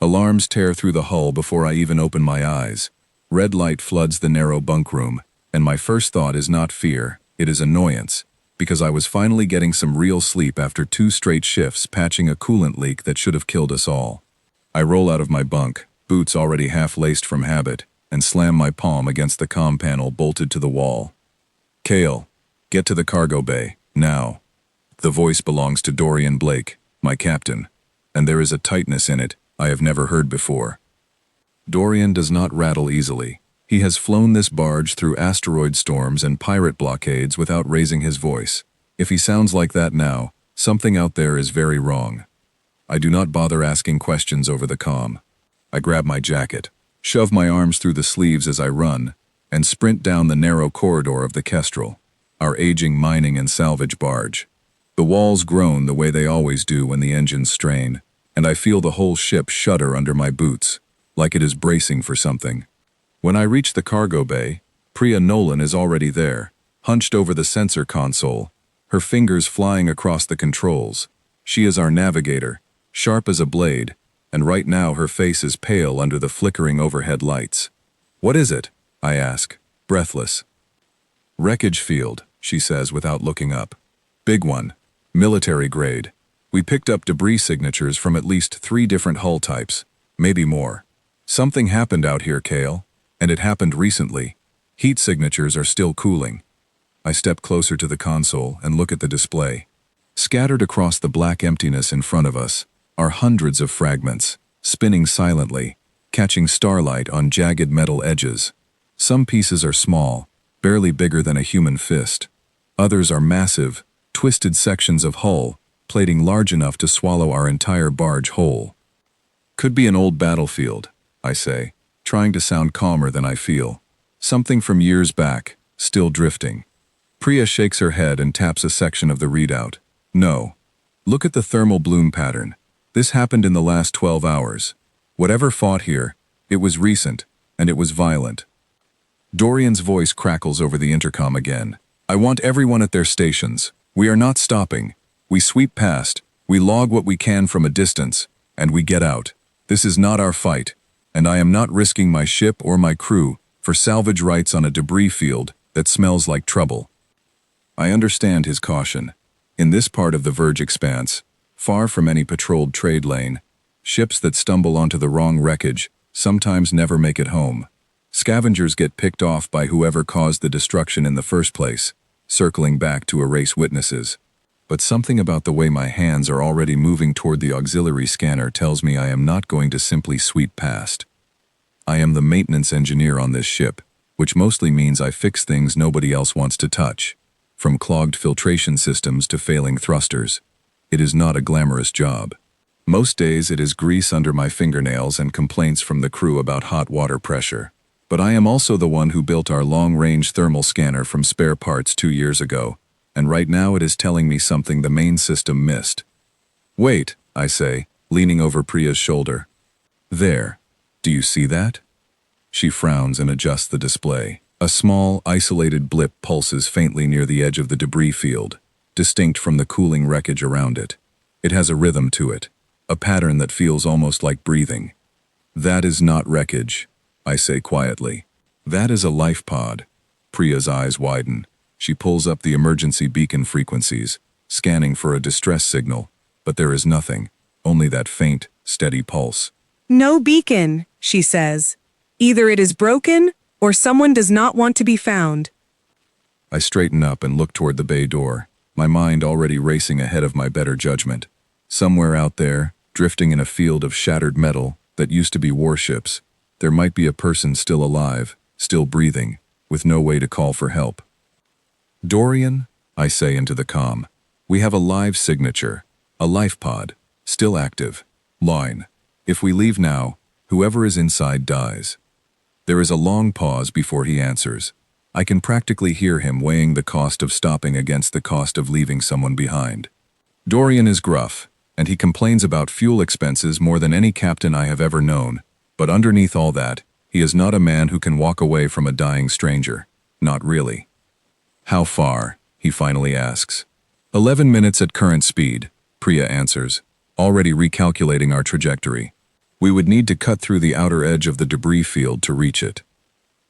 Alarms tear through the hull before I even open my eyes. Red light floods the narrow bunk room, and my first thought is not fear, it is annoyance, because I was finally getting some real sleep after 2 straight shifts patching a coolant leak that should have killed us all. I roll out of my bunk, boots already half-laced from habit, and slam my palm against the comm panel bolted to the wall. Kale, get to the cargo bay, now. The voice belongs to Dorian Blake, my captain, and there is a tightness in it I have never heard before. Dorian does not rattle easily. He has flown this barge through asteroid storms and pirate blockades without raising his voice. If he sounds like that now, something out there is very wrong. I do not bother asking questions over the comm. I grab my jacket, shove my arms through the sleeves as I run, and sprint down the narrow corridor of the Kestrel, our aging mining and salvage barge. The walls groan the way they always do when the engines strain, and I feel the whole ship shudder under my boots, like it is bracing for something. When I reach the cargo bay, Priya Nolan is already there, hunched over the sensor console, her fingers flying across the controls. She is our navigator, sharp as a blade, and right now her face is pale under the flickering overhead lights. "What is it?" I ask, breathless. "Wreckage field," she says without looking up. "Big one. Military grade. We picked up debris signatures from at least 3 different hull types, maybe more. Something happened out here, Kale, and it happened recently. Heat signatures are still cooling." I step closer to the console and look at the display. Scattered across the black emptiness in front of us are hundreds of fragments, spinning silently, catching starlight on jagged metal edges. Some pieces are small, barely bigger than a human fist. Others are massive, twisted sections of hull, plating large enough to swallow our entire barge whole. "Could be an old battlefield," I say, trying to sound calmer than I feel. "Something from years back, still drifting." Priya shakes her head and taps a section of the readout. "No. Look at the thermal bloom pattern. This happened in the last 12 hours. Whatever fought here, it was recent, and it was violent." Dorian's voice crackles over the intercom again. "I want everyone at their stations. We are not stopping. We sweep past, we log what we can from a distance, and we get out. This is not our fight, and I am not risking my ship or my crew for salvage rights on a debris field that smells like trouble." I understand his caution. In this part of the Verge Expanse, far from any patrolled trade lane, ships that stumble onto the wrong wreckage sometimes never make it home. Scavengers get picked off by whoever caused the destruction in the first place, circling back to erase witnesses. But something about the way my hands are already moving toward the auxiliary scanner tells me I am not going to simply sweep past. I am the maintenance engineer on this ship, which mostly means I fix things nobody else wants to touch, from clogged filtration systems to failing thrusters. It is not a glamorous job. Most days it is grease under my fingernails and complaints from the crew about hot water pressure. But I am also the one who built our long-range thermal scanner from spare parts 2 years ago, and right now it is telling me something the main system missed. "Wait," I say, leaning over Priya's shoulder. "There. Do you see that?" She frowns and adjusts the display. A small, isolated blip pulses faintly near the edge of the debris field, distinct from the cooling wreckage around it. It has a rhythm to it, a pattern that feels almost like breathing. "That is not wreckage," I say quietly. "That is a life pod." Priya's eyes widen. She pulls up the emergency beacon frequencies, scanning for a distress signal, but there is nothing, only that faint, steady pulse. "No beacon," she says. "Either it is broken, or someone does not want to be found." I straighten up and look toward the bay door, my mind already racing ahead of my better judgment. Somewhere out there, drifting in a field of shattered metal that used to be warships, there might be a person still alive, still breathing, with no way to call for help. "Dorian," I say into the comm, "we have a live signature, a life pod, still active. Line. If we leave now, whoever is inside dies." There is a long pause before he answers. I can practically hear him weighing the cost of stopping against the cost of leaving someone behind. Dorian is gruff, and he complains about fuel expenses more than any captain I have ever known, but underneath all that, he is not a man who can walk away from a dying stranger. Not really. "How far?" he finally asks. 11 minutes at current speed, Priya answers, already recalculating our trajectory. We would need to cut through the outer edge of the debris field to reach it.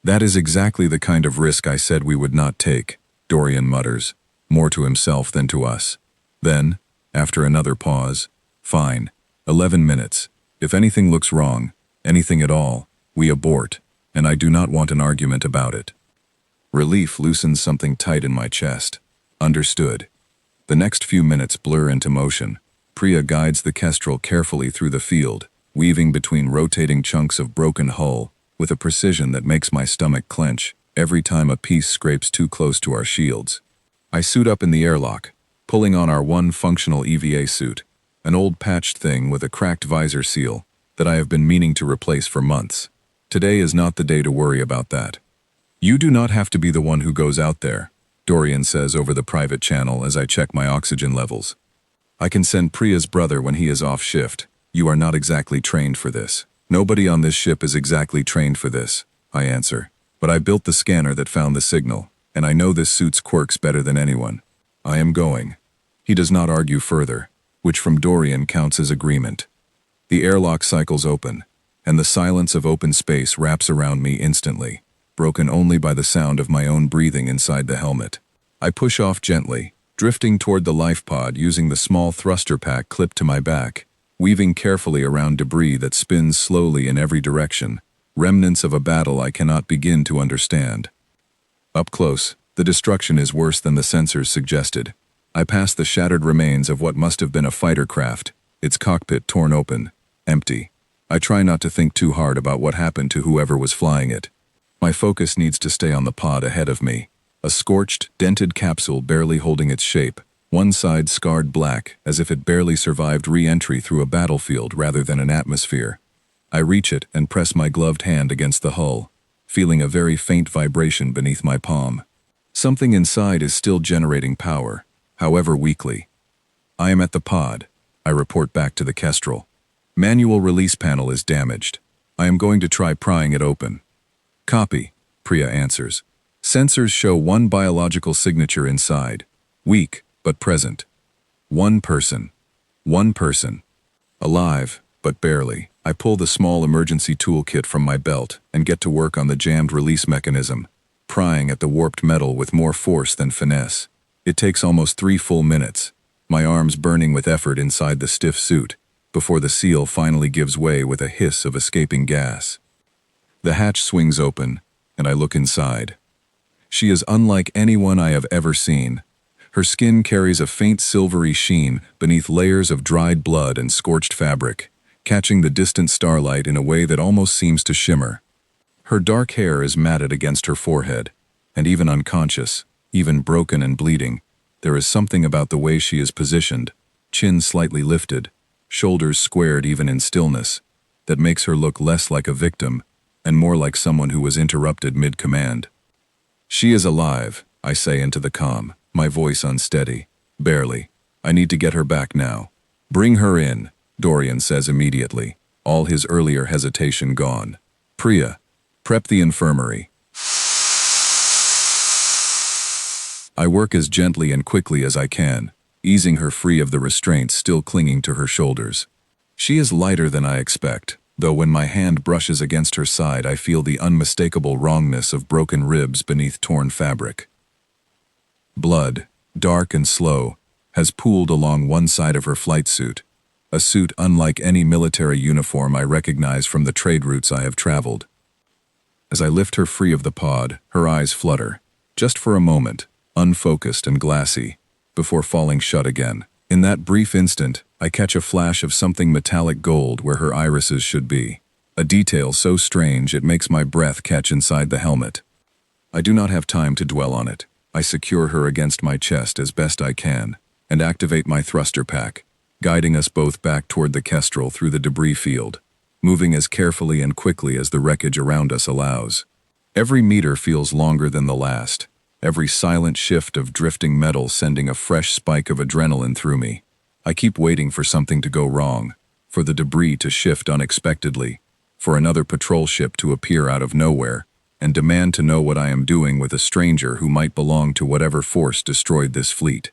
That is exactly the kind of risk I said we would not take, Dorian mutters, more to himself than to us. Then, after another pause, fine, 11 minutes. If anything looks wrong, anything at all, we abort, and I do not want an argument about it. Relief loosens something tight in my chest. Understood. The next few minutes blur into motion. Priya guides the kestrel carefully through the field, weaving between rotating chunks of broken hull, with a precision that makes my stomach clench every time a piece scrapes too close to our shields. I suit up in the airlock, pulling on our one functional EVA suit, an old patched thing with a cracked visor seal that I have been meaning to replace for months. Today is not the day to worry about that. You do not have to be the one who goes out there, Dorian says over the private channel as I check my oxygen levels. I can send Priya's brother when he is off shift. You are not exactly trained for this. Nobody on this ship is exactly trained for this, I answer. But I built the scanner that found the signal, and I know this suit's quirks better than anyone. I am going. He does not argue further, which from Dorian counts as agreement. The airlock cycles open, and the silence of open space wraps around me instantly, broken only by the sound of my own breathing inside the helmet. I push off gently, drifting toward the life pod using the small thruster pack clipped to my back, weaving carefully around debris that spins slowly in every direction, remnants of a battle I cannot begin to understand. Up close, the destruction is worse than the sensors suggested. I pass the shattered remains of what must have been a fighter craft, its cockpit torn open, empty. I try not to think too hard about what happened to whoever was flying it. My focus needs to stay on the pod ahead of me, a scorched, dented capsule barely holding its shape, one side scarred black as if it barely survived re-entry through a battlefield rather than an atmosphere. I reach it and press my gloved hand against the hull, feeling a very faint vibration beneath my palm. Something inside is still generating power, however weakly. I am at the pod, I report back to the kestrel. Manual release panel is damaged. I am going to try prying it open. Copy, Priya answers. Sensors show one biological signature inside. Weak, but present. One person. One person. Alive, but barely. I pull the small emergency toolkit from my belt and get to work on the jammed release mechanism, prying at the warped metal with more force than finesse. It takes almost 3 full minutes, my arms burning with effort inside the stiff suit, before the seal finally gives way with a hiss of escaping gas. The hatch swings open, and I look inside. She is unlike anyone I have ever seen. Her skin carries a faint silvery sheen beneath layers of dried blood and scorched fabric, catching the distant starlight in a way that almost seems to shimmer. Her dark hair is matted against her forehead, and even unconscious, even broken and bleeding, there is something about the way she is positioned, chin slightly lifted, shoulders squared even in stillness, that makes her look less like a victim and more like someone who was interrupted mid-command. She is alive, I say into the comm, my voice unsteady. Barely. I need to get her back now. Bring her in, Dorian says immediately, all his earlier hesitation gone. Priya, prep the infirmary. I work as gently and quickly as I can, easing her free of the restraints still clinging to her shoulders. She is lighter than I expect, though when my hand brushes against her side I feel the unmistakable wrongness of broken ribs beneath torn fabric. Blood, dark and slow, has pooled along one side of her flight suit, a suit unlike any military uniform I recognize from the trade routes I have traveled. As I lift her free of the pod, her eyes flutter, just for a moment, unfocused and glassy, before falling shut again. In that brief instant, I catch a flash of something metallic gold where her irises should be, a detail so strange it makes my breath catch inside the helmet. I do not have time to dwell on it. I secure her against my chest as best I can, and activate my thruster pack, guiding us both back toward the kestrel through the debris field, moving as carefully and quickly as the wreckage around us allows. Every meter feels longer than the last, every silent shift of drifting metal sending a fresh spike of adrenaline through me. I keep waiting for something to go wrong, for the debris to shift unexpectedly, for another patrol ship to appear out of nowhere, and demand to know what I am doing with a stranger who might belong to whatever force destroyed this fleet.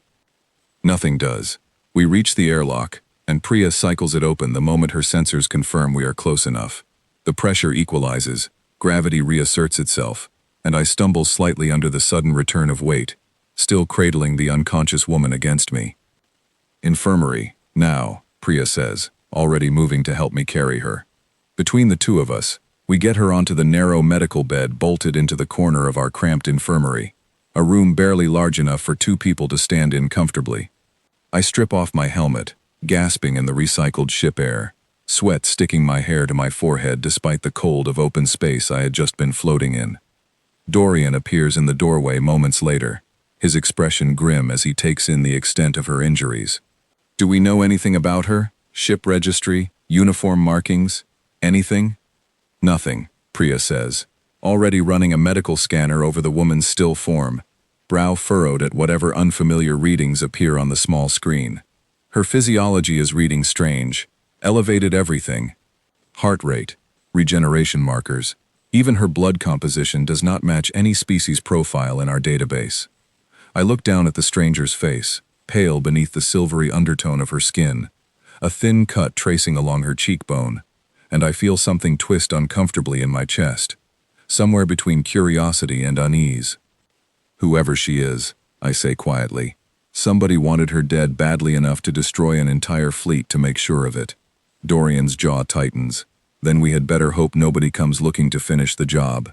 Nothing does. We reach the airlock, and Priya cycles it open the moment her sensors confirm we are close enough. The pressure equalizes, gravity reasserts itself, and I stumble slightly under the sudden return of weight, still cradling the unconscious woman against me. Infirmary, now, Priya says, already moving to help me carry her. Between the two of us, we get her onto the narrow medical bed bolted into the corner of our cramped infirmary, a room barely large enough for two people to stand in comfortably. I strip off my helmet, gasping in the recycled ship air, sweat sticking my hair to my forehead despite the cold of open space I had just been floating in. Dorian appears in the doorway moments later, his expression grim as he takes in the extent of her injuries. Do we know anything about her? Ship registry? Uniform markings? Anything? Nothing, Priya says, already running a medical scanner over the woman's still form, brow furrowed at whatever unfamiliar readings appear on the small screen. Her physiology is reading strange, elevated everything. Heart rate, regeneration markers, even her blood composition does not match any species profile in our database. I look down at the stranger's face, pale beneath the silvery undertone of her skin, a thin cut tracing along her cheekbone, and I feel something twist uncomfortably in my chest, somewhere between curiosity and unease. Whoever she is, I say quietly, somebody wanted her dead badly enough to destroy an entire fleet to make sure of it. Dorian's jaw tightens. Then we had better hope nobody comes looking to finish the job.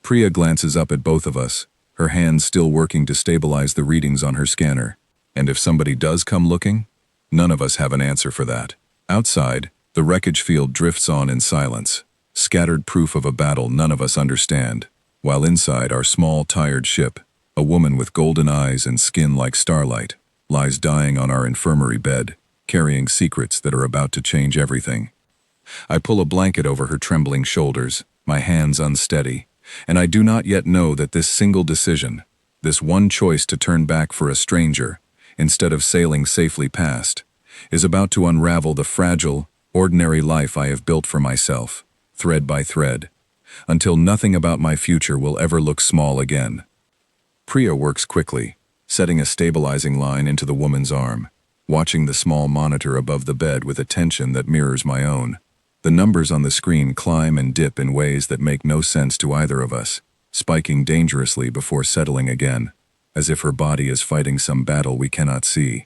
Priya glances up at both of us, her hands still working to stabilize the readings on her scanner. And if somebody does come looking? None of us have an answer for that. Outside, the wreckage field drifts on in silence, scattered proof of a battle none of us understand, while inside our small, tired ship, a woman with golden eyes and skin like starlight lies dying on our infirmary bed, carrying secrets that are about to change everything. I pull a blanket over her trembling shoulders, my hands unsteady, and I do not yet know that this single decision, this one choice to turn back for a stranger, instead of sailing safely past, is about to unravel the fragile, ordinary life I have built for myself, thread by thread, until nothing about my future will ever look small again. Priya works quickly, setting a stabilizing line into the woman's arm, watching the small monitor above the bed with attention that mirrors my own. The numbers on the screen climb and dip in ways that make no sense to either of us, spiking dangerously before settling again, as if her body is fighting some battle we cannot see.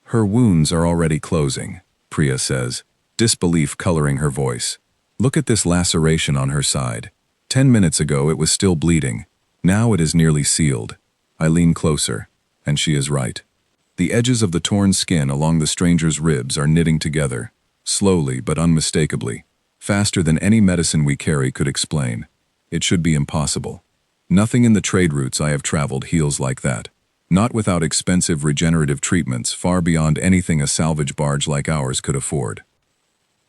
Her wounds are already closing, Priya says, disbelief coloring her voice. Look at this laceration on her side. 10 minutes ago it was still bleeding. Now it is nearly sealed. I lean closer, and she is right. The edges of the torn skin along the stranger's ribs are knitting together, slowly but unmistakably, faster than any medicine we carry could explain. It should be impossible. Nothing in the trade routes I have traveled heals like that. Not without expensive regenerative treatments far beyond anything a salvage barge like ours could afford.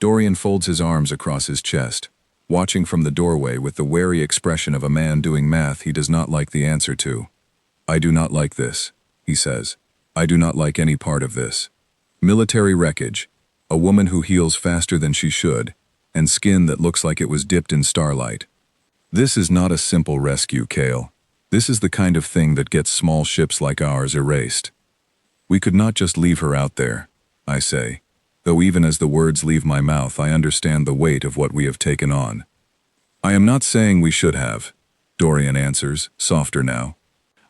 Dorian folds his arms across his chest, watching from the doorway with the wary expression of a man doing math he does not like the answer to. I do not like this, he says. I do not like any part of this. Military wreckage, a woman who heals faster than she should, and skin that looks like it was dipped in starlight. This is not a simple rescue, Kale. This is the kind of thing that gets small ships like ours erased. We could not just leave her out there, I say, though even as the words leave my mouth I understand the weight of what we have taken on. I am not saying we should have, Dorian answers, softer now.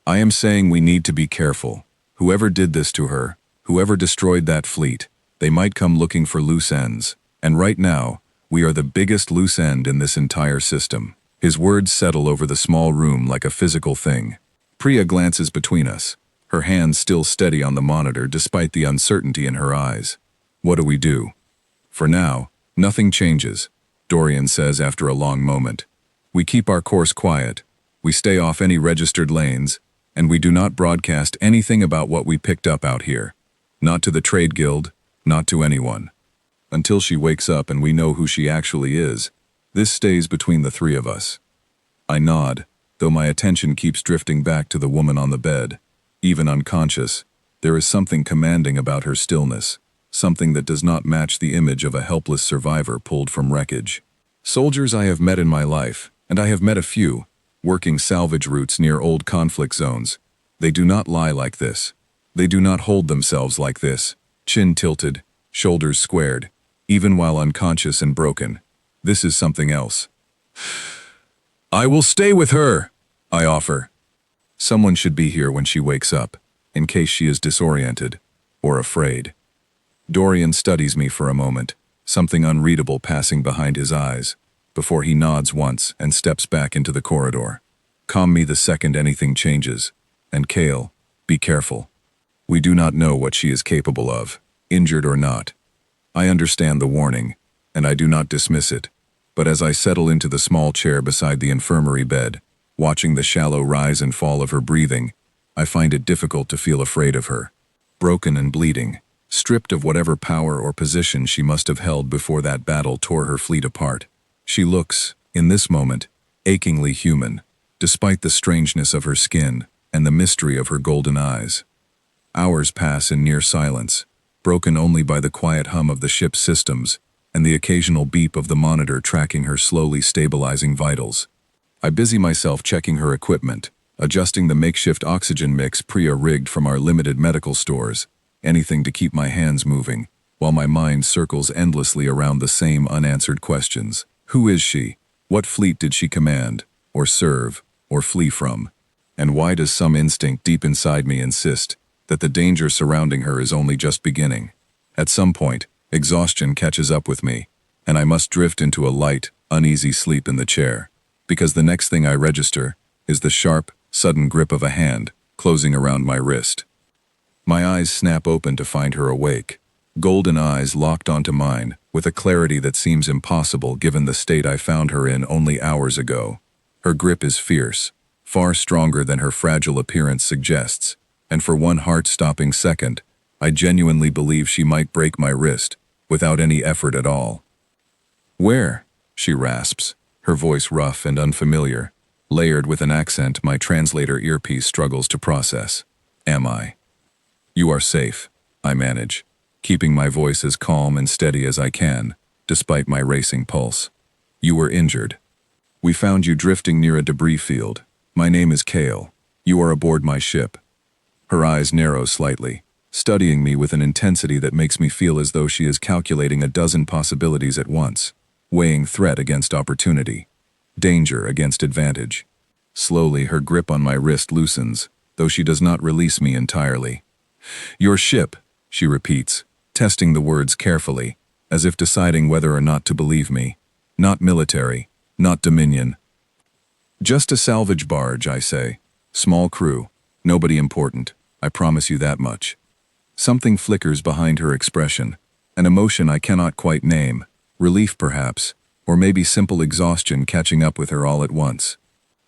I am saying we need to be careful. Whoever did this to her, whoever destroyed that fleet, they might come looking for loose ends, and right now, we are the biggest loose end in this entire system. His words settle over the small room like a physical thing. Priya glances between us, her hands still steady on the monitor despite the uncertainty in her eyes. What do we do? For now, nothing changes, Dorian says after a long moment. We keep our course quiet, we stay off any registered lanes, and we do not broadcast anything about what we picked up out here. Not to the trade guild, not to anyone. Until she wakes up and we know who she actually is, this stays between the three of us. I nod, though my attention keeps drifting back to the woman on the bed. Even unconscious, there is something commanding about her stillness, something that does not match the image of a helpless survivor pulled from wreckage. Soldiers I have met in my life, and I have met a few, working salvage routes near old conflict zones. They do not lie like this. They do not hold themselves like this, chin tilted, shoulders squared, even while unconscious and broken. This is something else. I will stay with her, I offer. Someone should be here when she wakes up, in case she is disoriented or afraid. Dorian studies me for a moment, something unreadable passing behind his eyes, before he nods once and steps back into the corridor. Calm me the second anything changes. And Kale, be careful. We do not know what she is capable of, injured or not. I understand the warning, and I do not dismiss it, but as I settle into the small chair beside the infirmary bed, watching the shallow rise and fall of her breathing, I find it difficult to feel afraid of her. Broken and bleeding, stripped of whatever power or position she must have held before that battle tore her fleet apart. She looks, in this moment, achingly human, despite the strangeness of her skin and the mystery of her golden eyes. Hours pass in near silence, broken only by the quiet hum of the ship's systems and the occasional beep of the monitor tracking her slowly stabilizing vitals. I busy myself checking her equipment, adjusting the makeshift oxygen mix Priya rigged from our limited medical stores, anything to keep my hands moving, while my mind circles endlessly around the same unanswered questions. Who is she? What fleet did she command, or serve, or flee from? And why does some instinct deep inside me insist that the danger surrounding her is only just beginning? At some point, exhaustion catches up with me, and I must drift into a light, uneasy sleep in the chair, because the next thing I register is the sharp, sudden grip of a hand closing around my wrist. My eyes snap open to find her awake, golden eyes locked onto mine with a clarity that seems impossible given the state I found her in only hours ago. Her grip is fierce, far stronger than her fragile appearance suggests, and for one heart-stopping second, I genuinely believe she might break my wrist without any effort at all. Where? She rasps, her voice rough and unfamiliar, layered with an accent my translator earpiece struggles to process. Am I? You are safe, I manage, keeping my voice as calm and steady as I can, despite my racing pulse. You were injured. We found you drifting near a debris field. My name is Kale. You are aboard my ship. Her eyes narrow slightly, studying me with an intensity that makes me feel as though she is calculating a dozen possibilities at once, weighing threat against opportunity, danger against advantage. Slowly, her grip on my wrist loosens, though she does not release me entirely. Your ship, she repeats, testing the words carefully, as if deciding whether or not to believe me. Not military, not Dominion. Just a salvage barge, I say. Small crew, nobody important, I promise you that much. Something flickers behind her expression, an emotion I cannot quite name, relief perhaps, or maybe simple exhaustion catching up with her all at once.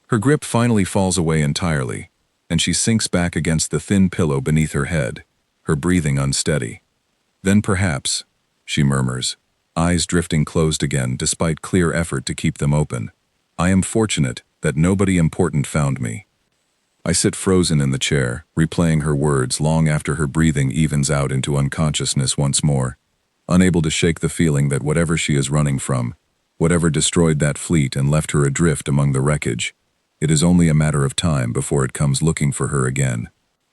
Her grip finally falls away entirely, and she sinks back against the thin pillow beneath her head, her breathing unsteady. Then perhaps, she murmurs, eyes drifting closed again despite clear effort to keep them open. I am fortunate that nobody important found me. I sit frozen in the chair, replaying her words long after her breathing evens out into unconsciousness once more, unable to shake the feeling that whatever she is running from, whatever destroyed that fleet and left her adrift among the wreckage, it is only a matter of time before it comes looking for her again.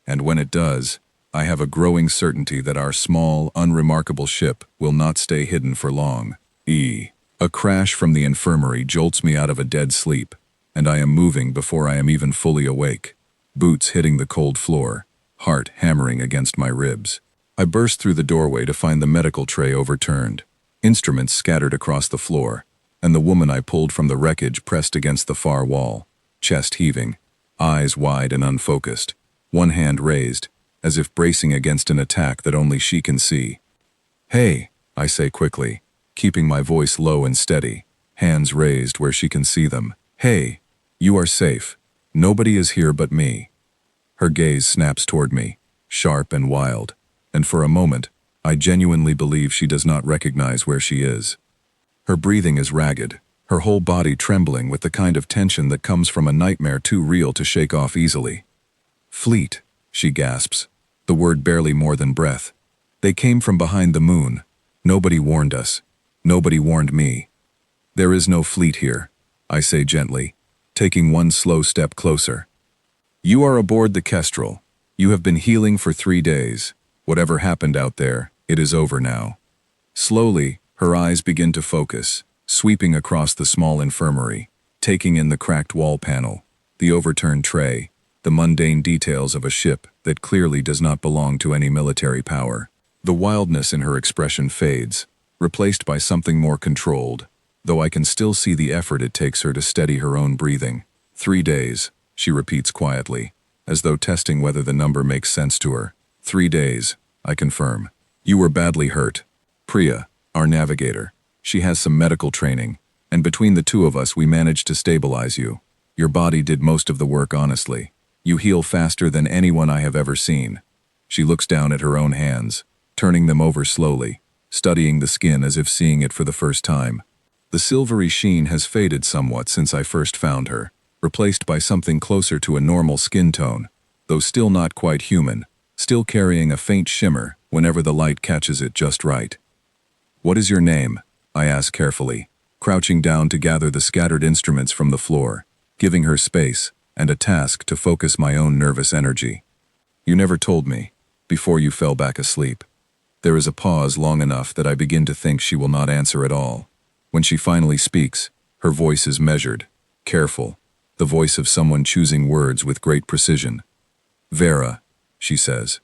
And when it does, I have a growing certainty that our small, unremarkable ship will not stay hidden for long. A crash from the infirmary jolts me out of a dead sleep, and I am moving before I am even fully awake. Boots hitting the cold floor, heart hammering against my ribs. I burst through the doorway to find the medical tray overturned, instruments scattered across the floor, and the woman I pulled from the wreckage pressed against the far wall, chest heaving, eyes wide and unfocused, one hand raised, as if bracing against an attack that only she can see. Hey, I say quickly, keeping my voice low and steady, hands raised where she can see them. Hey, you are safe. Nobody is here but me. Her gaze snaps toward me, sharp and wild, and for a moment, I genuinely believe she does not recognize where she is. Her breathing is ragged, her whole body trembling with the kind of tension that comes from a nightmare too real to shake off easily. Fleet, she gasps, the word barely more than breath. They came from behind the moon. Nobody warned us. Nobody warned me. There is no fleet here, I say gently, taking one slow step closer. You are aboard the Kestrel. You have been healing for 3 days. Whatever happened out there, it is over now. Slowly, her eyes begin to focus, sweeping across the small infirmary, taking in the cracked wall panel, the overturned tray, the mundane details of a ship that clearly does not belong to any military power. The wildness in her expression fades, replaced by something more controlled, though I can still see the effort it takes her to steady her own breathing. 3 days, she repeats quietly, as though testing whether the number makes sense to her. 3 days, I confirm. You were badly hurt. Priya, our navigator. She has some medical training, and between the two of us we managed to stabilize you. Your body did most of the work honestly. You heal faster than anyone I have ever seen. She looks down at her own hands, turning them over slowly, studying the skin as if seeing it for the first time. The silvery sheen has faded somewhat since I first found her, replaced by something closer to a normal skin tone, though still not quite human, still carrying a faint shimmer whenever the light catches it just right. What is your name? I ask carefully, crouching down to gather the scattered instruments from the floor, giving her space and a task to focus my own nervous energy. You never told me, before you fell back asleep. There is a pause long enough that I begin to think she will not answer at all. When she finally speaks, her voice is measured, careful, the voice of someone choosing words with great precision. Vera, she says.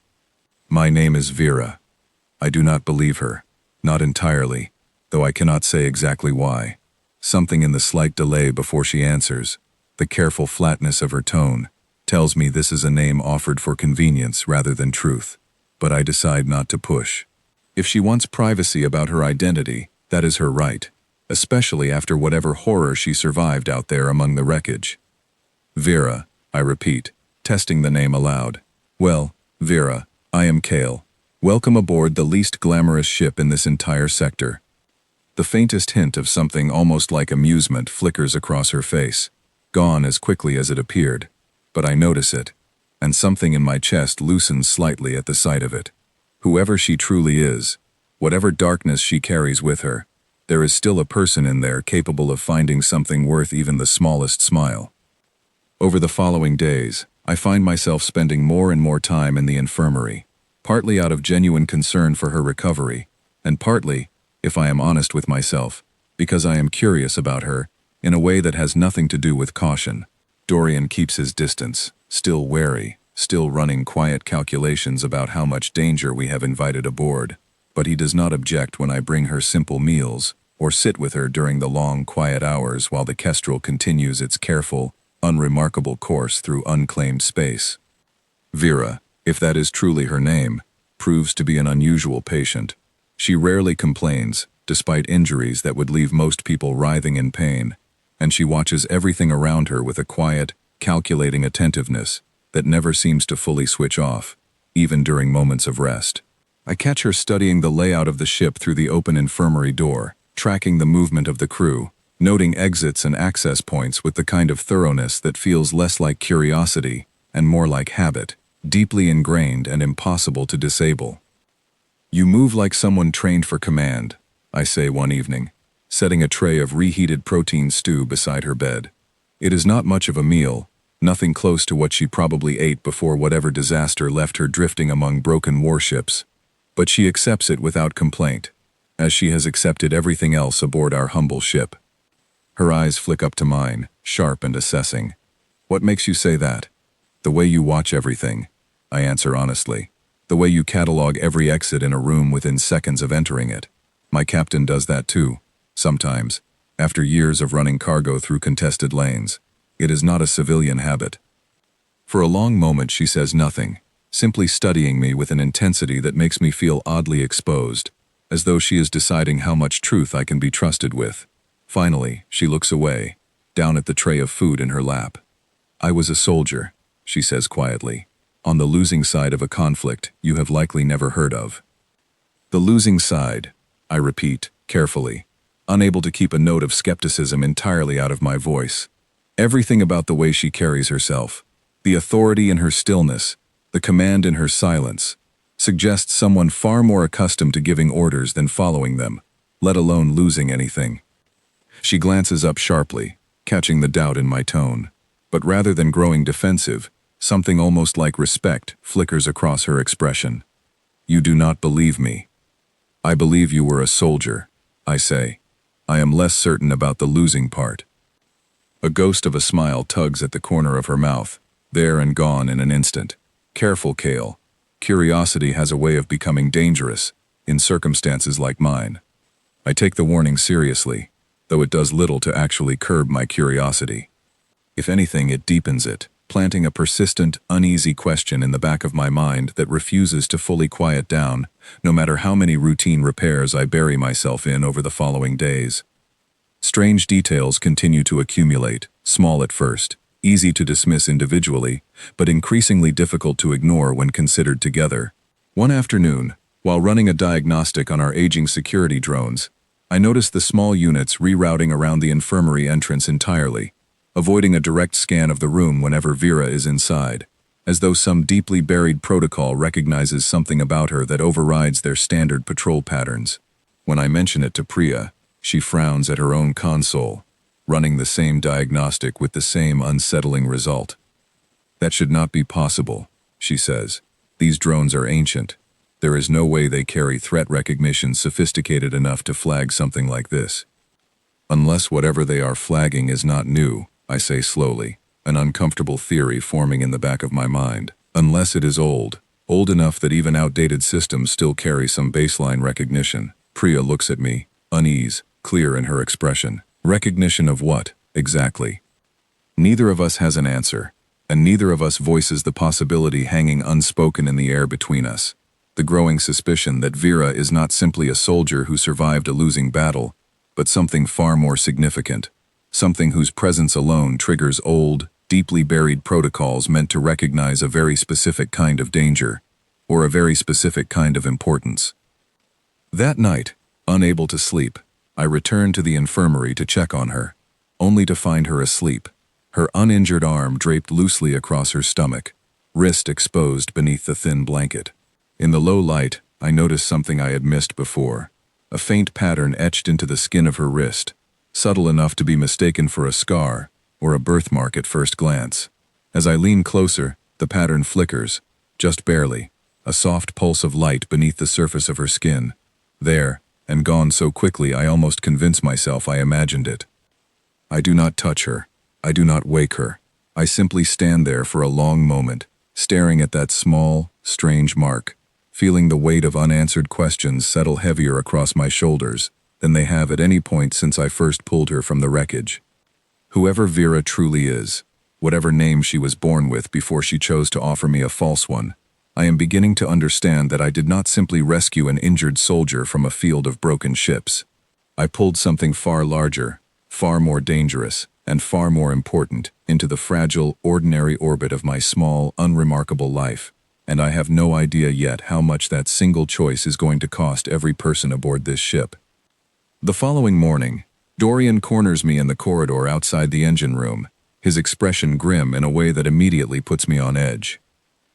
My name is Vera. I do not believe her, not entirely, though I cannot say exactly why. Something in the slight delay before she answers, the careful flatness of her tone, tells me this is a name offered for convenience rather than truth, but I decide not to push. If she wants privacy about her identity, that is her right, especially after whatever horror she survived out there among the wreckage. Vera, I repeat, testing the name aloud. Well, Vera, I am Kale. Welcome aboard the least glamorous ship in this entire sector. The faintest hint of something almost like amusement flickers across her face, gone as quickly as it appeared, but I notice it, and something in my chest loosens slightly at the sight of it. Whoever she truly is, whatever darkness she carries with her, there is still a person in there capable of finding something worth even the smallest smile. Over the following days, I find myself spending more and more time in the infirmary, partly out of genuine concern for her recovery, and partly, if I am honest with myself, because I am curious about her, in a way that has nothing to do with caution. Dorian keeps his distance, still wary, still running quiet calculations about how much danger we have invited aboard, but he does not object when I bring her simple meals, or sit with her during the long, quiet hours while the Kestrel continues its careful, unremarkable course through unclaimed space. Vera, if that is truly her name, proves to be an unusual patient. She rarely complains, despite injuries that would leave most people writhing in pain, and she watches everything around her with a quiet, calculating attentiveness that never seems to fully switch off, even during moments of rest. I catch her studying the layout of the ship through the open infirmary door, tracking the movement of the crew, noting exits and access points with the kind of thoroughness that feels less like curiosity and more like habit, deeply ingrained and impossible to disable. You move like someone trained for command, I say one evening, setting a tray of reheated protein stew beside her bed. It is not much of a meal, nothing close to what she probably ate before whatever disaster left her drifting among broken warships, but she accepts it without complaint, as she has accepted everything else aboard our humble ship. Her eyes flick up to mine, sharp and assessing. What makes you say that? The way you watch everything, I answer honestly. The way you catalog every exit in a room within seconds of entering it. My captain does that too, sometimes, after years of running cargo through contested lanes. It is not a civilian habit. For a long moment she says nothing, simply studying me with an intensity that makes me feel oddly exposed, as though she is deciding how much truth I can be trusted with. Finally, she looks away, down at the tray of food in her lap. I was a soldier, she says quietly, on the losing side of a conflict you have likely never heard of. The losing side, I repeat, carefully, unable to keep a note of skepticism entirely out of my voice. Everything about the way she carries herself, the authority in her stillness, the command in her silence, suggests someone far more accustomed to giving orders than following them, let alone losing anything. She glances up sharply, catching the doubt in my tone, but rather than growing defensive, something almost like respect flickers across her expression. You do not believe me. I believe you were a soldier, I say. I am less certain about the losing part. A ghost of a smile tugs at the corner of her mouth, there and gone in an instant. Careful, Kale. Curiosity has a way of becoming dangerous, in circumstances like mine. I take the warning seriously, though it does little to actually curb my curiosity. If anything, it deepens it, planting a persistent, uneasy question in the back of my mind that refuses to fully quiet down, no matter how many routine repairs I bury myself in over the following days. Strange details continue to accumulate, small at first, easy to dismiss individually, but increasingly difficult to ignore when considered together. One afternoon, while running a diagnostic on our aging security drones, I noticed the small units rerouting around the infirmary entrance entirely, avoiding a direct scan of the room whenever Vera is inside, as though some deeply buried protocol recognizes something about her that overrides their standard patrol patterns. When I mention it to Priya, she frowns at her own console, running the same diagnostic with the same unsettling result. That should not be possible, she says. These drones are ancient. There is no way they carry threat recognition sophisticated enough to flag something like this. Unless whatever they are flagging is not new, I say slowly, an uncomfortable theory forming in the back of my mind. Unless it is old enough that even outdated systems still carry some baseline recognition. Priya looks at me, unease, clear in her expression. Recognition of what, exactly? Neither of us has an answer, and neither of us voices the possibility hanging unspoken in the air between us. The growing suspicion that Vera is not simply a soldier who survived a losing battle, but something far more significant. Something whose presence alone triggers old, deeply buried protocols meant to recognize a very specific kind of danger, or a very specific kind of importance. That night, unable to sleep, I returned to the infirmary to check on her, only to find her asleep, her uninjured arm draped loosely across her stomach, wrist exposed beneath the thin blanket. In the low light, I noticed something I had missed before, a faint pattern etched into the skin of her wrist, subtle enough to be mistaken for a scar or a birthmark at first glance. As I lean closer, the pattern flickers, just barely, a soft pulse of light beneath the surface of her skin. There, and gone so quickly I almost convince myself I imagined it. I do not touch her. I do not wake her. I simply stand there for a long moment, staring at that small, strange mark, feeling the weight of unanswered questions settle heavier across my shoulders than they have at any point since I first pulled her from the wreckage. Whoever Vera truly is, whatever name she was born with before she chose to offer me a false one, I am beginning to understand that I did not simply rescue an injured soldier from a field of broken ships. I pulled something far larger, far more dangerous, and far more important into the fragile, ordinary orbit of my small, unremarkable life, and I have no idea yet how much that single choice is going to cost every person aboard this ship. The following morning, Dorian corners me in the corridor outside the engine room, his expression grim in a way that immediately puts me on edge.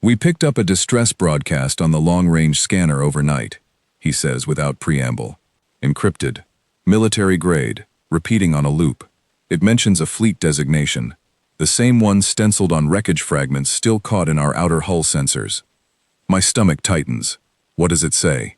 "We picked up a distress broadcast on the long-range scanner overnight," he says without preamble. "Encrypted. Military grade, repeating on a loop. It mentions a fleet designation, the same one stenciled on wreckage fragments still caught in our outer hull sensors." My stomach tightens. What does it say?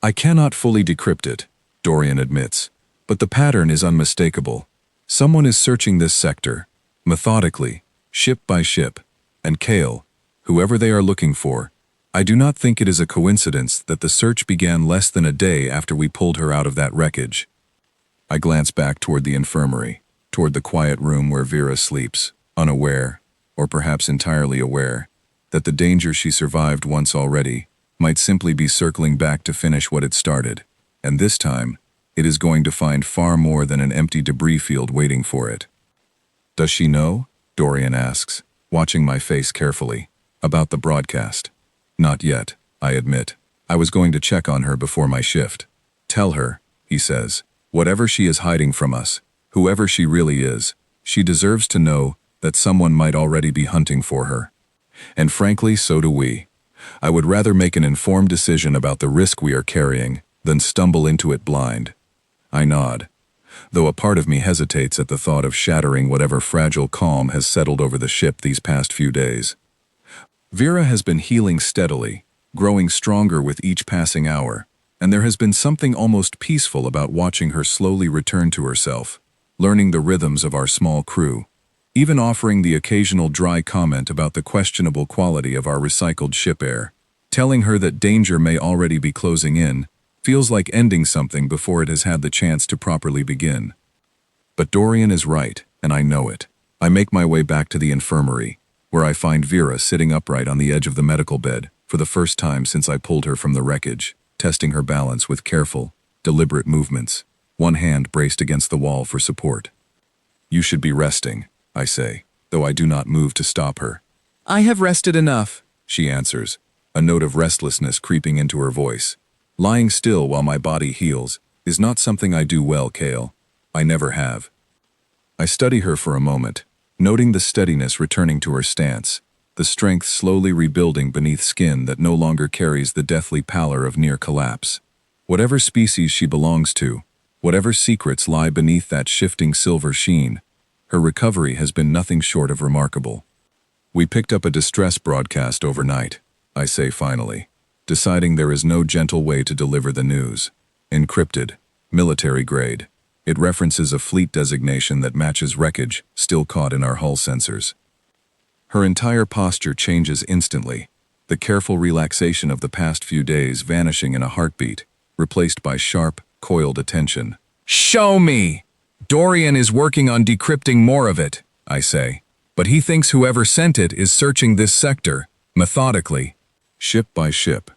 "I cannot fully decrypt it," Dorian admits, "but the pattern is unmistakable. Someone is searching this sector, methodically, ship by ship, and Kale, whoever they are looking for, I do not think it is a coincidence that the search began less than a day after we pulled her out of that wreckage." I glance back toward the infirmary, toward the quiet room where Vera sleeps, unaware, or perhaps entirely aware, that the danger she survived once already might simply be circling back to finish what it started, and this time, it is going to find far more than an empty debris field waiting for it. "Does she know?" Dorian asks, watching my face carefully. "About the broadcast?" "Not yet," I admit. "I was going to check on her before my shift." "Tell her," he says, "whatever she is hiding from us, whoever she really is, she deserves to know that someone might already be hunting for her. And frankly, so do we. I would rather make an informed decision about the risk we are carrying than stumble into it blind." I nod, though a part of me hesitates at the thought of shattering whatever fragile calm has settled over the ship these past few days. Vera has been healing steadily, growing stronger with each passing hour, and there has been something almost peaceful about watching her slowly return to herself, learning the rhythms of our small crew, even offering the occasional dry comment about the questionable quality of our recycled ship air. Telling her that danger may already be closing in feels like ending something before it has had the chance to properly begin. But Dorian is right, and I know it. I make my way back to the infirmary, where I find Vera sitting upright on the edge of the medical bed for the first time since I pulled her from the wreckage, testing her balance with careful, deliberate movements, one hand braced against the wall for support. "You should be resting," I say, though I do not move to stop her. "I have rested enough," she answers, a note of restlessness creeping into her voice. "Lying still while my body heals is not something I do well, Kale. I never have." I study her for a moment, noting the steadiness returning to her stance, the strength slowly rebuilding beneath skin that no longer carries the deathly pallor of near collapse. Whatever species she belongs to, whatever secrets lie beneath that shifting silver sheen, her recovery has been nothing short of remarkable. "We picked up a distress broadcast overnight," I say finally, deciding there is no gentle way to deliver the news. Encrypted, military grade. It references a fleet designation that matches wreckage still caught in our hull sensors. Her entire posture changes instantly, the careful relaxation of the past few days vanishing in a heartbeat, replaced by sharp, coiled attention. "Show me! Dorian is working on decrypting more of it," I say. "But he thinks whoever sent it is searching this sector, methodically, ship by ship."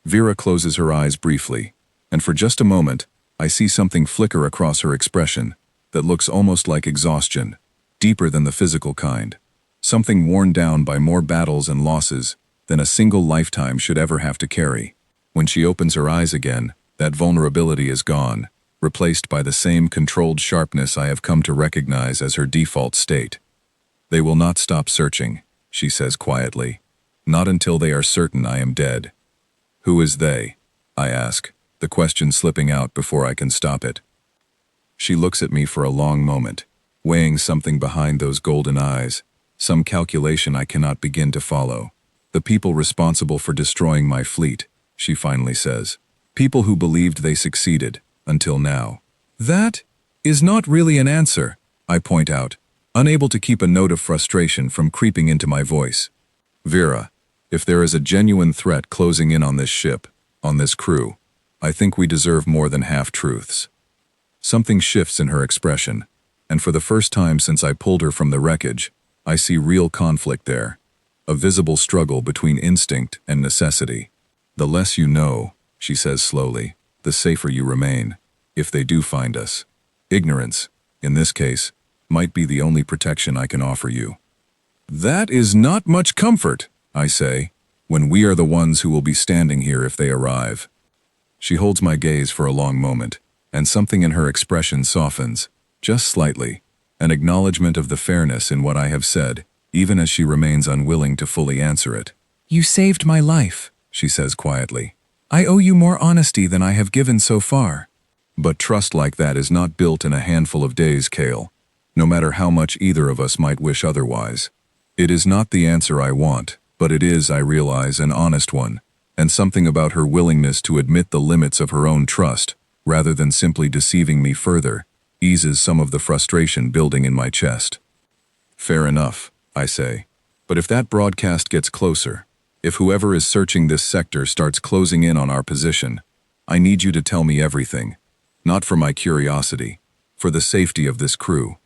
Vera closes her eyes briefly, and for just a moment, I see something flicker across her expression that looks almost like exhaustion, deeper than the physical kind. Something worn down by more battles and losses than a single lifetime should ever have to carry. When she opens her eyes again, that vulnerability is gone, replaced by the same controlled sharpness I have come to recognize as her default state. "They will not stop searching," she says quietly. "Not until they are certain I am dead." "Who is they?" I ask, the question slipping out before I can stop it. She looks at me for a long moment, weighing something behind those golden eyes, some calculation I cannot begin to follow. "The people responsible for destroying my fleet," she finally says. "People who believed they succeeded, until now." "That is not really an answer," I point out, unable to keep a note of frustration from creeping into my voice. "Vera, if there is a genuine threat closing in on this ship, on this crew, I think we deserve more than half-truths." Something shifts in her expression, and for the first time since I pulled her from the wreckage, I see real conflict there, a visible struggle between instinct and necessity. "The less you know," she says slowly, "the safer you remain, if they do find us. Ignorance, in this case, might be the only protection I can offer you." "That is not much comfort," I say, "when we are the ones who will be standing here if they arrive." She holds my gaze for a long moment, and something in her expression softens, just slightly, an acknowledgement of the fairness in what I have said, even as she remains unwilling to fully answer it. "You saved my life," she says quietly. "I owe you more honesty than I have given so far." But trust like that is not built in a handful of days, Kale, no matter how much either of us might wish otherwise. It is not the answer I want, but it is, I realize, an honest one, and something about her willingness to admit the limits of her own trust, rather than simply deceiving me further, eases some of the frustration building in my chest. "Fair enough," I say. "But if that broadcast gets closer, if whoever is searching this sector starts closing in on our position, I need you to tell me everything. Not for my curiosity, for the safety of this crew."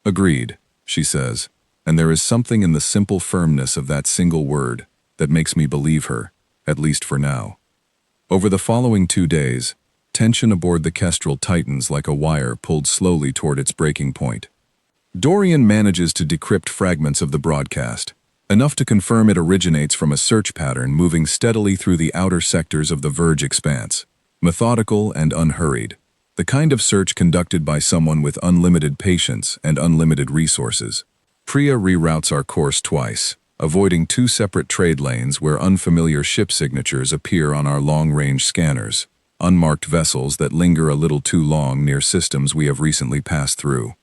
"Agreed," she says, and there is something in the simple firmness of that single word that makes me believe her, at least for now. Over the following 2 days, tension aboard the Kestrel tightens like a wire pulled slowly toward its breaking point. Dorian manages to decrypt fragments of the broadcast, enough to confirm it originates from a search pattern moving steadily through the outer sectors of the Verge expanse, methodical and unhurried, the kind of search conducted by someone with unlimited patience and unlimited resources. Priya reroutes our course twice, avoiding 2 separate trade lanes where unfamiliar ship signatures appear on our long-range scanners, unmarked vessels that linger a little too long near systems we have recently passed through.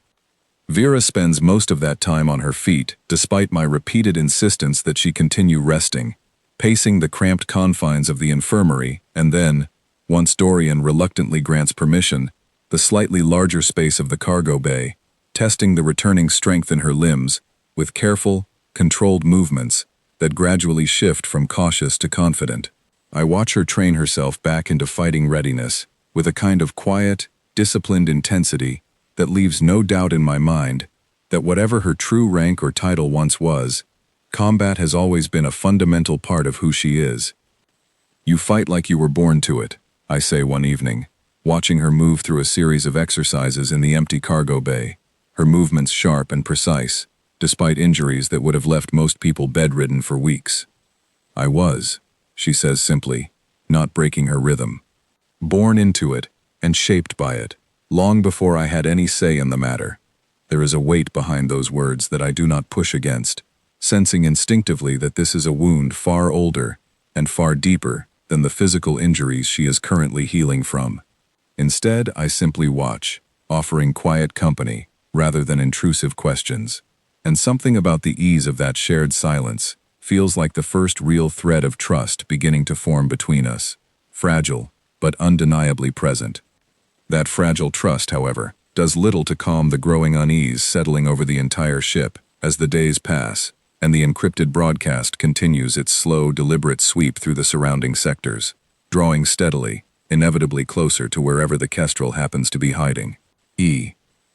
Vera spends most of that time on her feet, despite my repeated insistence that she continue resting, pacing the cramped confines of the infirmary, and then, Once Dorian reluctantly grants permission, the slightly larger space of the cargo bay, testing the returning strength in her limbs with careful, controlled movements that gradually shift from cautious to confident. I watch her train herself back into fighting readiness with a kind of quiet, disciplined intensity that leaves no doubt in my mind that whatever her true rank or title once was, combat has always been a fundamental part of who she is. "You fight like you were born to it," I say one evening, watching her move through a series of exercises in the empty cargo bay, her movements sharp and precise, despite injuries that would have left most people bedridden for weeks. "I was," she says simply, not breaking her rhythm. "Born into it and shaped by it, long before I had any say in the matter." There is a weight behind those words that I do not push against, sensing instinctively that this is a wound far older and far deeper than the physical injuries she is currently healing from. Instead, I simply watch, offering quiet company rather than intrusive questions. And something about the ease of that shared silence feels like the first real thread of trust beginning to form between us, fragile but undeniably present. That fragile trust, however, does little to calm the growing unease settling over the entire ship as the days pass and the encrypted broadcast continues its slow, deliberate sweep through the surrounding sectors, drawing steadily, inevitably closer to wherever the Kestrel happens to be hiding.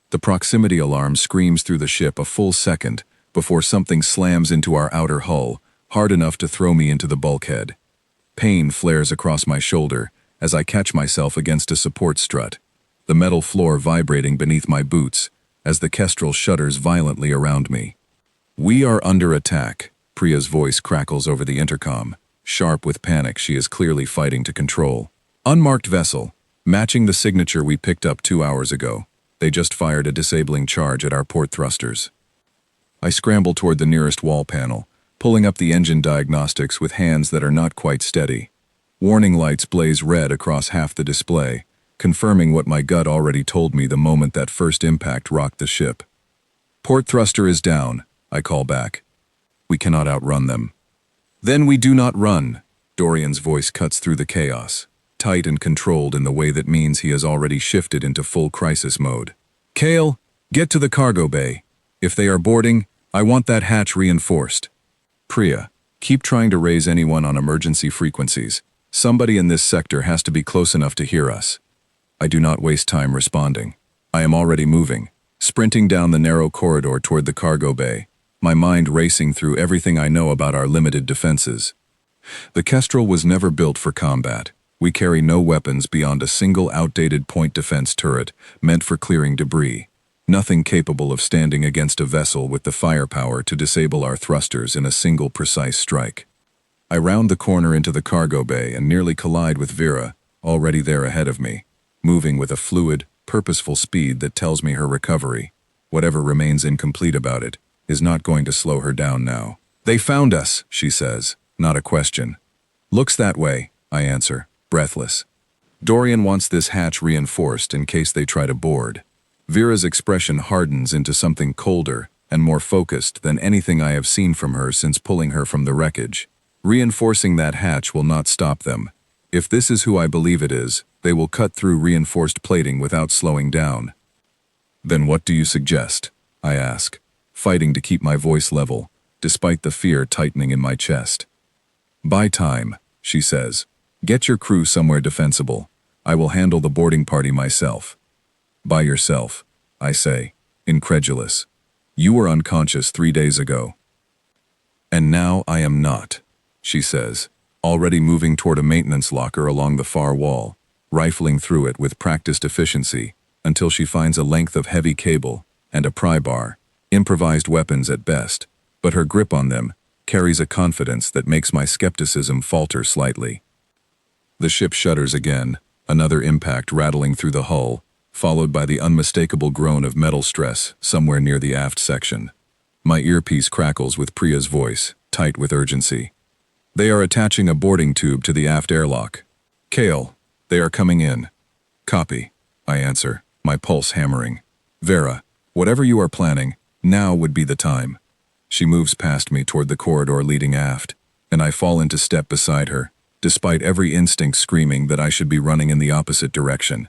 The proximity alarm screams through the ship a full second before something slams into our outer hull, hard enough to throw me into the bulkhead. Pain flares across my shoulder as I catch myself against a support strut, the metal floor vibrating beneath my boots as the Kestrel shudders violently around me. "We are under attack," Priya's voice crackles over the intercom, sharp with panic she is clearly fighting to control. "Unmarked vessel, matching the signature we picked up 2 hours ago. They just fired a disabling charge at our port thrusters." I scramble toward the nearest wall panel, pulling up the engine diagnostics with hands that are not quite steady. Warning lights blaze red across half the display, confirming what my gut already told me the moment that first impact rocked the ship. "Port thruster is down," I call back. "We cannot outrun them." "Then we do not run," Dorian's voice cuts through the chaos, tight and controlled in the way that means he has already shifted into full crisis mode. "Kale, get to the cargo bay. If they are boarding, I want that hatch reinforced. Priya, keep trying to raise anyone on emergency frequencies. Somebody in this sector has to be close enough to hear us." I do not waste time responding. I am already moving, sprinting down the narrow corridor toward the cargo bay, my mind racing through everything I know about our limited defenses. The Kestrel was never built for combat. We carry no weapons beyond a single outdated point defense turret meant for clearing debris, nothing capable of standing against a vessel with the firepower to disable our thrusters in a single precise strike. I round the corner into the cargo bay and nearly collide with Vera, already there ahead of me, moving with a fluid, purposeful speed that tells me her recovery, whatever remains incomplete about it, is not going to slow her down now. "They found us," she says, not a question. "Looks that way," I answer, breathless. Dorian wants this hatch reinforced in case they try to board. Vera's expression hardens into something colder and more focused than anything I have seen from her since pulling her from the wreckage. Reinforcing that hatch will not stop them. If this is who I believe it is, they will cut through reinforced plating without slowing down. "Then what do you suggest?" I ask, fighting to keep my voice level, despite the fear tightening in my chest. "Buy time," she says. "Get your crew somewhere defensible. I will handle the boarding party myself." "By yourself," I say, incredulous. "You were unconscious 3 days ago." "And now I am not," she says, already moving toward a maintenance locker along the far wall, rifling through it with practiced efficiency until she finds a length of heavy cable and a pry bar, improvised weapons at best, but her grip on them carries a confidence that makes my skepticism falter slightly. The ship shudders again, another impact rattling through the hull, followed by the unmistakable groan of metal stress somewhere near the aft section. My earpiece crackles with Priya's voice, tight with urgency. "They are attaching a boarding tube to the aft airlock. Kale, they are coming in." "Copy," I answer, my pulse hammering. "Vera, whatever you are planning, now would be the time." She moves past me toward the corridor leading aft, and I fall into step beside her, despite every instinct screaming that I should be running in the opposite direction.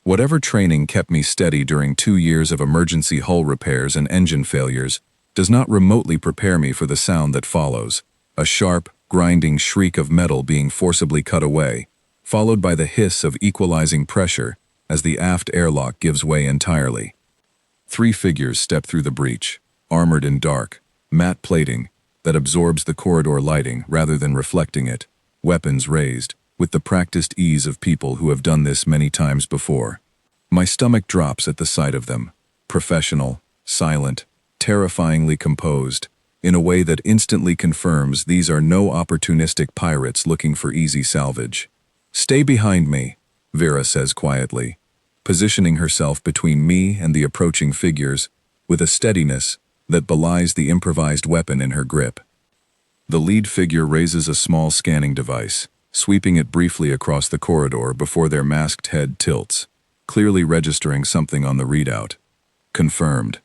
Whatever training kept me steady during 2 years of emergency hull repairs and engine failures does not remotely prepare me for the sound that follows, a sharp, grinding shriek of metal being forcibly cut away, followed by the hiss of equalizing pressure as the aft airlock gives way entirely. 3 figures step through the breach, armored in dark, matte plating that absorbs the corridor lighting rather than reflecting it, weapons raised, with the practiced ease of people who have done this many times before. My stomach drops at the sight of them, professional, silent, terrifyingly composed, in a way that instantly confirms these are no opportunistic pirates looking for easy salvage. "Stay behind me," Vera says quietly, positioning herself between me and the approaching figures with a steadiness that belies the improvised weapon in her grip. The lead figure raises a small scanning device, sweeping it briefly across the corridor before their masked head tilts, clearly registering something on the readout. "Confirmed,"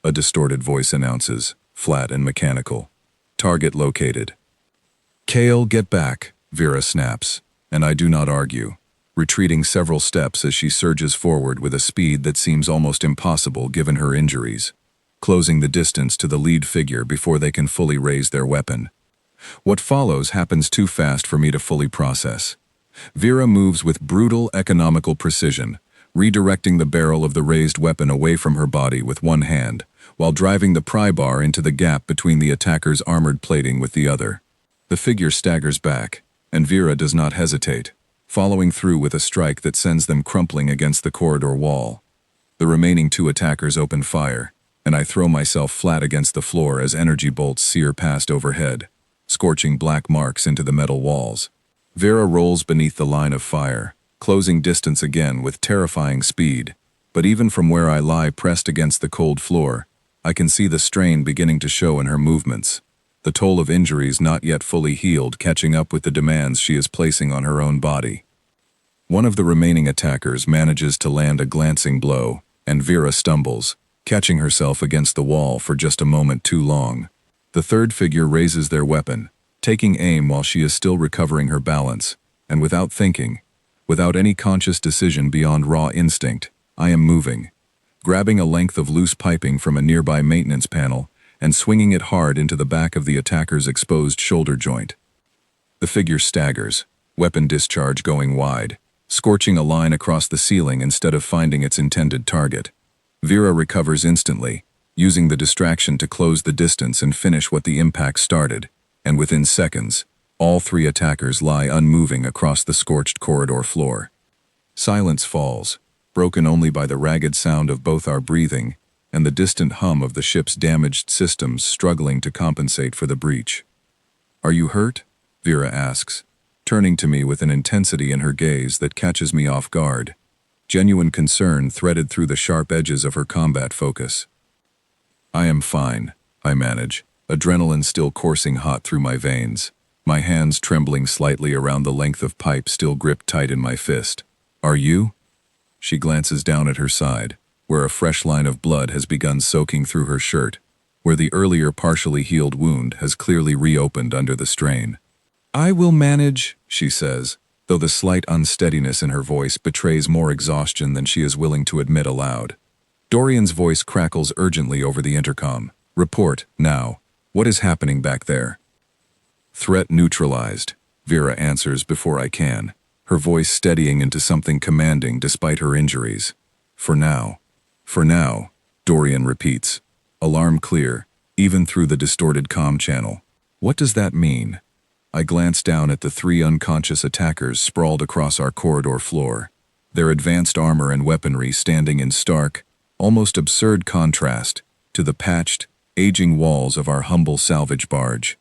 a distorted voice announces, flat and mechanical. "Target located." "Kale, get back," Vera snaps, and I do not argue, retreating several steps as she surges forward with a speed that seems almost impossible given her injuries, closing the distance to the lead figure before they can fully raise their weapon. What follows happens too fast for me to fully process. Vera moves with brutal, economical precision, redirecting the barrel of the raised weapon away from her body with one hand, while driving the pry bar into the gap between the attacker's armored plating with the other. The figure staggers back, and Vera does not hesitate, following through with a strike that sends them crumpling against the corridor wall. The remaining 2 attackers open fire, and I throw myself flat against the floor as energy bolts sear past overhead, scorching black marks into the metal walls. Vera rolls beneath the line of fire, closing distance again with terrifying speed, but even from where I lie pressed against the cold floor, I can see the strain beginning to show in her movements, the toll of injuries not yet fully healed catching up with the demands she is placing on her own body. One of the remaining attackers manages to land a glancing blow, and Vera stumbles, catching herself against the wall for just a moment too long. The third figure raises their weapon, taking aim while she is still recovering her balance, and without thinking, without any conscious decision beyond raw instinct, I am moving, grabbing a length of loose piping from a nearby maintenance panel and swinging it hard into the back of the attacker's exposed shoulder joint. The figure staggers, weapon discharge going wide, scorching a line across the ceiling instead of finding its intended target. Vera recovers instantly, using the distraction to close the distance and finish what the impact started, and within seconds, all 3 attackers lie unmoving across the scorched corridor floor. Silence falls, broken only by the ragged sound of both our breathing and the distant hum of the ship's damaged systems struggling to compensate for the breach. "Are you hurt?" Vera asks, turning to me with an intensity in her gaze that catches me off guard, genuine concern threaded through the sharp edges of her combat focus. "I am fine," I manage, adrenaline still coursing hot through my veins, my hands trembling slightly around the length of pipe still gripped tight in my fist. "Are you?" She glances down at her side, where a fresh line of blood has begun soaking through her shirt, where the earlier partially healed wound has clearly reopened under the strain. "I will manage," she says, though the slight unsteadiness in her voice betrays more exhaustion than she is willing to admit aloud. Dorian's voice crackles urgently over the intercom. "Report, now. What is happening back there?" "Threat neutralized," Vera answers before I can, her voice steadying into something commanding despite her injuries. "For now." "For now," Dorian repeats, alarm clear, even through the distorted comm channel. What does that mean? I glance down at the 3 unconscious attackers sprawled across our corridor floor, their advanced armor and weaponry standing in stark, almost absurd contrast to the patched, aging walls of our humble salvage barge.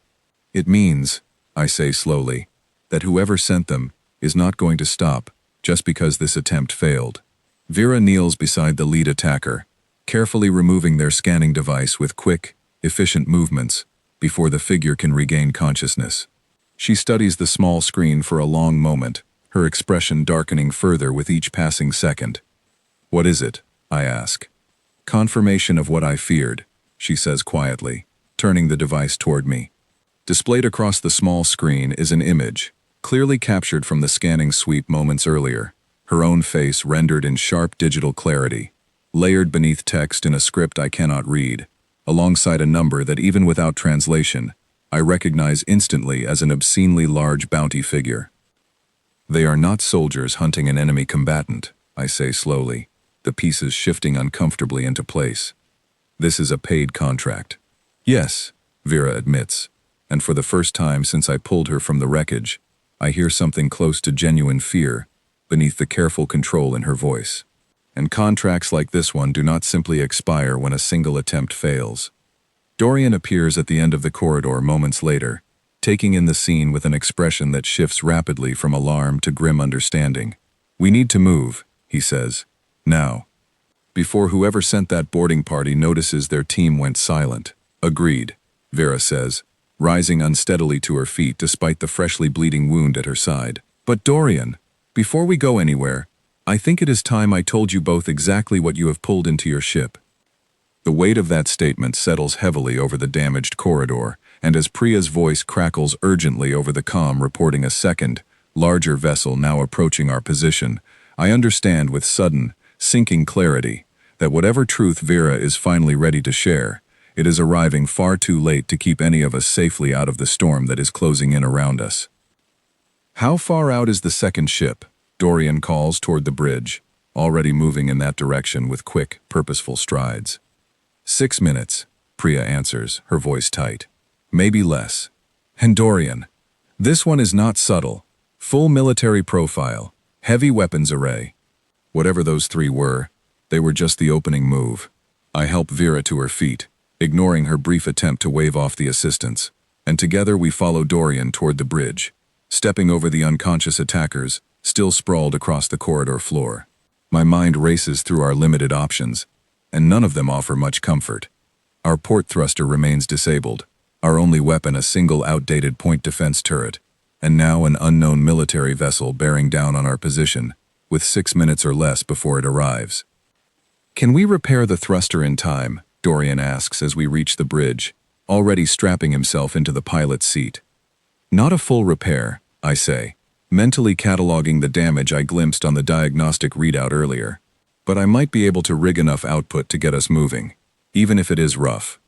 "It means," I say slowly, "that whoever sent them is not going to stop just because this attempt failed." Vera kneels beside the lead attacker, carefully removing their scanning device with quick, efficient movements before the figure can regain consciousness. She studies the small screen for a long moment, her expression darkening further with each passing second. "What is it?" I ask. "Confirmation of what I feared," she says quietly, turning the device toward me. Displayed across the small screen is an image, clearly captured from the scanning sweep moments earlier, her own face rendered in sharp digital clarity, layered beneath text in a script I cannot read, alongside a number that even without translation, I recognize instantly as an obscenely large bounty figure. They are not soldiers hunting an enemy combatant, I say slowly, the pieces shifting uncomfortably into place. This is a paid contract. Yes, Vera admits, and for the first time since I pulled her from the wreckage, I hear something close to genuine fear beneath the careful control in her voice. And contracts like this one do not simply expire when a single attempt fails. Dorian appears at the end of the corridor moments later, taking in the scene with an expression that shifts rapidly from alarm to grim understanding. "We need to move," he says. "Now." Before whoever sent that boarding party notices their team went silent. "Agreed," Vera says, rising unsteadily to her feet despite the freshly bleeding wound at her side. "But Dorian, before we go anywhere, I think it is time I told you both exactly what you have pulled into your ship." The weight of that statement settles heavily over the damaged corridor, and as Priya's voice crackles urgently over the comm reporting a second, larger vessel now approaching our position, I understand with sudden, sinking clarity that whatever truth Vera is finally ready to share, it is arriving far too late to keep any of us safely out of the storm that is closing in around us. "How far out is the second ship?" Dorian calls toward the bridge, already moving in that direction with quick, purposeful strides. 6 minutes, Priya answers, her voice tight. "Maybe less." And Dorian, "This one is not subtle. Full military profile, heavy weapons array." Whatever those three were, they were just the opening move. I help Vera to her feet, ignoring her brief attempt to wave off the assistants, and together we follow Dorian toward the bridge, stepping over the unconscious attackers, still sprawled across the corridor floor. My mind races through our limited options, and none of them offer much comfort. Our port thruster remains disabled, our only weapon a single outdated point defense turret, and now an unknown military vessel bearing down on our position, with 6 minutes or less before it arrives. "Can we repair the thruster in time?" Dorian asks as we reach the bridge, already strapping himself into the pilot's seat. "Not a full repair," I say, mentally cataloging the damage I glimpsed on the diagnostic readout earlier. "But I might be able to rig enough output to get us moving, even if it is rough."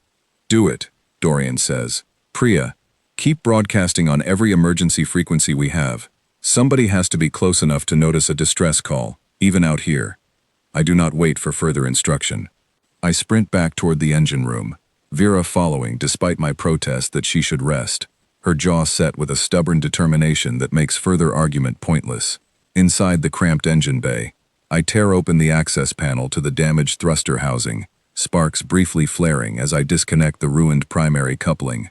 "Do it," Dorian says. "Priya, keep broadcasting on every emergency frequency we have. Somebody has to be close enough to notice a distress call, even out here." I do not wait for further instruction. I sprint back toward the engine room, Vera following despite my protest that she should rest, her jaw set with a stubborn determination that makes further argument pointless. Inside the cramped engine bay, I tear open the access panel to the damaged thruster housing, sparks briefly flaring as I disconnect the ruined primary coupling.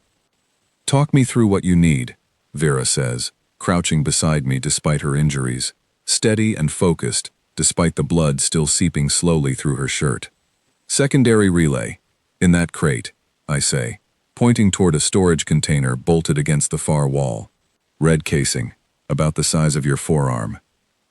"Talk me through what you need," Vera says, crouching beside me despite her injuries, steady and focused, despite the blood still seeping slowly through her shirt. "Secondary relay. In that crate," I say, pointing toward a storage container bolted against the far wall. "Red casing, about the size of your forearm."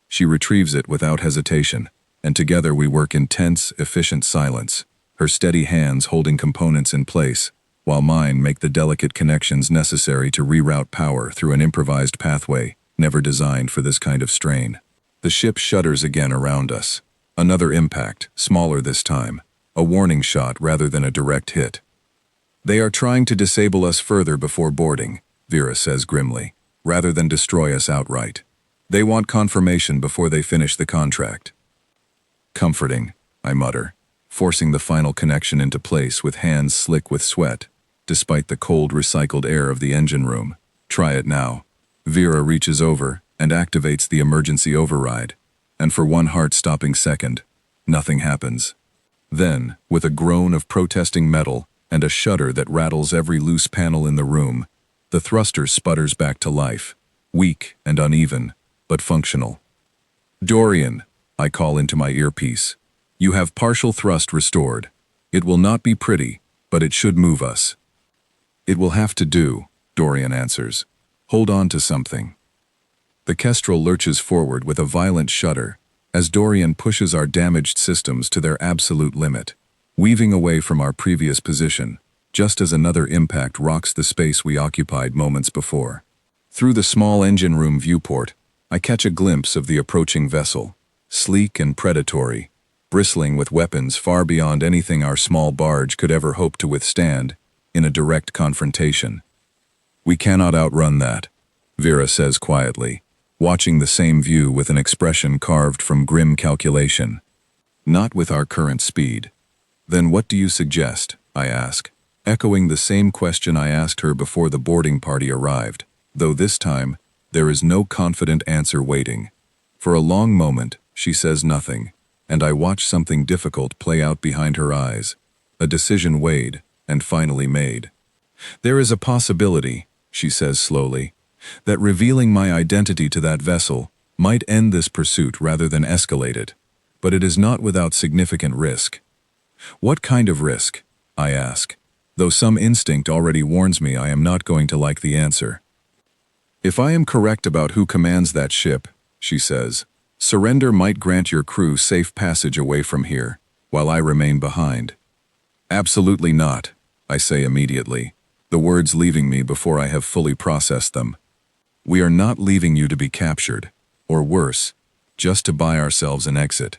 She retrieves it without hesitation, and together we work in tense, efficient silence, her steady hands holding components in place, while mine make the delicate connections necessary to reroute power through an improvised pathway never designed for this kind of strain. The ship shudders again around us. Another impact, smaller this time, a warning shot rather than a direct hit. "They are trying to disable us further before boarding," Vera says grimly, "rather than destroy us outright. They want confirmation before they finish the contract." "Comforting," I mutter, forcing the final connection into place with hands slick with sweat, despite the cold recycled air of the engine room. "Try it now." Vera reaches over and activates the emergency override, and for one heart-stopping second, nothing happens. Then, with a groan of protesting metal and a shudder that rattles every loose panel in the room, the thruster sputters back to life, weak and uneven, but functional. "Dorian," I call into my earpiece, "you have partial thrust restored. It will not be pretty, but it should move us." "It will have to do," Dorian answers. "Hold on to something." The Kestrel lurches forward with a violent shudder as Dorian pushes our damaged systems to their absolute limit, weaving away from our previous position, just as another impact rocks the space we occupied moments before. Through the small engine room viewport, I catch a glimpse of the approaching vessel, sleek and predatory, bristling with weapons far beyond anything our small barge could ever hope to withstand in a direct confrontation. "We cannot outrun that," Vera says quietly, watching the same view with an expression carved from grim calculation. "Not with our current speed." "Then what do you suggest?" I ask, echoing the same question I asked her before the boarding party arrived, though this time there is no confident answer waiting. For a long moment, she says nothing, and I watch something difficult play out behind her eyes, a decision weighed and finally made. "There is a possibility," she says slowly, "that revealing my identity to that vessel might end this pursuit rather than escalate it, but it is not without significant risk." "What kind of risk?" I ask, though some instinct already warns me I am not going to like the answer. "If I am correct about who commands that ship," she says, "surrender might grant your crew safe passage away from here, while I remain behind." "Absolutely not," I say immediately, the words leaving me before I have fully processed them. "We are not leaving you to be captured, or worse, just to buy ourselves an exit."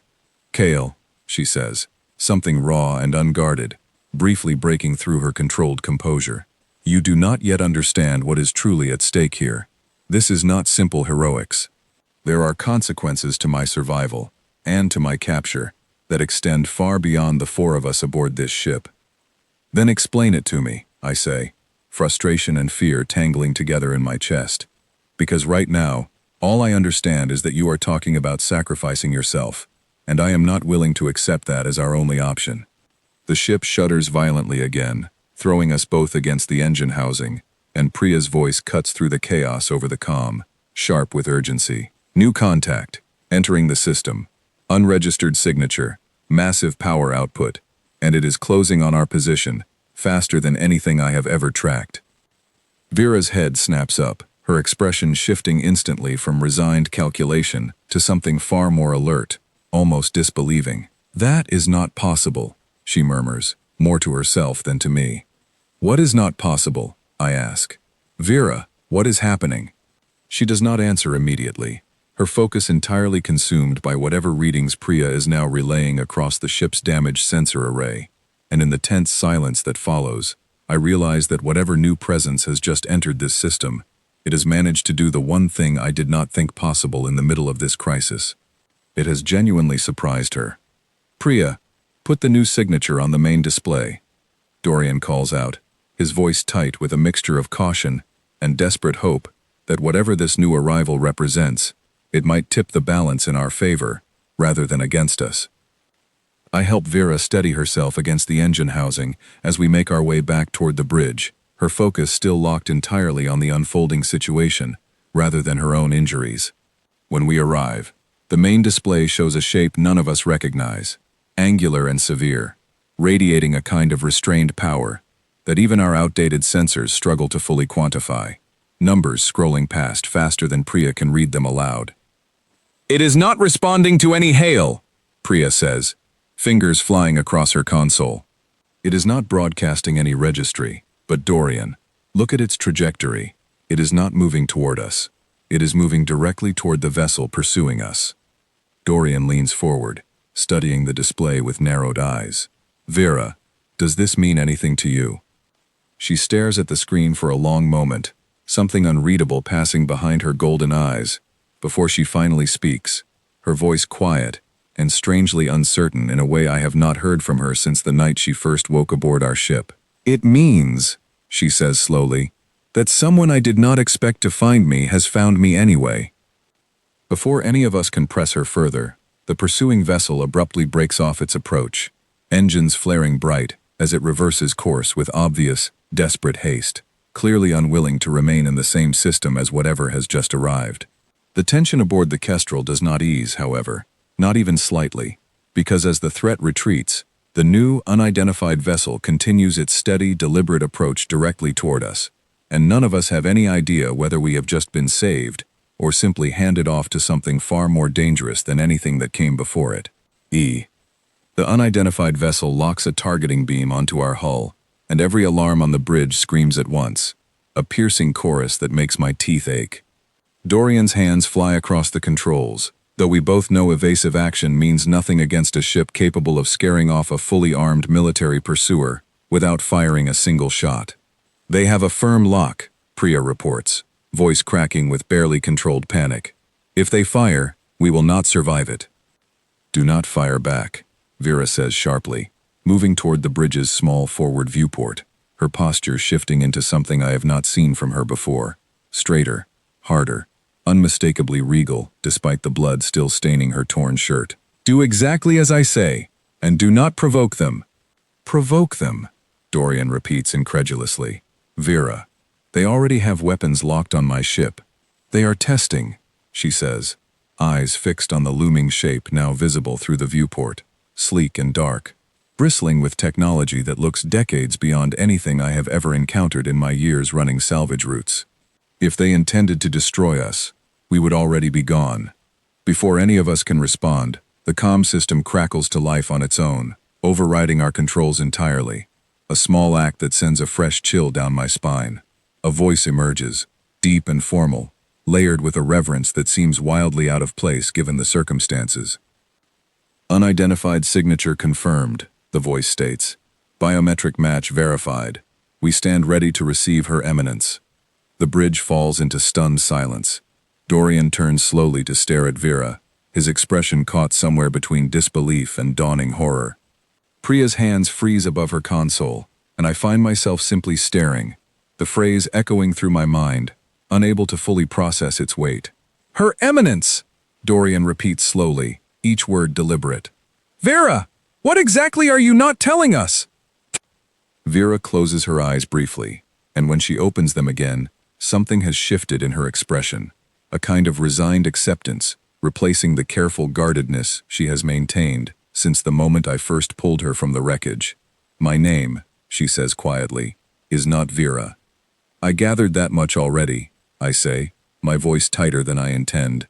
"Kale," she says, something raw and unguarded, briefly breaking through her controlled composure. "You do not yet understand what is truly at stake here. This is not simple heroics. There are consequences to my survival, and to my capture, that extend far beyond the four of us aboard this ship." "Then explain it to me," I say, frustration and fear tangling together in my chest. "Because right now, all I understand is that you are talking about sacrificing yourself, and I am not willing to accept that as our only option." The ship shudders violently again, throwing us both against the engine housing, and Priya's voice cuts through the chaos over the comm, sharp with urgency. "New contact, entering the system, unregistered signature, massive power output, and it is closing on our position, faster than anything I have ever tracked." Vera's head snaps up, her expression shifting instantly from resigned calculation to something far more alert, almost disbelieving. "That is not possible," she murmurs, more to herself than to me. "What is not possible?" I ask. "Vera, what is happening?" She does not answer immediately, her focus entirely consumed by whatever readings Priya is now relaying across the ship's damaged sensor array, and in the tense silence that follows, I realize that whatever new presence has just entered this system, it has managed to do the one thing I did not think possible in the middle of this crisis. It has genuinely surprised her. "Priya, put the new signature on the main display," Dorian calls out, his voice tight with a mixture of caution and desperate hope that whatever this new arrival represents, it might tip the balance in our favor, rather than against us. I help Vera steady herself against the engine housing as we make our way back toward the bridge, her focus still locked entirely on the unfolding situation, rather than her own injuries. When we arrive, the main display shows a shape none of us recognize, angular and severe, radiating a kind of restrained power that even our outdated sensors struggle to fully quantify, numbers scrolling past faster than Priya can read them aloud. "It is not responding to any hail," Priya says, fingers flying across her console. "It is not broadcasting any registry, but Dorian, look at its trajectory. It is not moving toward us. It is moving directly toward the vessel pursuing us." Dorian leans forward, studying the display with narrowed eyes. "Vera, does this mean anything to you?" She stares at the screen for a long moment, something unreadable passing behind her golden eyes, before she finally speaks, her voice quiet and strangely uncertain in a way I have not heard from her since the night she first woke aboard our ship. "It means," she says slowly, "that someone I did not expect to find me has found me anyway." Before any of us can press her further, the pursuing vessel abruptly breaks off its approach, engines flaring bright as it reverses course with obvious, desperate haste, clearly unwilling to remain in the same system as whatever has just arrived. The tension aboard the Kestrel does not ease, however, not even slightly, because as the threat retreats, the new, unidentified vessel continues its steady, deliberate approach directly toward us, and none of us have any idea whether we have just been saved or simply handed off to something far more dangerous than anything that came before it. The unidentified vessel locks a targeting beam onto our hull, and every alarm on the bridge screams at once. a piercing chorus that makes my teeth ache. Dorian's hands fly across the controls, though we both know evasive action means nothing against a ship capable of scaring off a fully armed military pursuer without firing a single shot. They have a firm lock, Priya reports, voice cracking with barely controlled panic. If they fire, we will not survive it. Do not fire back, Vera says sharply, moving toward the bridge's small forward viewport, her posture shifting into something I have not seen from her before. Straighter, harder, unmistakably regal, despite the blood still staining her torn shirt. Do exactly as I say, and do not provoke them. Provoke them, Dorian repeats incredulously. Vera, they already have weapons locked on my ship. They are testing, she says, eyes fixed on the looming shape now visible through the viewport, sleek and dark, bristling with technology that looks decades beyond anything I have ever encountered in my years running salvage routes. If they intended to destroy us, we would already be gone. Before any of us can respond, the comm system crackles to life on its own, overriding our controls entirely. A small act that sends a fresh chill down my spine. A voice emerges, deep and formal, layered with a reverence that seems wildly out of place given the circumstances. Unidentified signature confirmed, the voice states. Biometric match verified. We stand ready to receive Her Eminence. The bridge falls into stunned silence. Dorian turns slowly to stare at Vera, his expression caught somewhere between disbelief and dawning horror. Priya's hands freeze above her console, and I find myself simply staring, the phrase echoing through my mind, unable to fully process its weight. Her Eminence! Dorian repeats slowly, each word deliberate. Vera! What exactly are you not telling us? Vera closes her eyes briefly, and when she opens them again, something has shifted in her expression, a kind of resigned acceptance, replacing the careful guardedness she has maintained since the moment I first pulled her from the wreckage. My name, she says quietly, is not Vera. I gathered that much already, I say, my voice tighter than I intend.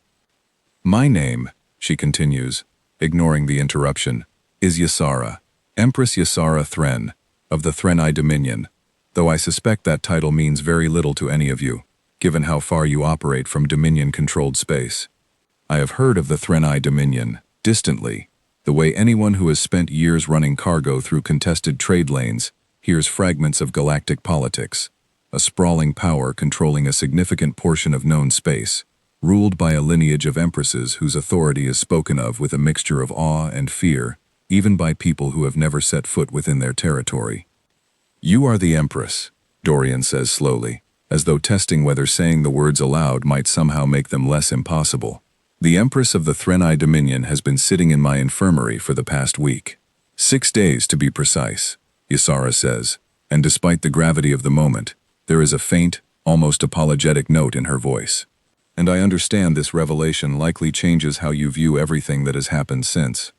My name, she continues, ignoring the interruption, is Ysara, Empress Ysara Thren, of the Threnai Dominion, though I suspect that title means very little to any of you, given how far you operate from Dominion-controlled space. I have heard of the Threnai Dominion, distantly, the way anyone who has spent years running cargo through contested trade lanes hears fragments of galactic politics, a sprawling power controlling a significant portion of known space, ruled by a lineage of empresses whose authority is spoken of with a mixture of awe and fear, even by people who have never set foot within their territory. You are the Empress, Dorian says slowly, as though testing whether saying the words aloud might somehow make them less impossible. The Empress of the Threnai Dominion has been sitting in my infirmary for the past week. 6 days to be precise, Ysara says, and despite the gravity of the moment, there is a faint, almost apologetic note in her voice. And I understand this revelation likely changes how you view everything that has happened since.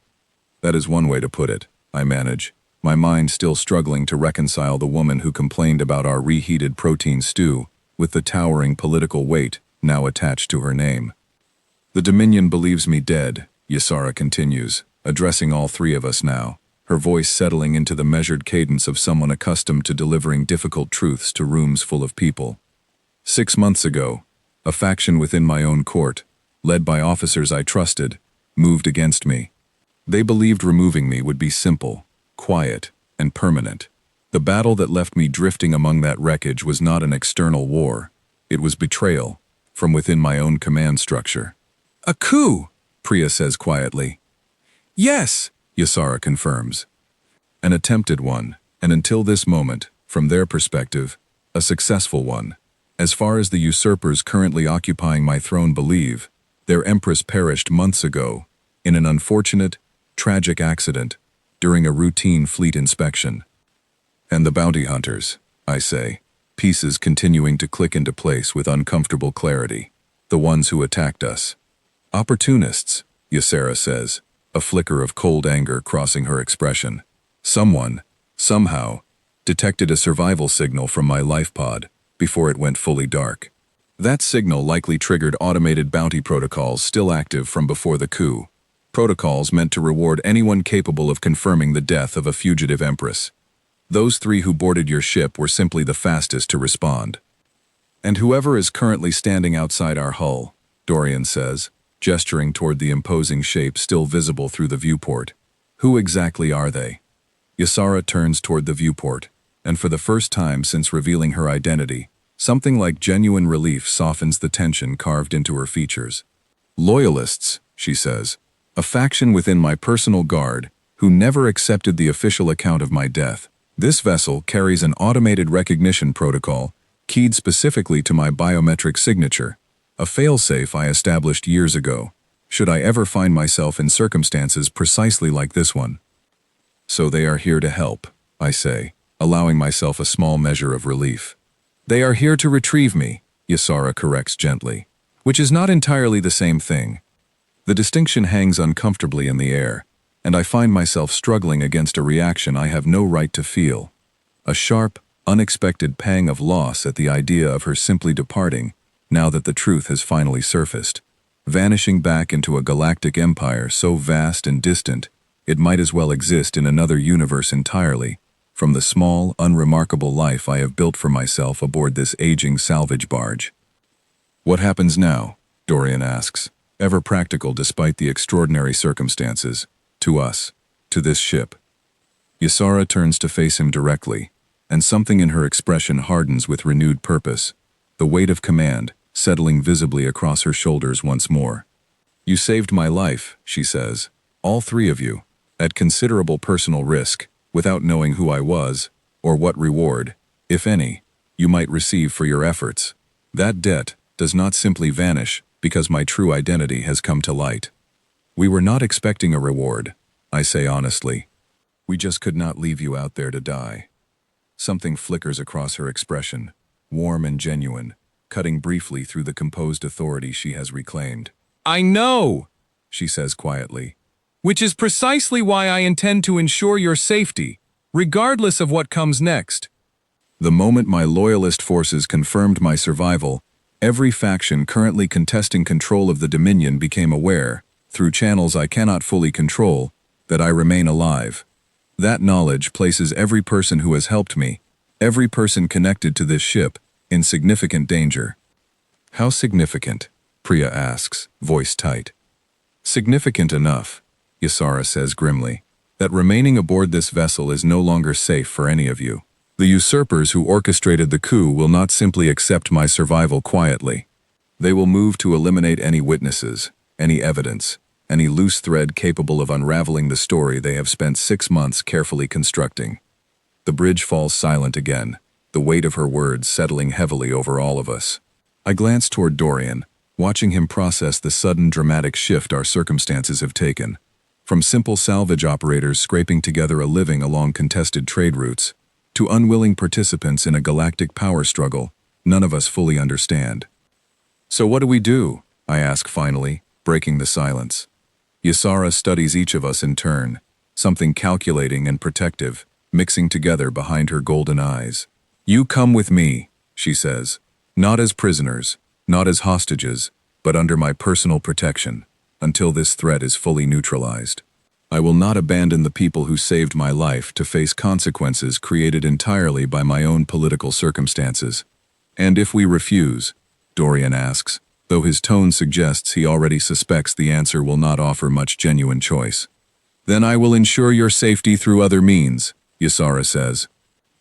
That is one way to put it, I manage, my mind still struggling to reconcile the woman who complained about our reheated protein stew with the towering political weight now attached to her name. The Dominion believes me dead, Ysara continues, addressing all three of us now, her voice settling into the measured cadence of someone accustomed to delivering difficult truths to rooms full of people. 6 months ago, a faction within my own court, led by officers I trusted, moved against me. They believed removing me would be simple, quiet, and permanent. The battle that left me drifting among that wreckage was not an external war. It was betrayal, from within my own command structure. A coup, Priya says quietly. Yes, Ysara confirms. An attempted one, and until this moment, from their perspective, a successful one. As far as the usurpers currently occupying my throne believe, their empress perished months ago, in an unfortunate, tragic accident, during a routine fleet inspection. And the bounty hunters, I say, pieces continuing to click into place with uncomfortable clarity, the ones who attacked us. Opportunists, Ysara says, a flicker of cold anger crossing her expression. Someone, somehow, detected a survival signal from my life pod before it went fully dark. That signal likely triggered automated bounty protocols still active from before the coup. Protocols meant to reward anyone capable of confirming the death of a fugitive empress. Those 3 who boarded your ship were simply the fastest to respond. And whoever is currently standing outside our hull, Dorian says, gesturing toward the imposing shape still visible through the viewport. Who exactly are they? Ysara turns toward the viewport, and for the first time since revealing her identity, something like genuine relief softens the tension carved into her features. Loyalists, she says, a faction within my personal guard who never accepted the official account of my death. This vessel carries an automated recognition protocol keyed specifically to my biometric signature, a failsafe I established years ago, should I ever find myself in circumstances precisely like this one. So they are here to help, I say, allowing myself a small measure of relief. They are here to retrieve me, Ysara corrects gently, which is not entirely the same thing. The distinction hangs uncomfortably in the air, and I find myself struggling against a reaction I have no right to feel. A sharp, unexpected pang of loss at the idea of her simply departing, now that the truth has finally surfaced, vanishing back into a galactic empire so vast and distant, it might as well exist in another universe entirely, from the small, unremarkable life I have built for myself aboard this aging salvage barge. What happens now? Dorian asks, ever practical despite the extraordinary circumstances, to us, to this ship. Ysara turns to face him directly, and something in her expression hardens with renewed purpose, the weight of command settling visibly across her shoulders once more. You saved my life, she says, all three of you, at considerable personal risk, without knowing who I was, or what reward, if any, you might receive for your efforts. That debt does not simply vanish because my true identity has come to light. We were not expecting a reward, I say honestly. We just could not leave you out there to die. Something flickers across her expression, warm and genuine, cutting briefly through the composed authority she has reclaimed. I know, she says quietly, which is precisely why I intend to ensure your safety, regardless of what comes next. The moment my loyalist forces confirmed my survival, every faction currently contesting control of the Dominion became aware, through channels I cannot fully control, that I remain alive. That knowledge places every person who has helped me, every person connected to this ship, in significant danger. How significant? Priya asks, voice tight. Significant enough, Ysara says grimly, that remaining aboard this vessel is no longer safe for any of you. The usurpers who orchestrated the coup will not simply accept my survival quietly. They will move to eliminate any witnesses, any evidence, any loose thread capable of unraveling the story they have spent 6 months carefully constructing. The bridge falls silent again, the weight of her words settling heavily over all of us. I glance toward Dorian, watching him process the sudden dramatic shift our circumstances have taken. From simple salvage operators scraping together a living along contested trade routes, to unwilling participants in a galactic power struggle none of us fully understand. So what do we do? I ask finally, breaking the silence. Ysara studies each of us in turn, something calculating and protective, mixing together behind her golden eyes. You come with me, she says, not as prisoners, not as hostages, but under my personal protection, until this threat is fully neutralized. I will not abandon the people who saved my life to face consequences created entirely by my own political circumstances. And if we refuse, Dorian asks, though his tone suggests he already suspects the answer will not offer much genuine choice. Then I will ensure your safety through other means, Ysara says.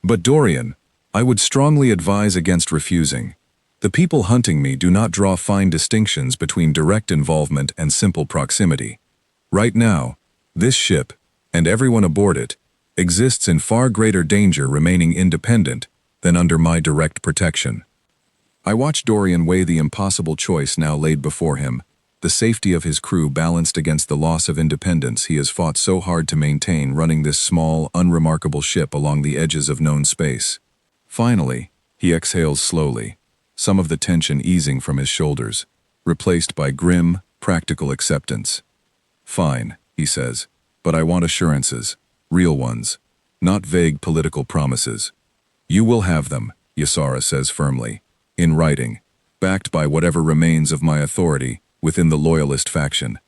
But Dorian, I would strongly advise against refusing. The people hunting me do not draw fine distinctions between direct involvement and simple proximity. Right now, this ship, and everyone aboard it, exists in far greater danger remaining independent than under my direct protection. I watch Dorian weigh the impossible choice now laid before him, the safety of his crew balanced against the loss of independence he has fought so hard to maintain running this small, unremarkable ship along the edges of known space. Finally, he exhales slowly, some of the tension easing from his shoulders, replaced by grim, practical acceptance. Fine, he says, but I want assurances, real ones, not vague political promises. You will have them, Ysara says firmly, in writing, backed by whatever remains of my authority within the loyalist faction.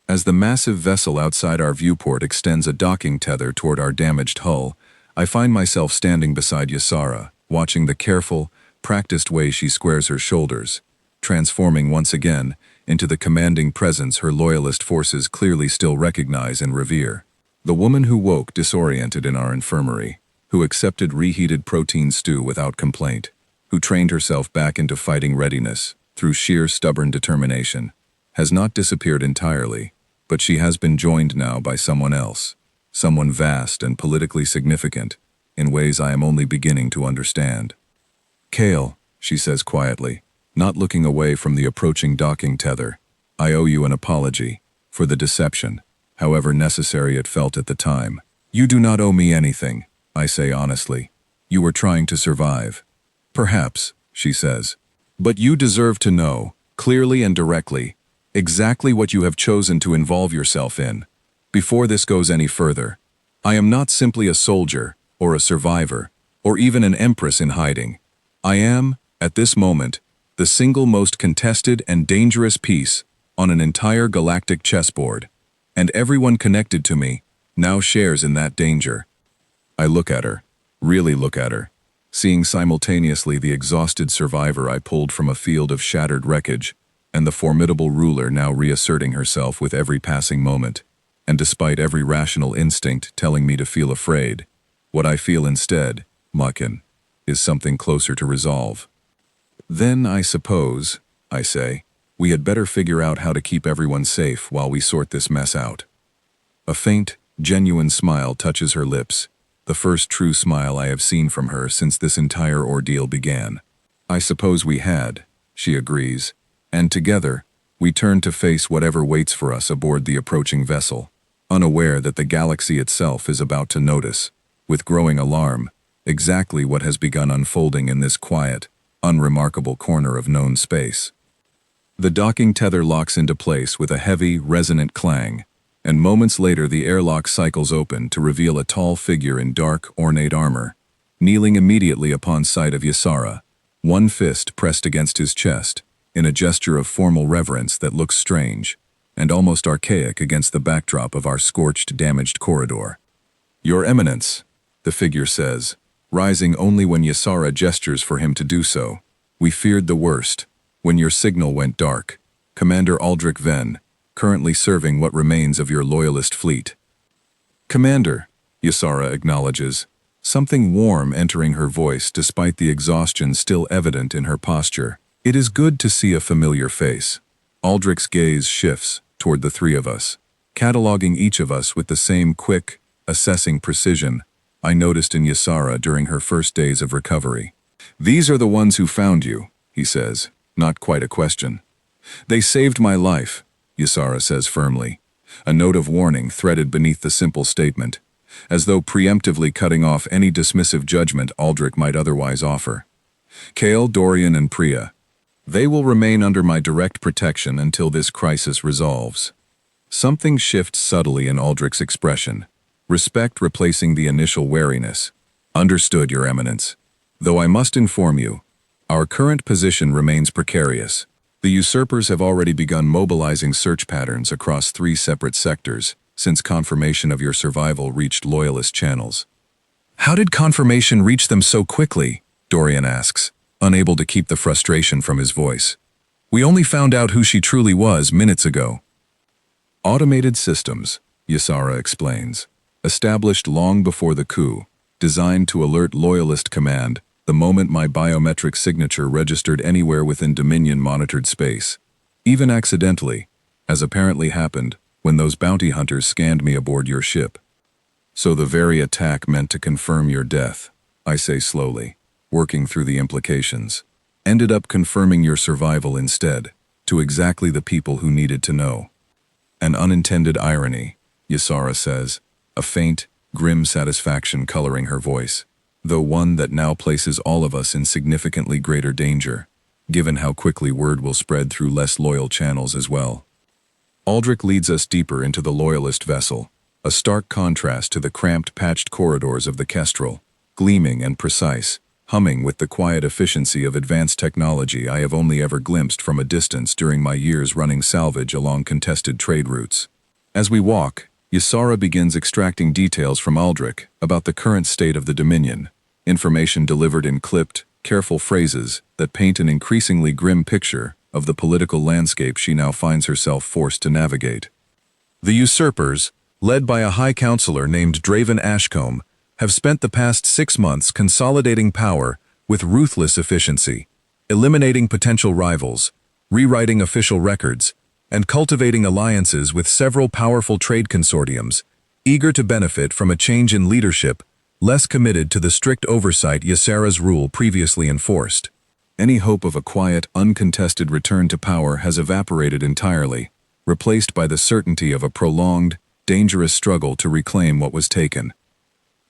As the massive vessel outside our viewport extends a docking tether toward our damaged hull, I find myself standing beside Ysara, watching the careful, practiced way she squares her shoulders, transforming once again into the commanding presence her loyalist forces clearly still recognize and revere. The woman who woke disoriented in our infirmary, who accepted reheated protein stew without complaint, who trained herself back into fighting readiness through sheer stubborn determination, has not disappeared entirely, but she has been joined now by someone else, someone vast and politically significant, in ways I am only beginning to understand. "Kale," she says quietly, not looking away from the approaching docking tether, "I owe you an apology for the deception, however necessary it felt at the time." "You do not owe me anything," I say honestly. "You were trying to survive." "Perhaps," she says. "But you deserve to know, clearly and directly, exactly what you have chosen to involve yourself in. Before this goes any further, I am not simply a soldier, or a survivor, or even an empress in hiding. I am, at this moment, the single most contested and dangerous piece on an entire galactic chessboard, and everyone connected to me now shares in that danger." I look at her, really look at her, seeing simultaneously the exhausted survivor I pulled from a field of shattered wreckage, and the formidable ruler now reasserting herself with every passing moment, and despite every rational instinct telling me to feel afraid, what I feel instead, Muckin, is something closer to resolve. "Then I suppose," I say, "we had better figure out how to keep everyone safe while we sort this mess out." A faint, genuine smile touches her lips, the first true smile I have seen from her since this entire ordeal began. "I suppose we had," she agrees, and together, we turn to face whatever waits for us aboard the approaching vessel, unaware that the galaxy itself is about to notice, with growing alarm, exactly what has begun unfolding in this quiet, unremarkable corner of known space. The docking tether locks into place with a heavy, resonant clang, and moments later the airlock cycles open to reveal a tall figure in dark, ornate armor, kneeling immediately upon sight of Ysara, one fist pressed against his chest, in a gesture of formal reverence that looks strange, and almost archaic against the backdrop of our scorched, damaged corridor. "Your Eminence," the figure says, rising only when Ysara gestures for him to do so. "We feared the worst, when your signal went dark. Commander Aldrich Venn, currently serving what remains of your loyalist fleet." "Commander," Ysara acknowledges, something warm entering her voice despite the exhaustion still evident in her posture. "It is good to see a familiar face." Aldrich's gaze shifts toward the three of us, cataloging each of us with the same quick, assessing precision I noticed in Ysara during her first days of recovery. "These are the ones who found you," he says, not quite a question. "They saved my life," Ysara says firmly, a note of warning threaded beneath the simple statement, as though preemptively cutting off any dismissive judgment Aldrich might otherwise offer. "Kale, Dorian, and Priya. They will remain under my direct protection until this crisis resolves." Something shifts subtly in Aldrich's expression, respect replacing the initial wariness. "Understood, Your Eminence. Though I must inform you, our current position remains precarious. The usurpers have already begun mobilizing search patterns across 3 separate sectors since confirmation of your survival reached loyalist channels." "How did confirmation reach them so quickly?" Dorian asks, unable to keep the frustration from his voice. "We only found out who she truly was minutes ago." "Automated systems," Ysara explains, "established long before the coup, designed to alert Loyalist Command the moment my biometric signature registered anywhere within Dominion-monitored space, even accidentally, as apparently happened when those bounty hunters scanned me aboard your ship. So the very attack meant to confirm your death," I say slowly, working through the implications, "ended up confirming your survival instead, to exactly the people who needed to know." "An unintended irony," Ysara says, a faint, grim satisfaction coloring her voice, though one that now places all of us in significantly greater danger, given how quickly word will spread through less loyal channels as well. Aldrich leads us deeper into the Loyalist vessel, a stark contrast to the cramped, patched corridors of the Kestrel, gleaming and precise, humming with the quiet efficiency of advanced technology I have only ever glimpsed from a distance during my years running salvage along contested trade routes. As we walk, Ysara begins extracting details from Aldrich about the current state of the Dominion, information delivered in clipped, careful phrases that paint an increasingly grim picture of the political landscape she now finds herself forced to navigate. The usurpers, led by a high counselor named Draven Ashcombe, have spent the past 6 months consolidating power with ruthless efficiency, eliminating potential rivals, rewriting official records, and cultivating alliances with several powerful trade consortiums, eager to benefit from a change in leadership, less committed to the strict oversight Ysera's rule previously enforced. Any hope of a quiet, uncontested return to power has evaporated entirely, replaced by the certainty of a prolonged, dangerous struggle to reclaim what was taken.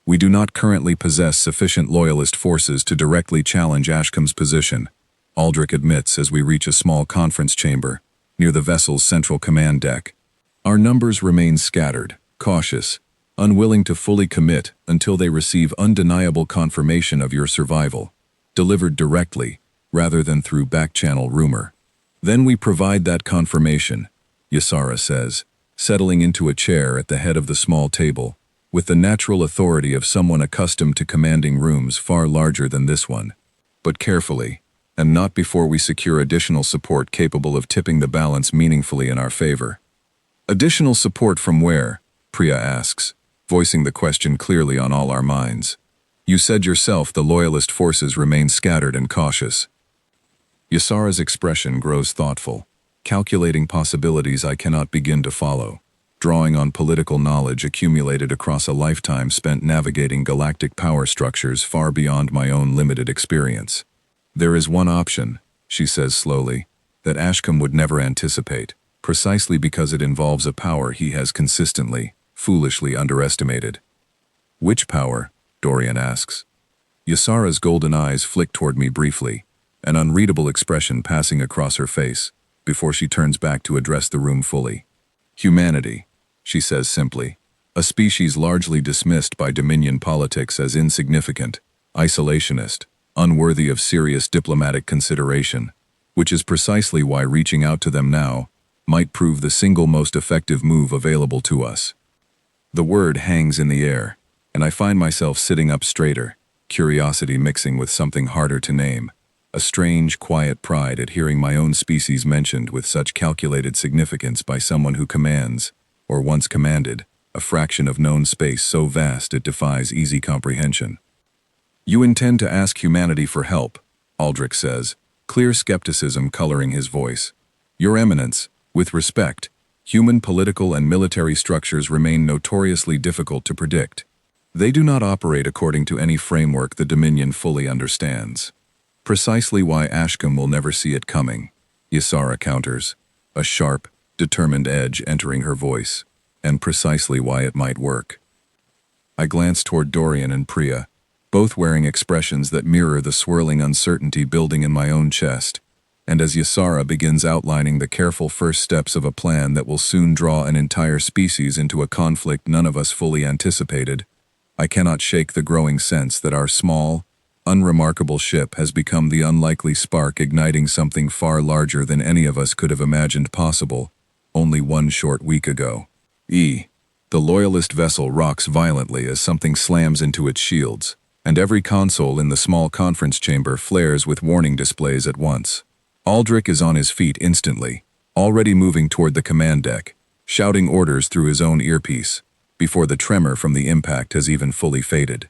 We do not currently possess sufficient loyalist forces to directly challenge Ashcombe's position, Aldrich admits as we reach a small conference chamber near the vessel's central command deck. Our numbers remain scattered, cautious, unwilling to fully commit until they receive undeniable confirmation of your survival, delivered directly, rather than through back-channel rumor. Then we provide that confirmation, Ysera says, settling into a chair at the head of the small table, with the natural authority of someone accustomed to commanding rooms far larger than this one. But carefully, and not before we secure additional support capable of tipping the balance meaningfully in our favor. Additional support from where? Priya asks, voicing the question clearly on all our minds. You said yourself the loyalist forces remain scattered and cautious. Ysera's expression grows thoughtful, calculating possibilities I cannot begin to follow, drawing on political knowledge accumulated across a lifetime spent navigating galactic power structures far beyond my own limited experience. There is one option, she says slowly, that Ashcombe would never anticipate, precisely because it involves a power he has consistently, foolishly underestimated. Which power? Dorian asks. Ysera's golden eyes flick toward me briefly, an unreadable expression passing across her face, before she turns back to address the room fully. Humanity, she says simply, a species largely dismissed by Dominion politics as insignificant, isolationist, unworthy of serious diplomatic consideration, which is precisely why reaching out to them now might prove the single most effective move available to us. The word hangs in the air, and I find myself sitting up straighter, curiosity mixing with something harder to name, a strange, quiet pride at hearing my own species mentioned with such calculated significance by someone who commands, or once commanded, a fraction of known space so vast it defies easy comprehension. You intend to ask humanity for help, Aldrich says, clear skepticism coloring his voice. Your Eminence, with respect, human political and military structures remain notoriously difficult to predict. They do not operate according to any framework the Dominion fully understands. Precisely why Ashcombe will never see it coming, Ysera counters, a sharp, determined edge entering her voice, and precisely why it might work. I glance toward Dorian and Priya, both wearing expressions that mirror the swirling uncertainty building in my own chest, and as Ysera begins outlining the careful first steps of a plan that will soon draw an entire species into a conflict none of us fully anticipated, I cannot shake the growing sense that our small, unremarkable ship has become the unlikely spark igniting something far larger than any of us could have imagined possible, only one short week ago. The loyalist vessel rocks violently as something slams into its shields, and every console in the small conference chamber flares with warning displays at once. Aldrich is on his feet instantly, already moving toward the command deck, shouting orders through his own earpiece, before the tremor from the impact has even fully faded.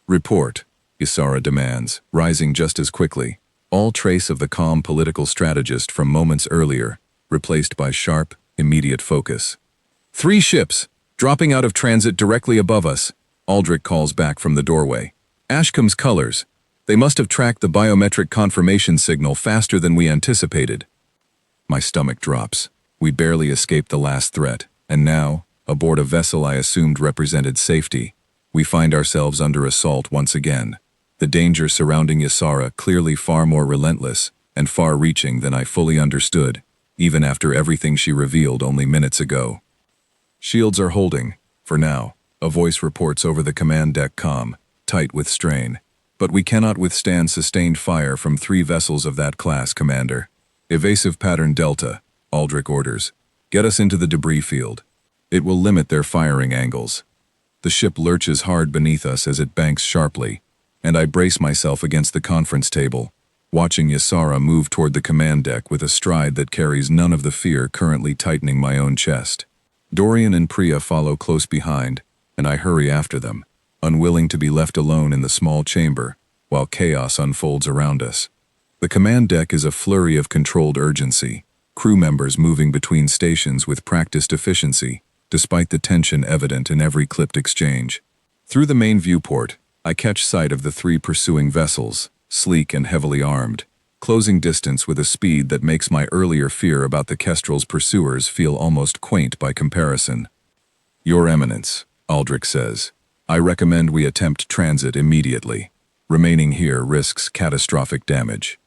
Report, Ysera demands, rising just as quickly, all trace of the calm political strategist from moments earlier, replaced by sharp, immediate focus. 3 ships, dropping out of transit directly above us, Aldrich calls back from the doorway. Ashcombe's colors. They must have tracked the biometric confirmation signal faster than we anticipated. My stomach drops. We barely escaped the last threat, and now, aboard a vessel I assumed represented safety, we find ourselves under assault once again. The danger surrounding Ysera clearly far more relentless and far-reaching than I fully understood, even after everything she revealed only minutes ago. Shields are holding, for now, a voice reports over the command deck comm, tight with strain. But we cannot withstand sustained fire from 3 vessels of that class, Commander. Evasive pattern Delta, Aldrich orders. Get us into the debris field. It will limit their firing angles. The ship lurches hard beneath us as it banks sharply, and I brace myself against the conference table, watching Ysara move toward the command deck with a stride that carries none of the fear currently tightening my own chest. Dorian and Priya follow close behind, and I hurry after them, unwilling to be left alone in the small chamber while chaos unfolds around us. The command deck is a flurry of controlled urgency, crew members moving between stations with practiced efficiency, despite the tension evident in every clipped exchange. Through the main viewport, I catch sight of the three pursuing vessels, sleek and heavily armed, closing distance with a speed that makes my earlier fear about the Kestrel's pursuers feel almost quaint by comparison. "Your Eminence," Aldrich says, "I recommend we attempt transit immediately. Remaining here risks catastrophic damage."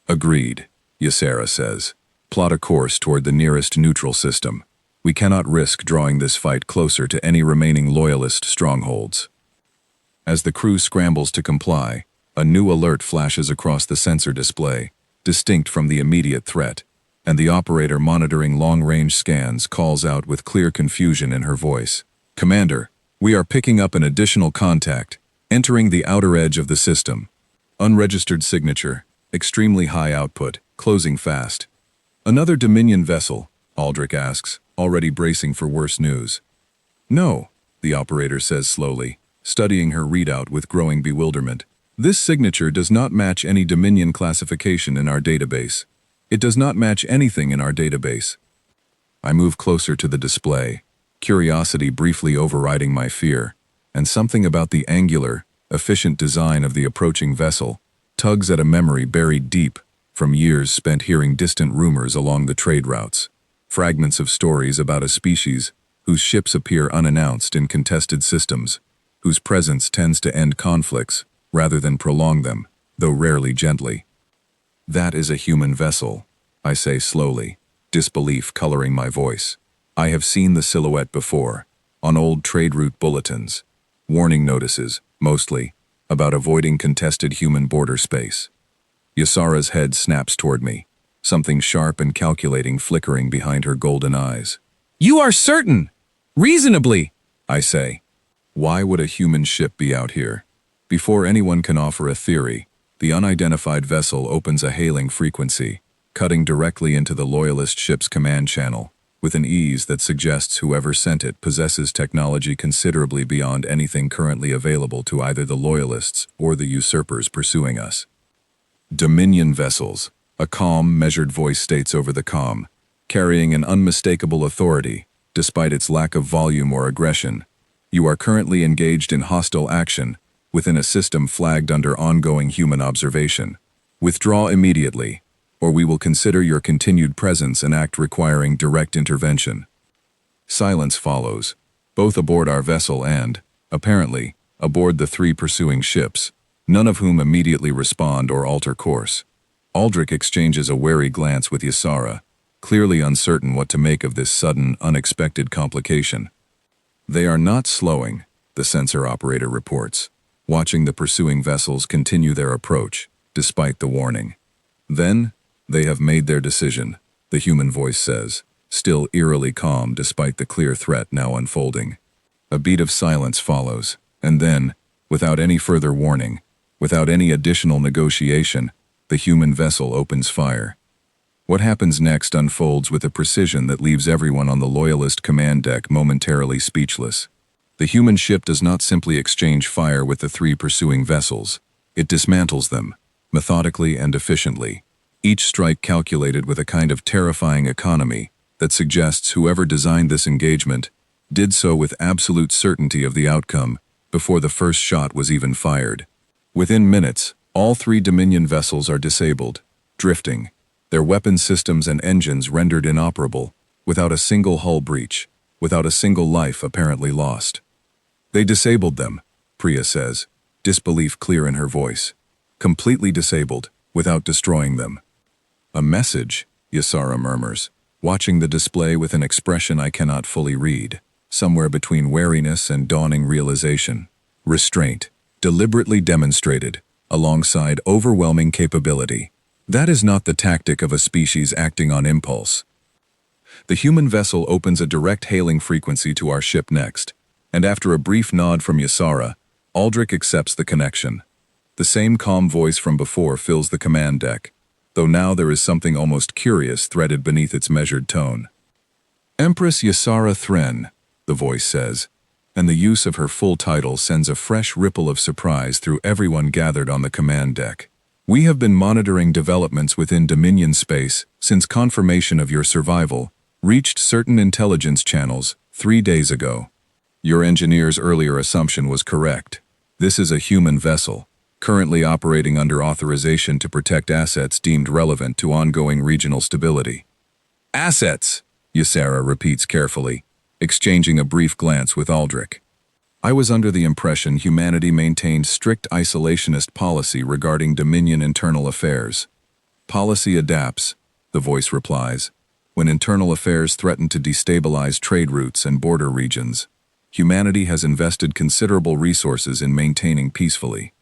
"Agreed," Ysara says. "Plot a course toward the nearest neutral system. We cannot risk drawing this fight closer to any remaining loyalist strongholds." As the crew scrambles to comply, a new alert flashes across the sensor display, distinct from the immediate threat, and the operator monitoring long-range scans calls out with clear confusion in her voice. "Commander, we are picking up an additional contact, entering the outer edge of the system. Unregistered signature, extremely high output, closing fast." "Another Dominion vessel?" Aldrich asks, already bracing for worse news. "No," the operator says slowly, studying her readout with growing bewilderment. "This signature does not match any Dominion classification in our database. It does not match anything in our database." I move closer to the display, curiosity briefly overriding my fear, and something about the angular, efficient design of the approaching vessel tugs at a memory buried deep from years spent hearing distant rumors along the trade routes, fragments of stories about a species whose ships appear unannounced in contested systems, whose presence tends to end conflicts rather than prolong them, though rarely gently. "That is a human vessel," I say slowly, disbelief coloring my voice. "I have seen the silhouette before, on old trade route bulletins. Warning notices, mostly, about avoiding contested human border space." Ysara's head snaps toward me, something sharp and calculating flickering behind her golden eyes. "You are certain! Reasonably!" I say. Why would a human ship be out here? Before anyone can offer a theory, the unidentified vessel opens a hailing frequency, cutting directly into the Loyalist ship's command channel, with an ease that suggests whoever sent it possesses technology considerably beyond anything currently available to either the Loyalists or the usurpers pursuing us. "Dominion vessels," a calm, measured voice states over the comm, carrying an unmistakable authority, despite its lack of volume or aggression. "You are currently engaged in hostile action within a system flagged under ongoing human observation. Withdraw immediately, or we will consider your continued presence an act requiring direct intervention." Silence follows, both aboard our vessel and, apparently, aboard the three pursuing ships, none of whom immediately respond or alter course. Aldrich exchanges a wary glance with Ysara, clearly uncertain what to make of this sudden, unexpected complication. "They are not slowing," the sensor operator reports, watching the pursuing vessels continue their approach, despite the warning. "Then, they have made their decision," the human voice says, still eerily calm despite the clear threat now unfolding. A beat of silence follows, and then, without any further warning, without any additional negotiation, the human vessel opens fire. What happens next unfolds with a precision that leaves everyone on the Loyalist command deck momentarily speechless. The human ship does not simply exchange fire with the three pursuing vessels. It dismantles them, methodically and efficiently, each strike calculated with a kind of terrifying economy that suggests whoever designed this engagement did so with absolute certainty of the outcome before the first shot was even fired. Within minutes, all three Dominion vessels are disabled, drifting, their weapon systems and engines rendered inoperable, without a single hull breach, without a single life apparently lost. "They disabled them," Priya says, disbelief clear in her voice. "Completely disabled, without destroying them." "A message," Ysara murmurs, watching the display with an expression I cannot fully read, somewhere between wariness and dawning realization. Restraint, deliberately demonstrated, alongside overwhelming capability. That is not the tactic of a species acting on impulse. The human vessel opens a direct hailing frequency to our ship next, and after a brief nod from Ysara, Aldrich accepts the connection. The same calm voice from before fills the command deck, though now there is something almost curious threaded beneath its measured tone. Empress Ysara Thren, the voice says, and the use of her full title sends a fresh ripple of surprise through everyone gathered on the command deck. We have been monitoring developments within Dominion space since confirmation of your survival reached certain intelligence channels 3 days ago. Your engineer's earlier assumption was correct. This is a human vessel, currently operating under authorization to protect assets deemed relevant to ongoing regional stability. Assets, Ysara repeats carefully, exchanging a brief glance with Aldrich. I was under the impression humanity maintained strict isolationist policy regarding Dominion internal affairs. Policy adapts, the voice replies, when internal affairs threaten to destabilize trade routes and border regions. Humanity has invested considerable resources in maintaining peacefully.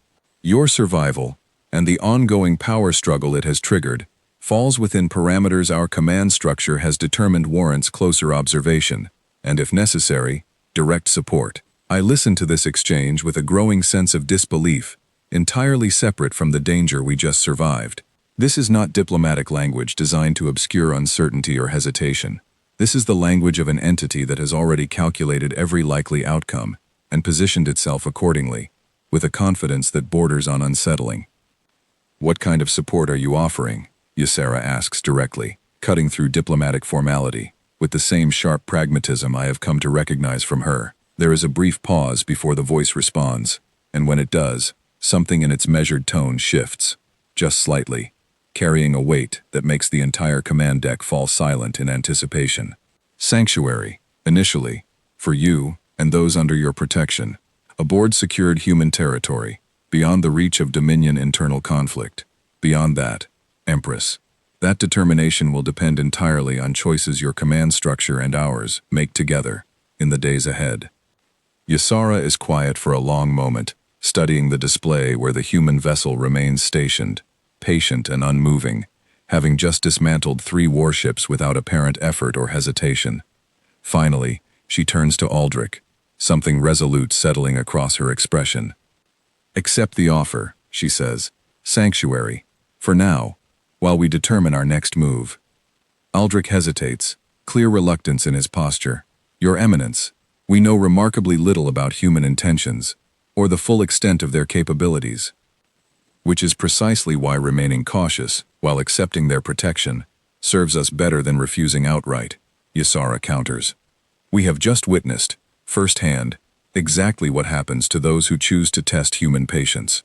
Your survival, and the ongoing power struggle it has triggered, falls within parameters our command structure has determined warrants closer observation, and if necessary, direct support. I listened to this exchange with a growing sense of disbelief, entirely separate from the danger we just survived. This is not diplomatic language designed to obscure uncertainty or hesitation. This is the language of an entity that has already calculated every likely outcome and positioned itself accordingly, with a confidence that borders on unsettling. What kind of support are you offering? Ysara asks directly, cutting through diplomatic formality, with the same sharp pragmatism I have come to recognize from her. There is a brief pause before the voice responds, and when it does, something in its measured tone shifts, just slightly, carrying a weight that makes the entire command deck fall silent in anticipation. Sanctuary, initially, for you and those under your protection, a board-secured human territory, beyond the reach of Dominion internal conflict. Beyond that, Empress, that determination will depend entirely on choices your command structure and ours make together in the days ahead. Ysara is quiet for a long moment, studying the display where the human vessel remains stationed, patient and unmoving, having just dismantled 3 warships without apparent effort or hesitation. Finally, she turns to Aldrich, something resolute settling across her expression. Accept the offer, she says. Sanctuary, for now, while we determine our next move. Aldrich hesitates, clear reluctance in his posture. Your Eminence, we know remarkably little about human intentions, or the full extent of their capabilities. Which is precisely why remaining cautious, while accepting their protection, serves us better than refusing outright, Ysara counters. We have just witnessed, firsthand, exactly what happens to those who choose to test human patience.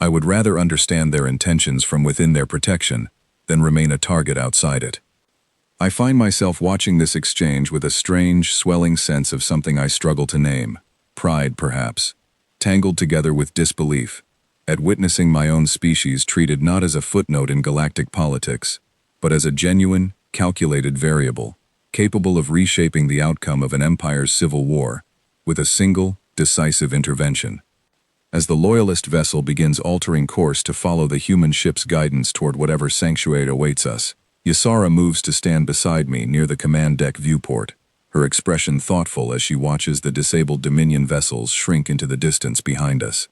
I would rather understand their intentions from within their protection than remain a target outside it. I find myself watching this exchange with a strange, swelling sense of something I struggle to name, pride perhaps, tangled together with disbelief, at witnessing my own species treated not as a footnote in galactic politics, but as a genuine, calculated variable, capable of reshaping the outcome of an empire's civil war, with a single, decisive intervention. As the Loyalist vessel begins altering course to follow the human ship's guidance toward whatever sanctuary awaits us, Ysara moves to stand beside me near the command deck viewport, her expression thoughtful as she watches the disabled Dominion vessels shrink into the distance behind us.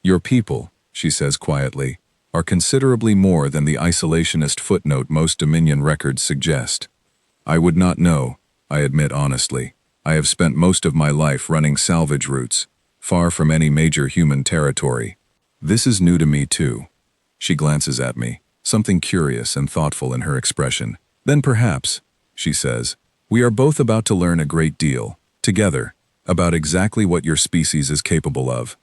Your people, she says quietly, are considerably more than the isolationist footnote most Dominion records suggest. I would not know, I admit honestly. I have spent most of my life running salvage routes, far from any major human territory. This is new to me too. She glances at me, something curious and thoughtful in her expression. Then perhaps, she says, we are both about to learn a great deal, together, about exactly what your species is capable of.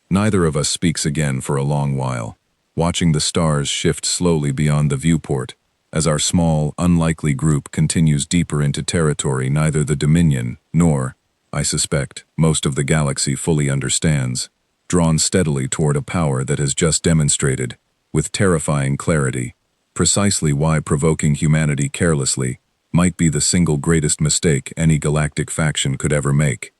Neither of us speaks again for a long while, watching the stars shift slowly beyond the viewport, as our small, unlikely group continues deeper into territory neither the Dominion nor, I suspect, most of the galaxy fully understands, drawn steadily toward a power that has just demonstrated, with terrifying clarity, precisely why provoking humanity carelessly might be the single greatest mistake any galactic faction could ever make.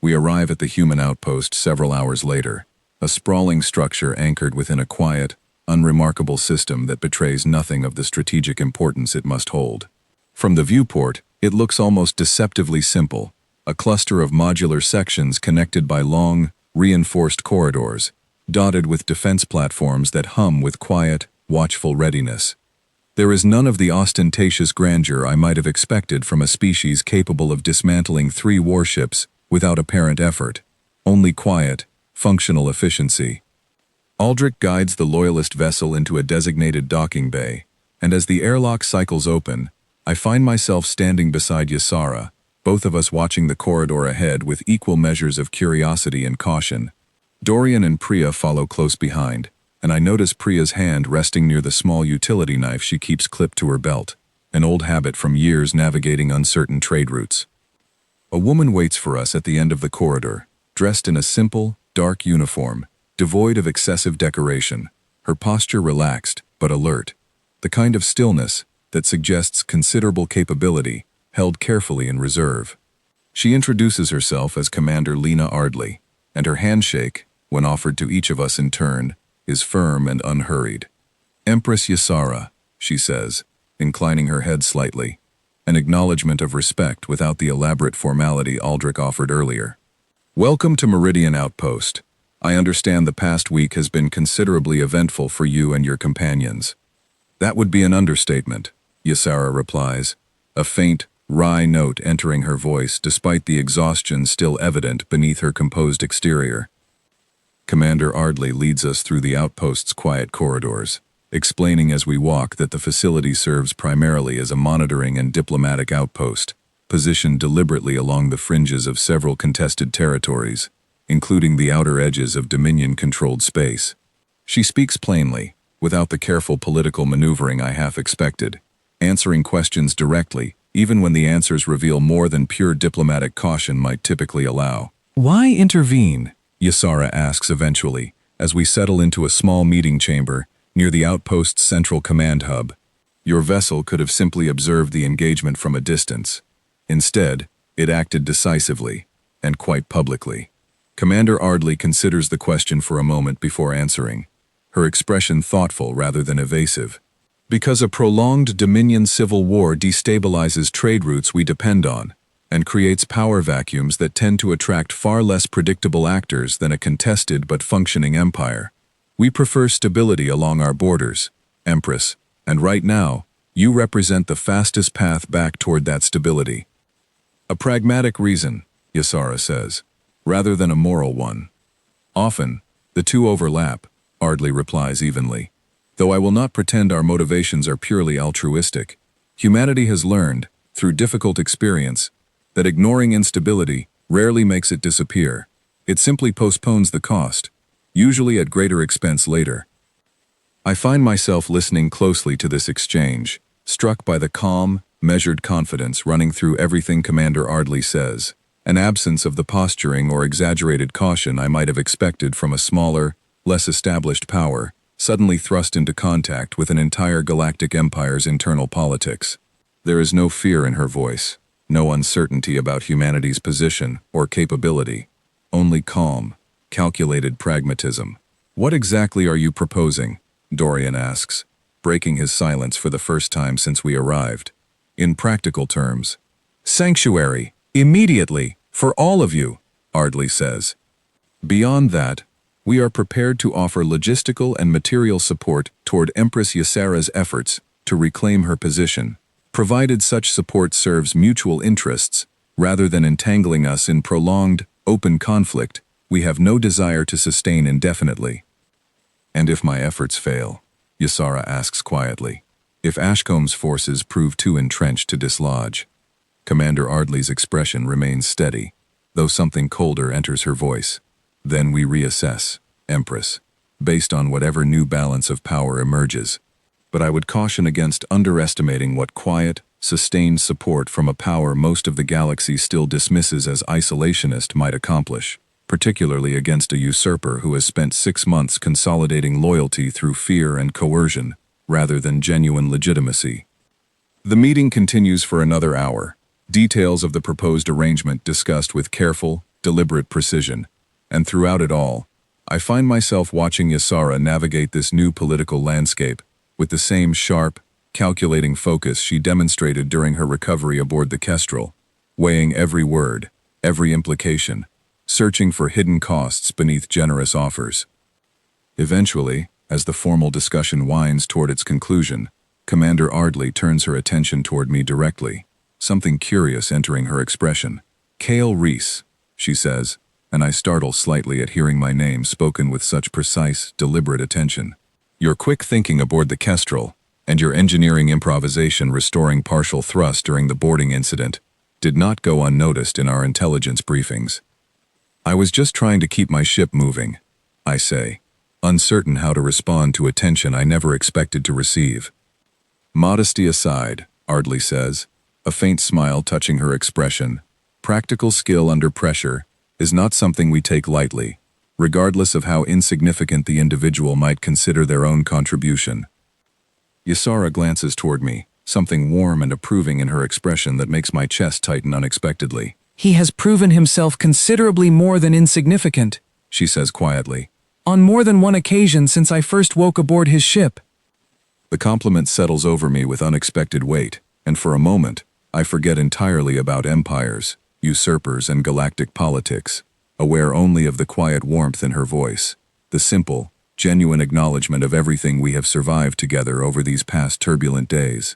We arrive at the human outpost several hours later, a sprawling structure anchored within a quiet, unremarkable system that betrays nothing of the strategic importance it must hold. From the viewport, it looks almost deceptively simple, a cluster of modular sections connected by long, reinforced corridors, dotted with defense platforms that hum with quiet, watchful readiness. There is none of the ostentatious grandeur I might have expected from a species capable of dismantling 3 warships without apparent effort. Only quiet, functional efficiency. Aldrich guides the Loyalist vessel into a designated docking bay, and as the airlock cycles open, I find myself standing beside Ysara, both of us watching the corridor ahead with equal measures of curiosity and caution. Dorian and Priya follow close behind, and I notice Priya's hand resting near the small utility knife she keeps clipped to her belt, an old habit from years navigating uncertain trade routes. A woman waits for us at the end of the corridor, dressed in a simple, dark uniform, devoid of excessive decoration, her posture relaxed but alert, the kind of stillness that suggests considerable capability, held carefully in reserve. She introduces herself as Commander Lena Ardley, and her handshake, when offered to each of us in turn, is firm and unhurried. "Empress Ysara," she says, inclining her head slightly, an acknowledgement of respect without the elaborate formality Aldrich offered earlier. "Welcome to Meridian Outpost. I understand the past week has been considerably eventful for you and your companions." "That would be an understatement," Ysara replies, a faint, wry note entering her voice despite the exhaustion still evident beneath her composed exterior. Commander Ardley leads us through the outpost's quiet corridors, explaining as we walk that the facility serves primarily as a monitoring and diplomatic outpost, positioned deliberately along the fringes of several contested territories, including the outer edges of Dominion-controlled space. She speaks plainly, without the careful political maneuvering I half expected, answering questions directly, even when the answers reveal more than pure diplomatic caution might typically allow. "Why intervene?" Ysara asks eventually, as we settle into a small meeting chamber near the outpost's central command hub. "Your vessel could have simply observed the engagement from a distance. Instead, it acted decisively, and quite publicly." Commander Ardley considers the question for a moment before answering, her expression thoughtful rather than evasive. "Because a prolonged Dominion civil war destabilizes trade routes we depend on, and creates power vacuums that tend to attract far less predictable actors than a contested but functioning empire. We prefer stability along our borders, Empress, and right now, you represent the fastest path back toward that stability." "A pragmatic reason," Ysara says, "rather than a moral one." "Often, the two overlap," Ardley replies evenly. "Though I will not pretend our motivations are purely altruistic, humanity has learned, through difficult experience, that ignoring instability rarely makes it disappear. It simply postpones the cost, usually at greater expense later." I find myself listening closely to this exchange, struck by the calm, measured confidence running through everything Commander Ardley says, an absence of the posturing or exaggerated caution I might have expected from a smaller, less established power, suddenly thrust into contact with an entire galactic empire's internal politics. There is no fear in her voice, no uncertainty about humanity's position or capability, only calm, calculated pragmatism. "What exactly are you proposing?" Dorian asks, breaking his silence for the first time since we arrived. "In practical terms." "Sanctuary, immediately, for all of you," Ardley says. "Beyond that, we are prepared to offer logistical and material support toward Empress Ysara's efforts to reclaim her position, provided such support serves mutual interests, rather than entangling us in prolonged, open conflict we have no desire to sustain indefinitely." "And if my efforts fail?" Ysara asks quietly. "If Ashcomb's forces prove too entrenched to dislodge?" Commander Ardley's expression remains steady, though something colder enters her voice. "Then we reassess, Empress, based on whatever new balance of power emerges. But I would caution against underestimating what quiet, sustained support from a power most of the galaxy still dismisses as isolationist might accomplish, particularly against a usurper who has spent 6 months consolidating loyalty through fear and coercion, rather than genuine legitimacy." The meeting continues for another hour, details of the proposed arrangement discussed with careful, deliberate precision, and throughout it all, I find myself watching Ysara navigate this new political landscape with the same sharp, calculating focus she demonstrated during her recovery aboard the Kestrel, weighing every word, every implication, searching for hidden costs beneath generous offers. Eventually, as the formal discussion winds toward its conclusion, Commander Ardley turns her attention toward me directly, something curious entering her expression. "Kale Reese," she says, and I startle slightly at hearing my name spoken with such precise, deliberate attention. "Your quick thinking aboard the Kestrel, and your engineering improvisation restoring partial thrust during the boarding incident, did not go unnoticed in our intelligence briefings." "I was just trying to keep my ship moving," I say, uncertain how to respond to attention I never expected to receive. "Modesty aside," Ardley says, a faint smile touching her expression, "practical skill under pressure is not something we take lightly, regardless of how insignificant the individual might consider their own contribution." Ysara glances toward me, something warm and approving in her expression that makes my chest tighten unexpectedly. "He has proven himself considerably more than insignificant," she says quietly. "on more than one occasion since I first woke aboard his ship." The compliment settles over me with unexpected weight, and for a moment, I forget entirely about empires, usurpers, and galactic politics, aware only of the quiet warmth in her voice, the simple, genuine acknowledgement of everything we have survived together over these past turbulent days.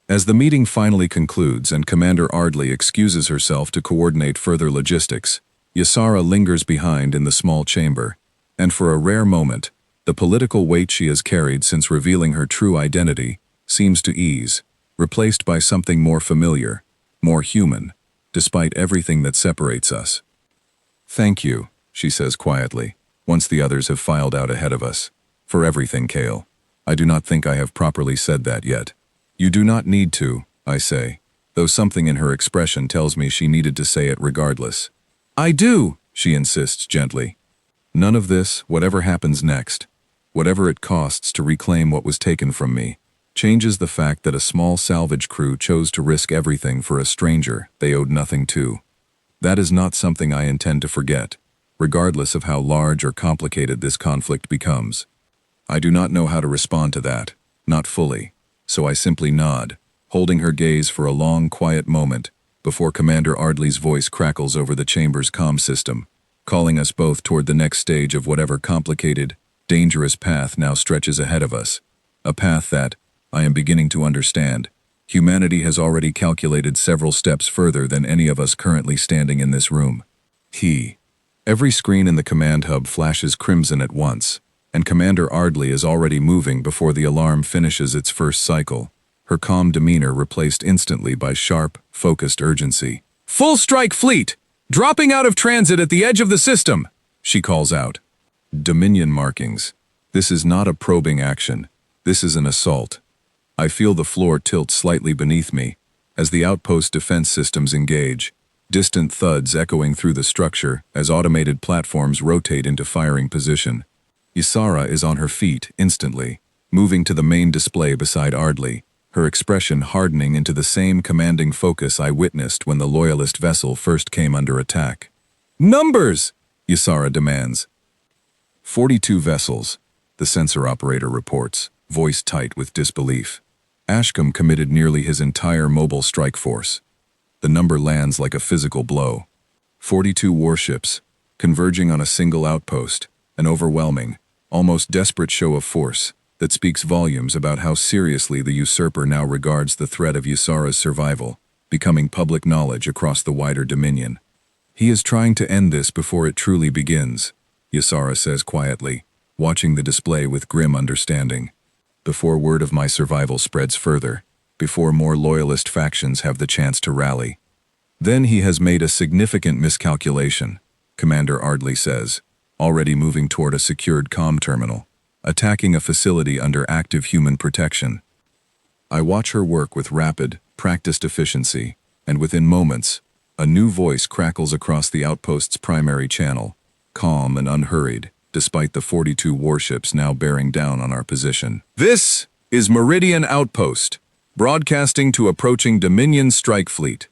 As the meeting finally concludes and Commander Ardley excuses herself to coordinate further logistics, Ysara lingers behind in the small chamber, and for a rare moment, the political weight she has carried since revealing her true identity seems to ease, replaced by something more familiar, more human, despite everything that separates us. "Thank you," she says quietly, once the others have filed out ahead of us. "For everything, Kale. I do not think I have properly said that yet." "You do not need to," I say, though something in her expression tells me she needed to say it regardless. "I do," she insists gently. "None of this, whatever happens next, whatever it costs to reclaim what was taken from me, changes the fact that a small salvage crew chose to risk everything for a stranger they owed nothing to. That is not something I intend to forget, regardless of how large or complicated this conflict becomes. I do not know how to respond to that, not fully, so I simply nod, holding her gaze for a long, quiet moment before Commander Ardley's voice crackles over the chamber's comm system, calling us both toward the next stage of whatever complicated, dangerous path now stretches ahead of us, a path that, I am beginning to understand, humanity has already calculated several steps further than any of us currently standing in this room. Every screen in the command hub flashes crimson at once, and Commander Ardley is already moving before the alarm finishes its first cycle, her calm demeanor replaced instantly by sharp, focused urgency. "Full strike fleet! Dropping out of transit at the edge of the system!" she calls out. Dominion markings. This is not a probing action. This is an assault. I feel the floor tilt slightly beneath me as the outpost defense systems engage, distant thuds echoing through the structure as automated platforms rotate into firing position. Ysara is on her feet instantly, moving to the main display beside Ardley, her expression hardening into the same commanding focus I witnessed when the Loyalist vessel first came under attack. "Numbers!" Ysara demands. 42 vessels, the sensor operator reports, voice tight with disbelief. Ashcombe committed nearly his entire mobile strike force. The number lands like a physical blow. 42 warships, converging on a single outpost, an overwhelming, almost desperate show of force that speaks volumes about how seriously the usurper now regards the threat of Ysara's survival, becoming public knowledge across the wider Dominion. "He is trying to end this before it truly begins," Ysara says quietly, watching the display with grim understanding. "Before word of my survival spreads further, before more Loyalist factions have the chance to rally. Then he has made a significant miscalculation," Commander Ardley says, already moving toward a secured comm terminal, attacking a facility under active human protection. I watch her work with rapid, practiced efficiency, and within moments, a new voice crackles across the outpost's primary channel, calm and unhurried, despite the 42 warships now bearing down on our position. "This is Meridian Outpost, broadcasting to approaching Dominion strike fleet.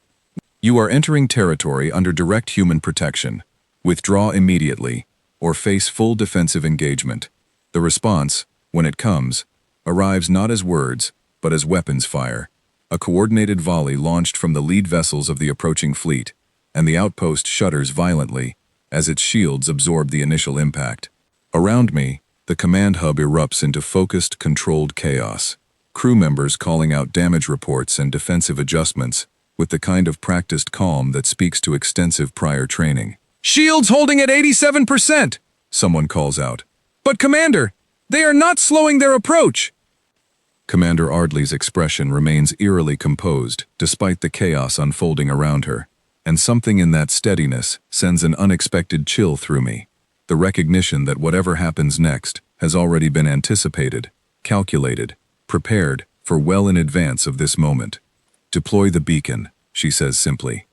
You are entering territory under direct human protection. Withdraw immediately, or face full defensive engagement." The response, when it comes, arrives not as words, but as weapons fire. A coordinated volley launched from the lead vessels of the approaching fleet, and the outpost shudders violently as its shields absorb the initial impact. Around me, The command hub erupts into focused, controlled chaos. Crew members calling out damage reports and defensive adjustments with the kind of practiced calm that speaks to extensive prior training. Shields holding at 87%! Someone calls out. But Commander, they are not slowing their approach! Commander Ardley's expression remains eerily composed despite the chaos unfolding around her, and something in that steadiness sends an unexpected chill through me. The recognition that whatever happens next has already been anticipated, calculated, prepared for well in advance of this moment. Deploy the beacon, she says simply.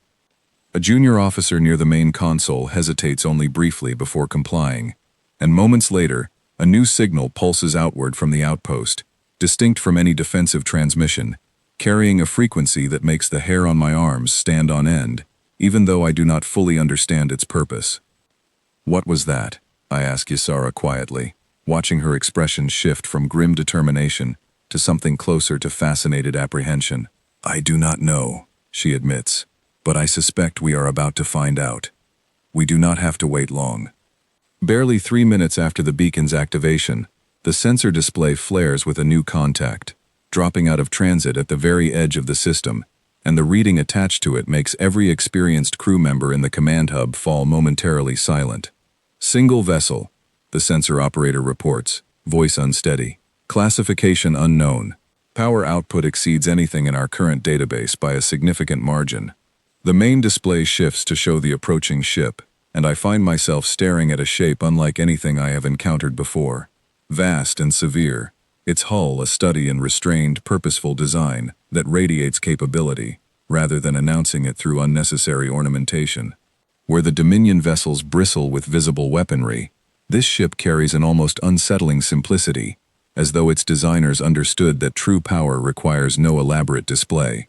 A junior officer near the main console hesitates only briefly before complying, and moments later, a new signal pulses outward from the outpost, distinct from any defensive transmission, carrying a frequency that makes the hair on my arms stand on end, even though I do not fully understand its purpose. What was that? I ask Ysara quietly, watching her expression shift from grim determination to something closer to fascinated apprehension. I do not know, she admits, but I suspect we are about to find out. We do not have to wait long. Barely 3 minutes after the beacon's activation, the sensor display flares with a new contact, dropping out of transit at the very edge of the system, and the reading attached to it makes every experienced crew member in the command hub fall momentarily silent. Single vessel, the sensor operator reports, voice unsteady. Classification unknown. Power output exceeds anything in our current database by a significant margin. The main display shifts to show the approaching ship, and I find myself staring at a shape unlike anything I have encountered before. Vast and severe, its hull a study in restrained, purposeful design that radiates capability, rather than announcing it through unnecessary ornamentation. Where the Dominion vessels bristle with visible weaponry, this ship carries an almost unsettling simplicity, as though its designers understood that true power requires no elaborate display.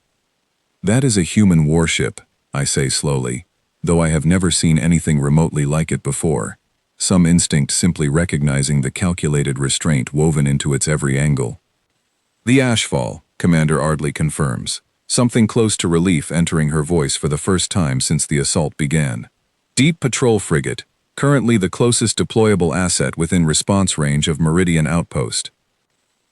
That is a human warship, I say slowly, though I have never seen anything remotely like it before, some instinct simply recognizing the calculated restraint woven into its every angle. The Ashfall, Commander Ardley confirms, something close to relief entering her voice for the first time since the assault began. Deep patrol frigate, currently the closest deployable asset within response range of Meridian Outpost.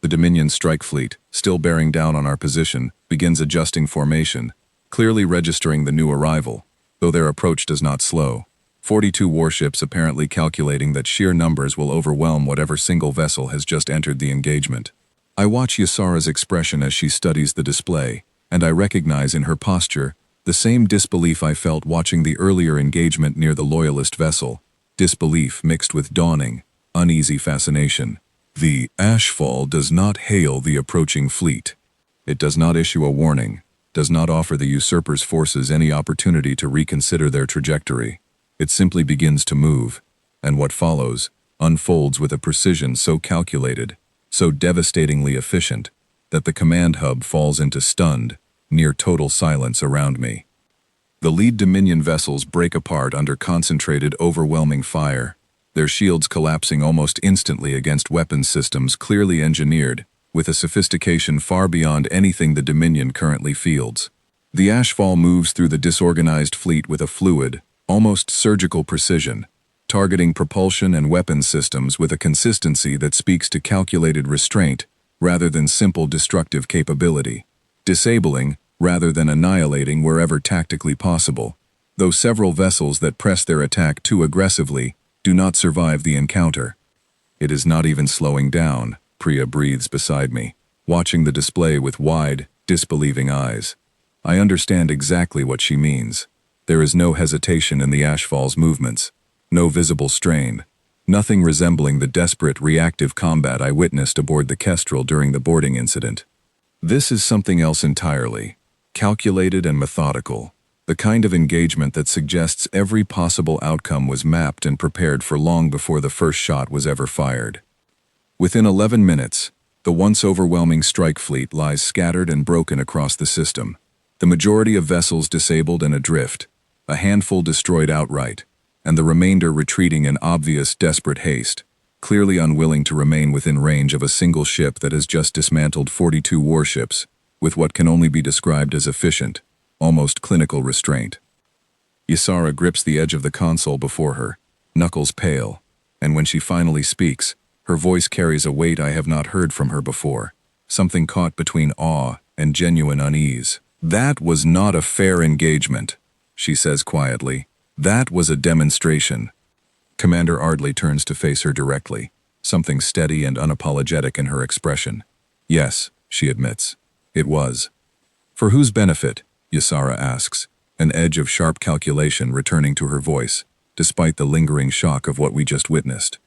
The Dominion strike fleet, still bearing down on our position, begins adjusting formation, clearly registering the new arrival, though their approach does not slow. 42 warships apparently calculating that sheer numbers will overwhelm whatever single vessel has just entered the engagement. I watch Ysara's expression as she studies the display, and I recognize in her posture the same disbelief I felt watching the earlier engagement near the Loyalist vessel, disbelief mixed with dawning, uneasy fascination. The Ashfall does not hail the approaching fleet. It does not issue a warning, does not offer the usurper's forces any opportunity to reconsider their trajectory. It simply begins to move, and what follows unfolds with a precision so calculated, so devastatingly efficient, that the command hub falls into stunned, near total silence around me. The lead Dominion vessels break apart under concentrated, overwhelming fire, their shields collapsing almost instantly against weapons systems clearly engineered, with a sophistication far beyond anything the Dominion currently fields. The Ashfall moves through the disorganized fleet with a fluid, almost surgical precision, targeting propulsion and weapons systems with a consistency that speaks to calculated restraint rather than simple destructive capability, disabling rather than annihilating wherever tactically possible, though several vessels that press their attack too aggressively do not survive the encounter. It is not even slowing down, Priya breathes beside me, watching the display with wide, disbelieving eyes. I understand exactly what she means. There is no hesitation in the Ashfall's movements, no visible strain, nothing resembling the desperate reactive combat I witnessed aboard the Kestrel during the boarding incident. This is something else entirely, calculated and methodical, the kind of engagement that suggests every possible outcome was mapped and prepared for long before the first shot was ever fired. Within 11 minutes, the once overwhelming strike fleet lies scattered and broken across the system, the majority of vessels disabled and adrift, a handful destroyed outright, and the remainder retreating in obvious, desperate haste, clearly unwilling to remain within range of a single ship that has just dismantled 42 warships, with what can only be described as efficient, almost clinical restraint. Ysara grips the edge of the console before her, knuckles pale, and when she finally speaks, Her voice carries a weight I have not heard from her before, something caught between awe and genuine unease. "That was not a fair engagement," she says quietly. "That was a demonstration." Commander Ardley turns to face her directly, something steady and unapologetic in her expression. "Yes," she admits. "It was." "For whose benefit?" Ysara asks, an edge of sharp calculation returning to her voice, despite the lingering shock of what we just witnessed.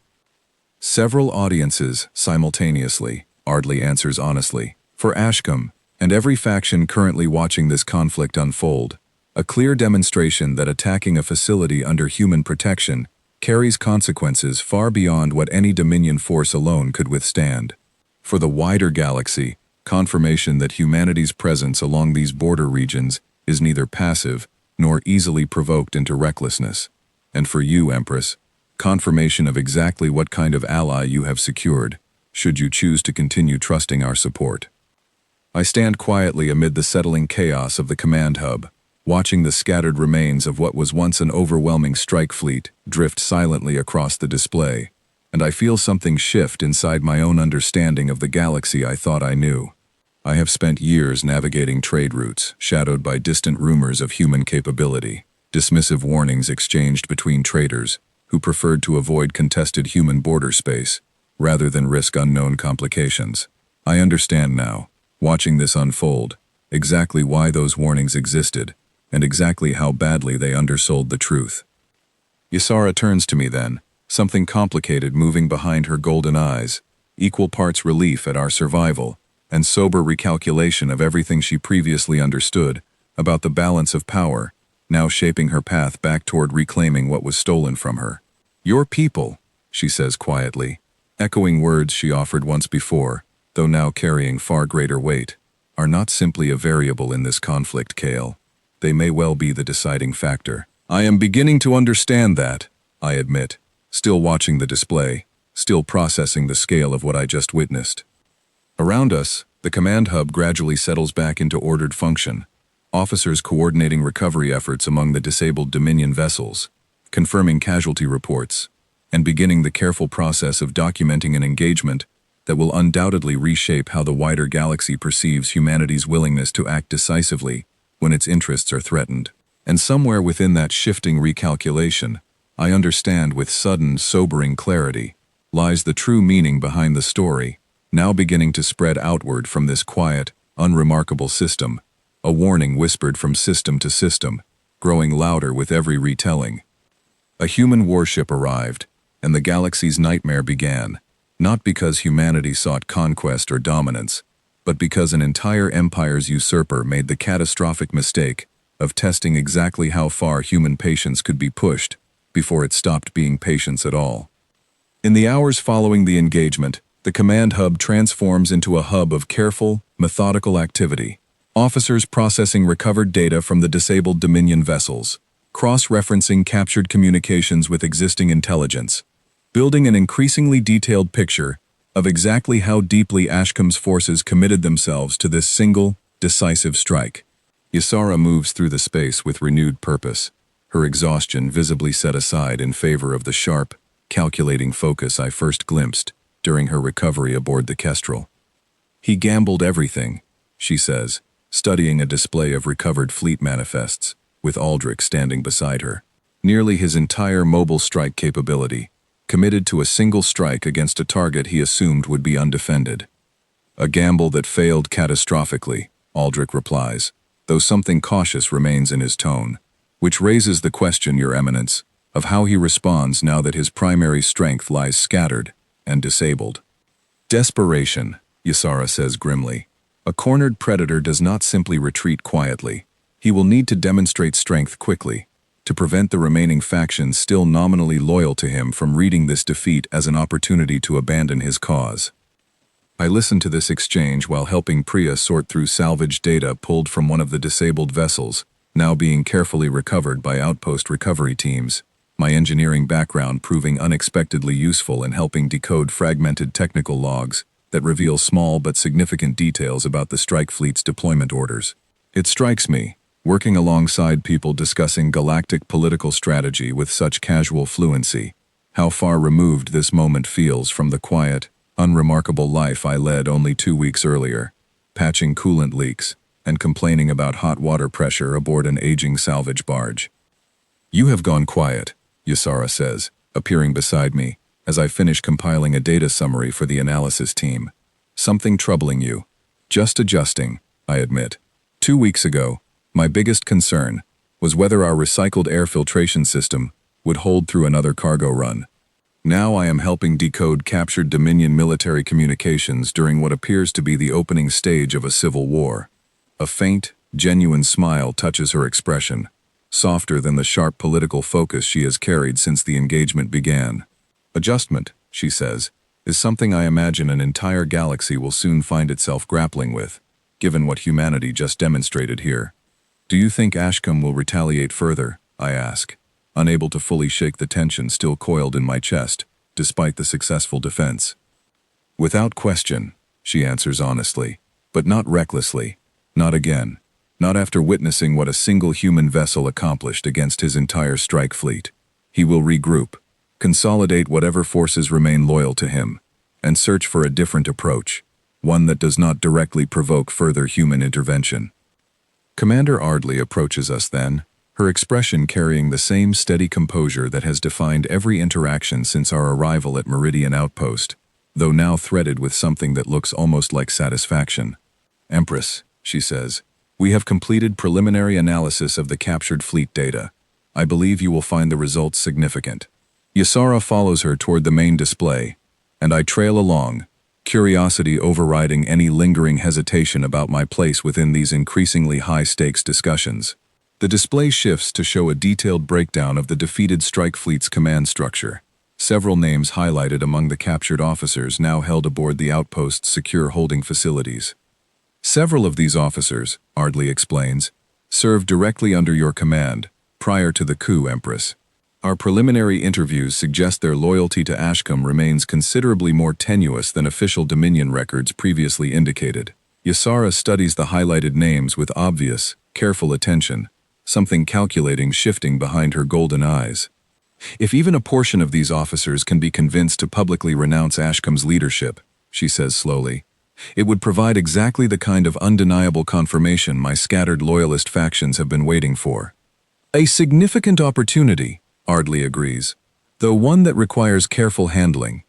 "Several audiences, simultaneously," Ardley answers honestly. "For Ashcombe, and every faction currently watching this conflict unfold, a clear demonstration that attacking a facility under human protection carries consequences far beyond what any Dominion force alone could withstand. For the wider galaxy, confirmation that humanity's presence along these border regions is neither passive nor easily provoked into recklessness. And for you, Empress, confirmation of exactly what kind of ally you have secured, should you choose to continue trusting our support." I stand quietly amid the settling chaos of the command hub, watching the scattered remains of what was once an overwhelming strike fleet drift silently across the display, and I feel something shift inside my own understanding of the galaxy I thought I knew. I have spent years navigating trade routes, shadowed by distant rumors of human capability, dismissive warnings exchanged between traders who preferred to avoid contested human border space rather than risk unknown complications. I understand now, watching this unfold, exactly why those warnings existed and exactly how badly they undersold the truth. Ysara turns to me then, something complicated moving behind her golden eyes, equal parts relief at our survival and sober recalculation of everything she previously understood about the balance of power, now shaping her path back toward reclaiming what was stolen from her. "Your people," she says quietly, echoing words she offered once before, though now carrying far greater weight, "are not simply a variable in this conflict, Kale. They may well be the deciding factor." "I am beginning to understand that," I admit, still watching the display, still processing the scale of what I just witnessed. Around us, the command hub gradually settles back into ordered function, officers coordinating recovery efforts among the disabled Dominion vessels, confirming casualty reports, and beginning the careful process of documenting an engagement that will undoubtedly reshape how the wider galaxy perceives humanity's willingness to act decisively when its interests are threatened. And somewhere within that shifting recalculation, I understand with sudden, sobering clarity, lies the true meaning behind the story, now beginning to spread outward from this quiet, unremarkable system, a warning whispered from system to system, growing louder with every retelling. A human warship arrived, and the galaxy's nightmare began, not because humanity sought conquest or dominance, but because an entire empire's usurper made the catastrophic mistake of testing exactly how far human patience could be pushed before it stopped being patience at all. In the hours following the engagement, the command hub transforms into a hub of careful, methodical activity. Officers processing recovered data from the disabled Dominion vessels, cross-referencing captured communications with existing intelligence, building an increasingly detailed picture of exactly how deeply Ashcombe's forces committed themselves to this single, decisive strike. Ysara moves through the space with renewed purpose, her exhaustion visibly set aside in favor of the sharp, calculating focus I first glimpsed during her recovery aboard the Kestrel. "He gambled everything," she says, studying a display of recovered fleet manifests, with Aldrich standing beside her. "Nearly his entire mobile strike capability, committed to a single strike against a target he assumed would be undefended." "A gamble that failed catastrophically," Aldrich replies, though something cautious remains in his tone, "which raises the question, Your Eminence, of how he responds now that his primary strength lies scattered and disabled." "Desperation," Ysara says grimly. "A cornered predator does not simply retreat quietly. He will need to demonstrate strength quickly, to prevent the remaining factions still nominally loyal to him from reading this defeat as an opportunity to abandon his cause." I listened to this exchange while helping Priya sort through salvage data pulled from one of the disabled vessels, now being carefully recovered by outpost recovery teams, my engineering background proving unexpectedly useful in helping decode fragmented technical logs that reveal small but significant details about the strike fleet's deployment orders. It strikes me, working alongside people discussing galactic political strategy with such casual fluency, how far removed this moment feels from the quiet, unremarkable life I led only 2 weeks earlier, patching coolant leaks and complaining about hot water pressure aboard an aging salvage barge. "You have gone quiet," Ysara says, appearing beside me, as I finish compiling a data summary for the analysis team. "Something troubling you?" "Just adjusting," I admit. 2 weeks ago, my biggest concern was whether our recycled air filtration system would hold through another cargo run. Now I am helping decode captured Dominion military communications during what appears to be the opening stage of a civil war. A faint, genuine smile touches her expression, softer than the sharp political focus she has carried since the engagement began. "Adjustment," she says, "is something I imagine an entire galaxy will soon find itself grappling with, given what humanity just demonstrated here." "Do you think Ashcombe will retaliate further?" I ask, unable to fully shake the tension still coiled in my chest, despite the successful defense. "Without question," she answers honestly, but not recklessly. Not again. Not after witnessing what a single human vessel accomplished against his entire strike fleet. He will regroup, consolidate whatever forces remain loyal to him, and search for a different approach, one that does not directly provoke further human intervention. Commander Ardley approaches us then, her expression carrying the same steady composure that has defined every interaction since our arrival at Meridian Outpost, though now threaded with something that looks almost like satisfaction. "Empress," she says, "we have completed preliminary analysis of the captured fleet data. I believe you will find the results significant." Ysara follows her toward the main display, and I trail along, curiosity overriding any lingering hesitation about my place within these increasingly high-stakes discussions. The display shifts to show a detailed breakdown of the defeated strike fleet's command structure, several names highlighted among the captured officers now held aboard the outpost's secure holding facilities. "Several of these officers," Ardley explains, "served directly under your command, prior to the coup, Empress. Our preliminary interviews suggest their loyalty to Ashcombe remains considerably more tenuous than official Dominion records previously indicated." Ysara studies the highlighted names with obvious, careful attention, something calculating shifting behind her golden eyes. "If even a portion of these officers can be convinced to publicly renounce Ashcombe's leadership," she says slowly, "it would provide exactly the kind of undeniable confirmation my scattered loyalist factions have been waiting for." "A significant opportunity," Ardley agrees, "though one that requires careful handling.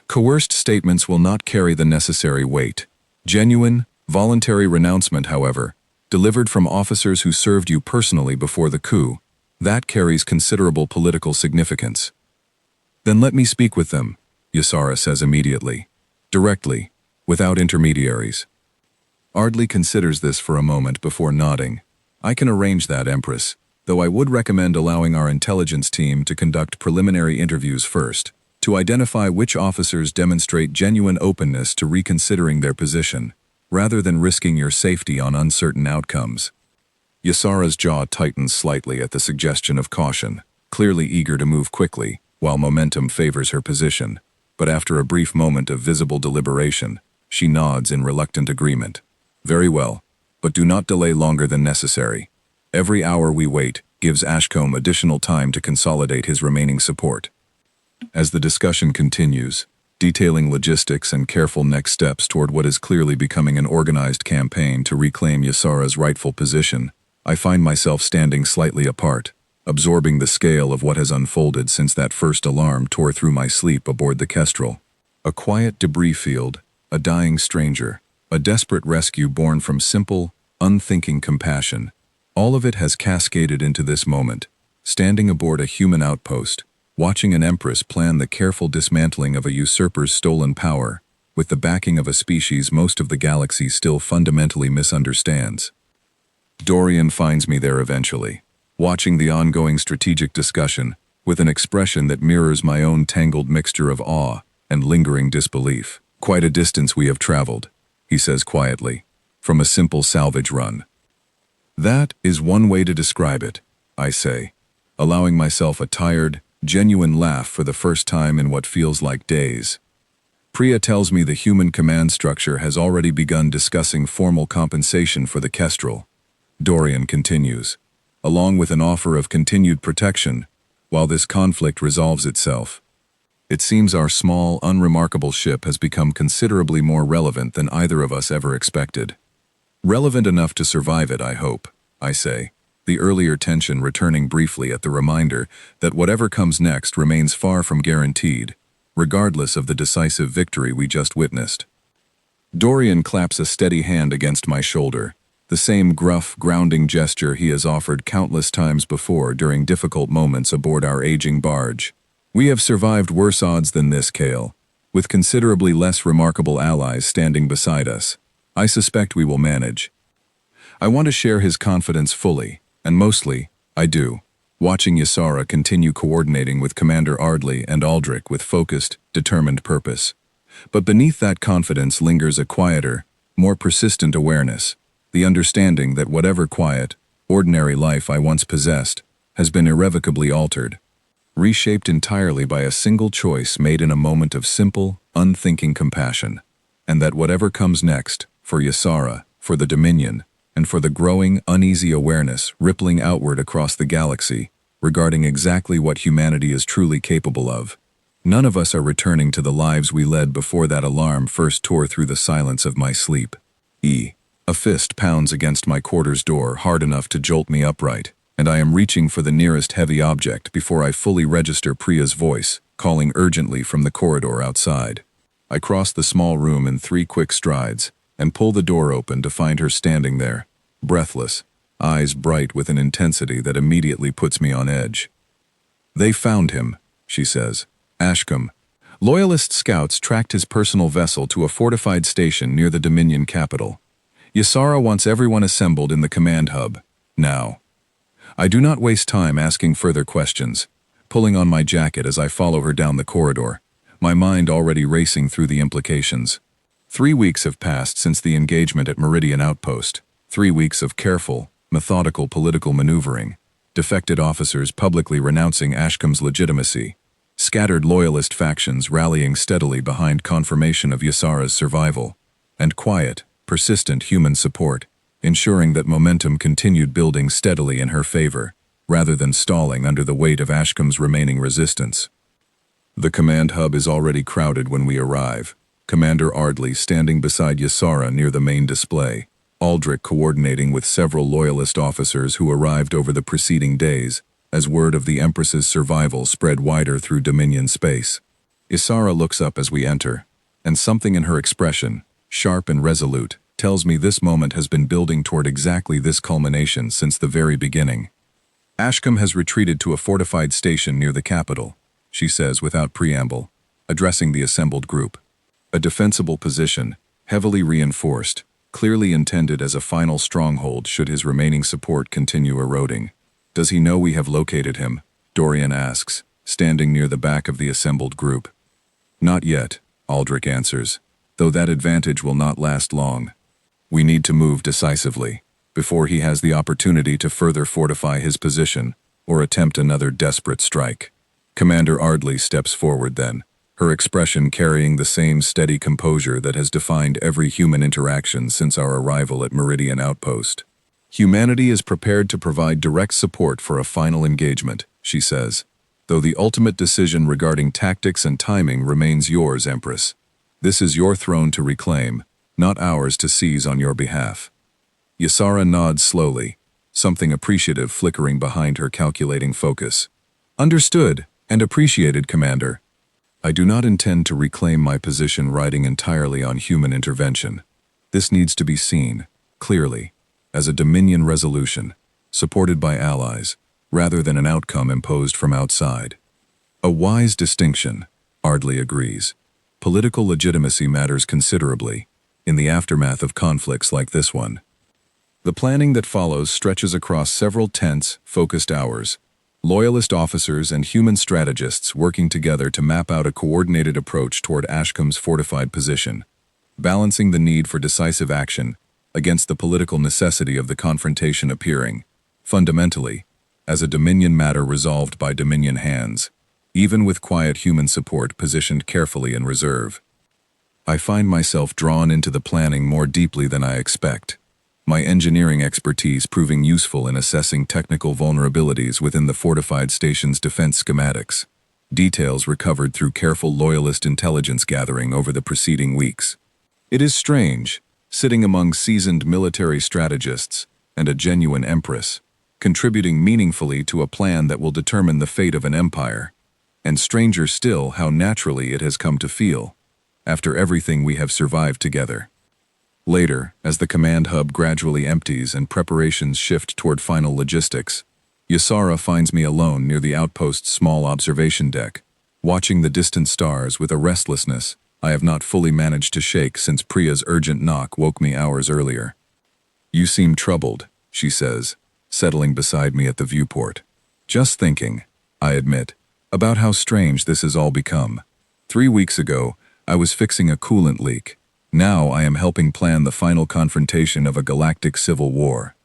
Coerced statements will not carry the necessary weight. Genuine, voluntary renouncement, however, delivered from officers who served you personally before the coup, that carries considerable political significance." "Then let me speak with them," Ysara says immediately, directly, without intermediaries. Ardley considers this for a moment before nodding. "I can arrange that, Empress, though I would recommend allowing our intelligence team to conduct preliminary interviews first, to identify which officers demonstrate genuine openness to reconsidering their position, rather than risking your safety on uncertain outcomes." Ysara's jaw tightens slightly at the suggestion of caution, clearly eager to move quickly, while momentum favors her position, but after a brief moment of visible deliberation, she nods in reluctant agreement. "Very well, but do not delay longer than necessary. Every hour we wait gives Ashcombe additional time to consolidate his remaining support." As the discussion continues, detailing logistics and careful next steps toward what is clearly becoming an organized campaign to reclaim Ysara's rightful position, I find myself standing slightly apart, absorbing the scale of what has unfolded since that first alarm tore through my sleep aboard the Kestrel. A quiet debris field, a dying stranger, a desperate rescue born from simple, unthinking compassion. All of it has cascaded into this moment, standing aboard a human outpost, watching an empress plan the careful dismantling of a usurper's stolen power, with the backing of a species most of the galaxy still fundamentally misunderstands. Dorian finds me there eventually, watching the ongoing strategic discussion with an expression that mirrors my own tangled mixture of awe and lingering disbelief. "Quite a distance we have traveled," he says quietly, "from a simple salvage run." "That is one way to describe it," I say, allowing myself a tired, genuine laugh for the first time in what feels like days. Priya tells me the human command structure has already begun discussing formal compensation for the Kestrel. Dorian continues, "along with an offer of continued protection while this conflict resolves itself. It seems our small, unremarkable ship has become considerably more relevant than either of us ever expected. Relevant enough to survive it, I hope, I say, the earlier tension returning briefly at the reminder that whatever comes next remains far from guaranteed, regardless of the decisive victory we just witnessed. Dorian claps a steady hand against my shoulder, the same gruff, grounding gesture he has offered countless times before during difficult moments aboard our aging barge. We have survived worse odds than this, Kale, with considerably less remarkable allies standing beside us. I suspect we will manage. I want to share his confidence fully, and mostly, I do, watching Ysara continue coordinating with Commander Ardley and Aldrich with focused, determined purpose. But beneath that confidence lingers a quieter, more persistent awareness, the understanding that whatever quiet, ordinary life I once possessed has been irrevocably altered, reshaped entirely by a single choice made in a moment of simple, unthinking compassion, and that whatever comes next, for Ysara, for the Dominion, and for the growing, uneasy awareness rippling outward across the galaxy regarding exactly what humanity is truly capable of, none of us are returning to the lives we led before that alarm first tore through the silence of my sleep. A fist pounds against my quarters door hard enough to jolt me upright, and I am reaching for the nearest heavy object before I fully register Priya's voice, calling urgently from the corridor outside. I cross the small room in 3 quick strides, and pull the door open to find her standing there, breathless, eyes bright with an intensity that immediately puts me on edge. "They found him," she says. "Ashcombe. Loyalist scouts tracked his personal vessel to a fortified station near the Dominion capital. Ysara wants everyone assembled in the command hub, now." I do not waste time asking further questions, pulling on my jacket as I follow her down the corridor, my mind already racing through the implications. 3 weeks have passed since the engagement at Meridian Outpost, 3 weeks of careful, methodical political maneuvering, defected officers publicly renouncing Ashcombe's legitimacy, scattered loyalist factions rallying steadily behind confirmation of Ysara's survival, and quiet, persistent human support, ensuring that momentum continued building steadily in her favor, rather than stalling under the weight of Ashcombe's remaining resistance. The command hub is already crowded when we arrive, Commander Ardley standing beside Ysara near the main display, Aldrich coordinating with several loyalist officers who arrived over the preceding days, as word of the Empress's survival spread wider through Dominion space. Ysara looks up as we enter, and something in her expression, sharp and resolute, tells me this moment has been building toward exactly this culmination since the very beginning. "Ashcombe has retreated to a fortified station near the capital," she says without preamble, addressing the assembled group. "A defensible position, heavily reinforced, clearly intended as a final stronghold should his remaining support continue eroding. Does he know we have located him?" Dorian asks, standing near the back of the assembled group. "Not yet," Aldrich answers, "though that advantage will not last long. We need to move decisively, before he has the opportunity to further fortify his position or attempt another desperate strike." Commander Ardley steps forward then, her expression carrying the same steady composure that has defined every human interaction since our arrival at Meridian Outpost. "Humanity is prepared to provide direct support for a final engagement," she says, "though the ultimate decision regarding tactics and timing remains yours, Empress. This is your throne to reclaim, not ours to seize on your behalf." Ysara nods slowly, something appreciative flickering behind her calculating focus. "Understood and appreciated, Commander. I do not intend to reclaim my position riding entirely on human intervention. This needs to be seen, clearly, as a Dominion resolution, supported by allies, rather than an outcome imposed from outside." "A wise distinction," Ardley agrees. "Political legitimacy matters considerably, in the aftermath of conflicts like this one." The planning that follows stretches across several tense, focused hours, loyalist officers and human strategists working together to map out a coordinated approach toward Ashcombe's fortified position, balancing the need for decisive action against the political necessity of the confrontation appearing, fundamentally, as a Dominion matter resolved by Dominion hands, even with quiet human support positioned carefully in reserve. I find myself drawn into the planning more deeply than I expect, my engineering expertise proving useful in assessing technical vulnerabilities within the fortified station's defense schematics. details recovered through careful loyalist intelligence gathering over the preceding weeks. It is strange, sitting among seasoned military strategists and a genuine empress, contributing meaningfully to a plan that will determine the fate of an empire, and stranger still how naturally it has come to feel, after everything we have survived together. Later, as the command hub gradually empties and preparations shift toward final logistics, Ysara finds me alone near the outpost's small observation deck, watching the distant stars with a restlessness I have not fully managed to shake since Priya's urgent knock woke me hours earlier. "You seem troubled," she says, settling beside me at the viewport. "Just thinking," I admit, "about how strange this has all become. 3 weeks ago, I was fixing a coolant leak. Now I am helping plan the final confrontation of a galactic civil war."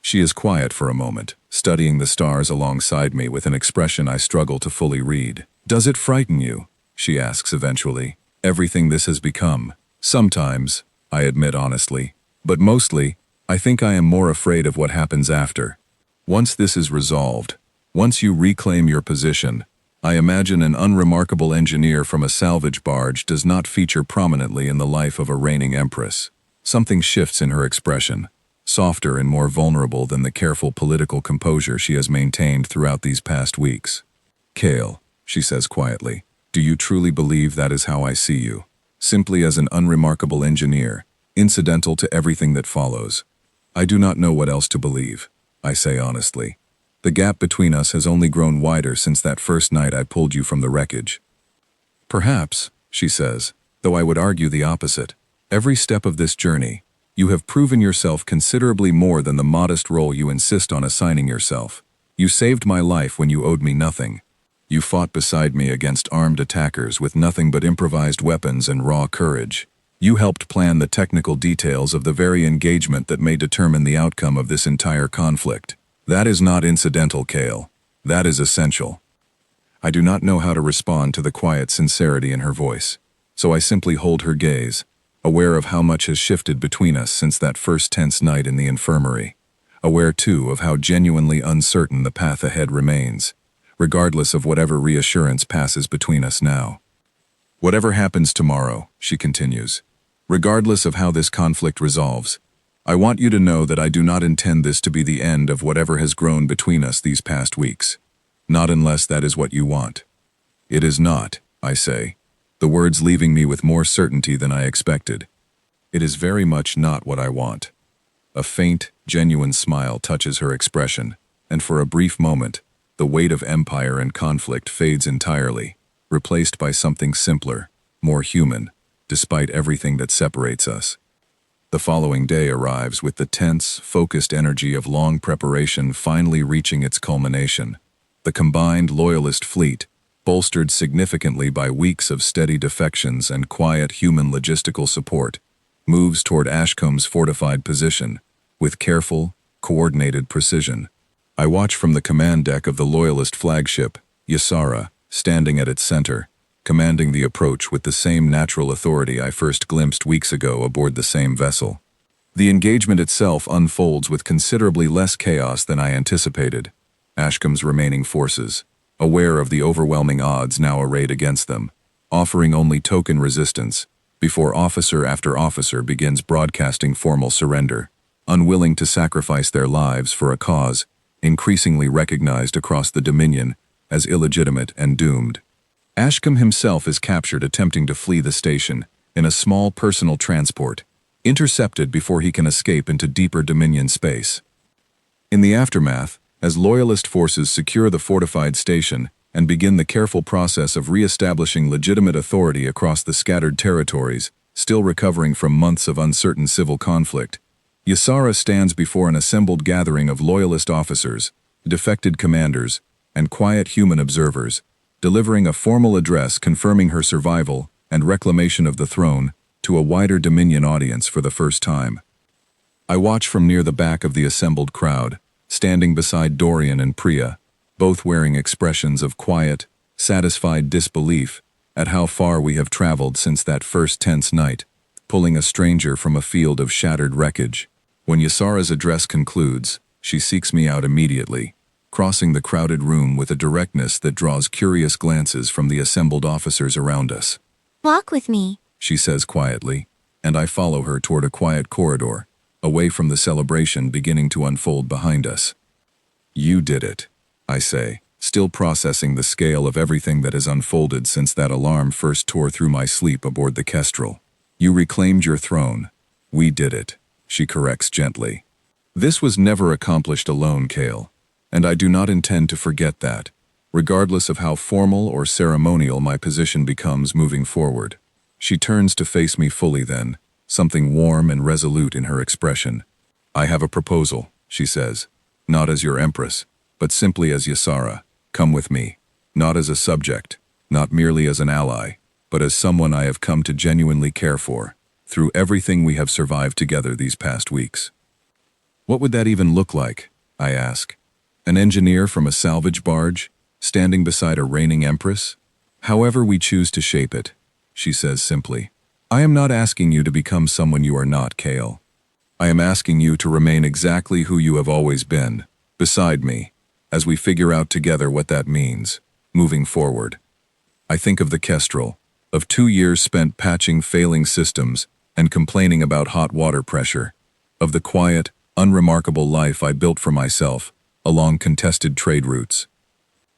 She is quiet for a moment, studying the stars alongside me with an expression I struggle to fully read. "Does it frighten you?" she asks eventually. "Everything this has become." "Sometimes," I admit honestly. "But mostly, I think I am more afraid of what happens after. Once this is resolved, once you reclaim your position, I imagine an unremarkable engineer from a salvage barge does not feature prominently in the life of a reigning empress." Something shifts in her expression, softer and more vulnerable than the careful political composure she has maintained throughout these past weeks. "Kale," she says quietly, "do you truly believe that is how I see you? Simply as an unremarkable engineer, incidental to everything that follows?" "I do not know what else to believe," I say honestly. "The gap between us has only grown wider since that first night I pulled you from the wreckage." "Perhaps," she says, "though I would argue the opposite. Every step of this journey, you have proven yourself considerably more than the modest role you insist on assigning yourself. You saved my life when you owed me nothing. You fought beside me against armed attackers with nothing but improvised weapons and raw courage. You helped plan the technical details of the very engagement that may determine the outcome of this entire conflict. That is not incidental, Kale. That is essential." I do not know how to respond to the quiet sincerity in her voice, so I simply hold her gaze, aware of how much has shifted between us since that first tense night in the infirmary. Aware, too, of how genuinely uncertain the path ahead remains, regardless of whatever reassurance passes between us now. "Whatever happens tomorrow," she continues, "regardless of how this conflict resolves, I want you to know that I do not intend this to be the end of whatever has grown between us these past weeks. Not unless that is what you want." "It is not," I say, the words leaving me with more certainty than I expected. "It is very much not what I want." A faint, genuine smile touches her expression, and for a brief moment, the weight of empire and conflict fades entirely, replaced by something simpler, more human, despite everything that separates us. The following day arrives with the tense, focused energy of long preparation finally reaching its culmination. The combined loyalist fleet, bolstered significantly by weeks of steady defections and quiet human logistical support, moves toward Ashcomb's fortified position, with careful, coordinated precision. I watch from the command deck of the loyalist flagship, Ysara, standing at its center, commanding the approach with the same natural authority I first glimpsed weeks ago aboard the same vessel. The engagement itself unfolds with considerably less chaos than I anticipated. Ashcomb's remaining forces, aware of the overwhelming odds now arrayed against them, offering only token resistance, before officer after officer begins broadcasting formal surrender, unwilling to sacrifice their lives for a cause increasingly recognized across the Dominion as illegitimate and doomed. Ashcomb himself is captured attempting to flee the station in a small personal transport, intercepted before he can escape into deeper Dominion space. In the aftermath, as Loyalist forces secure the fortified station and begin the careful process of re-establishing legitimate authority across the scattered territories, still recovering from months of uncertain civil conflict, Ysara stands before an assembled gathering of Loyalist officers, defected commanders, and quiet human observers, delivering a formal address confirming her survival and reclamation of the throne to a wider Dominion audience for the first time. I watch from near the back of the assembled crowd, standing beside Dorian and Priya, both wearing expressions of quiet, satisfied disbelief at how far we have traveled since that first tense night, pulling a stranger from a field of shattered wreckage. When Ysara's address concludes, she seeks me out immediately, crossing the crowded room with a directness that draws curious glances from the assembled officers around us. Walk with me. She says quietly, and I follow her toward a quiet corridor, away from the celebration beginning to unfold behind us. You did it, I say, still processing the scale of everything that has unfolded since that alarm first tore through my sleep aboard the Kestrel. You reclaimed your throne. We did it, she corrects gently. This was never accomplished alone, Kale, and I do not intend to forget that, regardless of how formal or ceremonial my position becomes moving forward. She turns to face me fully then, something warm and resolute in her expression. I have a proposal, she says, not as your empress, but simply as Ysara. Come with me, not as a subject, not merely as an ally, but as someone I have come to genuinely care for, through everything we have survived together these past weeks. What would that even look like? I ask. An engineer from a salvage barge, standing beside a reigning empress? However we choose to shape it, she says simply. I am not asking you to become someone you are not, Kale. I am asking you to remain exactly who you have always been, beside me, as we figure out together what that means, moving forward. I think of the Kestrel, of 2 years spent patching failing systems and complaining about hot water pressure, of the quiet, unremarkable life I built for myself along contested trade routes.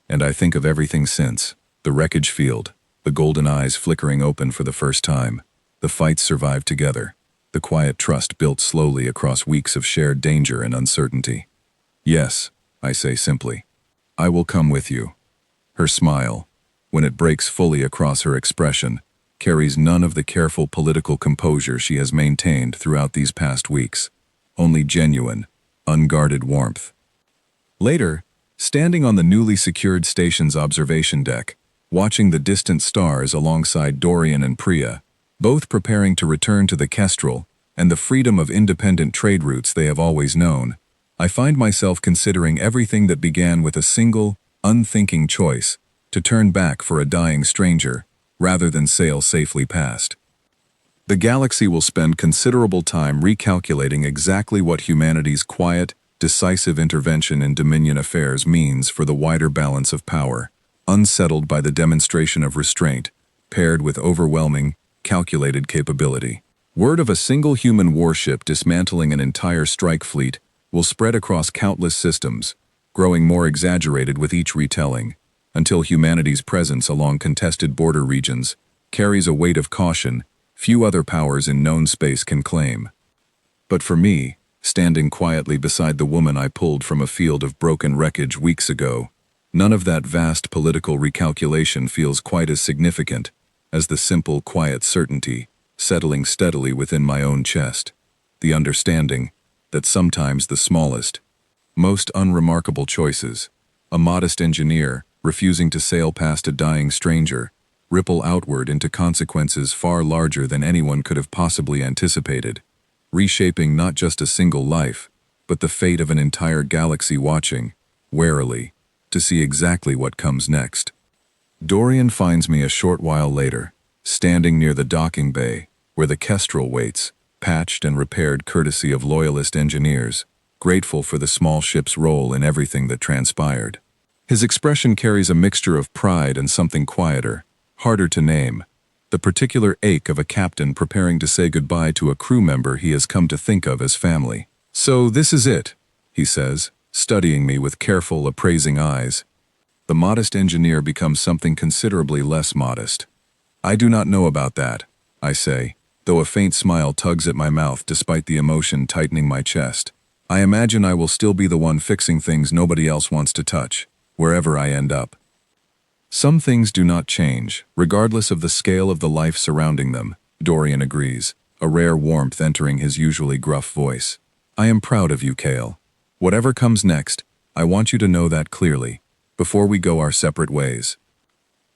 And I think of everything since, the wreckage field, the golden eyes flickering open for the first time, the fights survived together, the quiet trust built slowly across weeks of shared danger and uncertainty. Yes, I say simply, I will come with you. Her smile, when it breaks fully across her expression, carries none of the careful political composure she has maintained throughout these past weeks, only genuine, unguarded warmth. Later, standing on the newly secured station's observation deck, watching the distant stars alongside Dorian and Priya, both preparing to return to the Kestrel and the freedom of independent trade routes they have always known, I find myself considering everything that began with a single, unthinking choice to turn back for a dying stranger, rather than sail safely past. The galaxy will spend considerable time recalculating exactly what humanity's quiet, decisive intervention in Dominion affairs means for the wider balance of power, unsettled by the demonstration of restraint, paired with overwhelming, calculated capability. Word of a single human warship dismantling an entire strike fleet will spread across countless systems, growing more exaggerated with each retelling, until humanity's presence along contested border regions carries a weight of caution few other powers in known space can claim. But for me, standing quietly beside the woman I pulled from a field of broken wreckage weeks ago, none of that vast political recalculation feels quite as significant as the simple, quiet certainty settling steadily within my own chest, the understanding that sometimes the smallest, most unremarkable choices, a modest engineer refusing to sail past a dying stranger, ripple outward into consequences far larger than anyone could have possibly anticipated, reshaping not just a single life, but the fate of an entire galaxy watching, warily, to see exactly what comes next. Dorian finds me a short while later, standing near the docking bay, where the Kestrel waits, patched and repaired courtesy of loyalist engineers, grateful for the small ship's role in everything that transpired. His expression carries a mixture of pride and something quieter, harder to name, the particular ache of a captain preparing to say goodbye to a crew member he has come to think of as family. So this is it, he says, studying me with careful, appraising eyes. The modest engineer becomes something considerably less modest. I do not know about that, I say, though a faint smile tugs at my mouth despite the emotion tightening my chest. I imagine I will still be the one fixing things nobody else wants to touch, wherever I end up. Some things do not change, regardless of the scale of the life surrounding them, Dorian agrees, a rare warmth entering his usually gruff voice. I am proud of you, Kale. Whatever comes next, I want you to know that clearly, before we go our separate ways.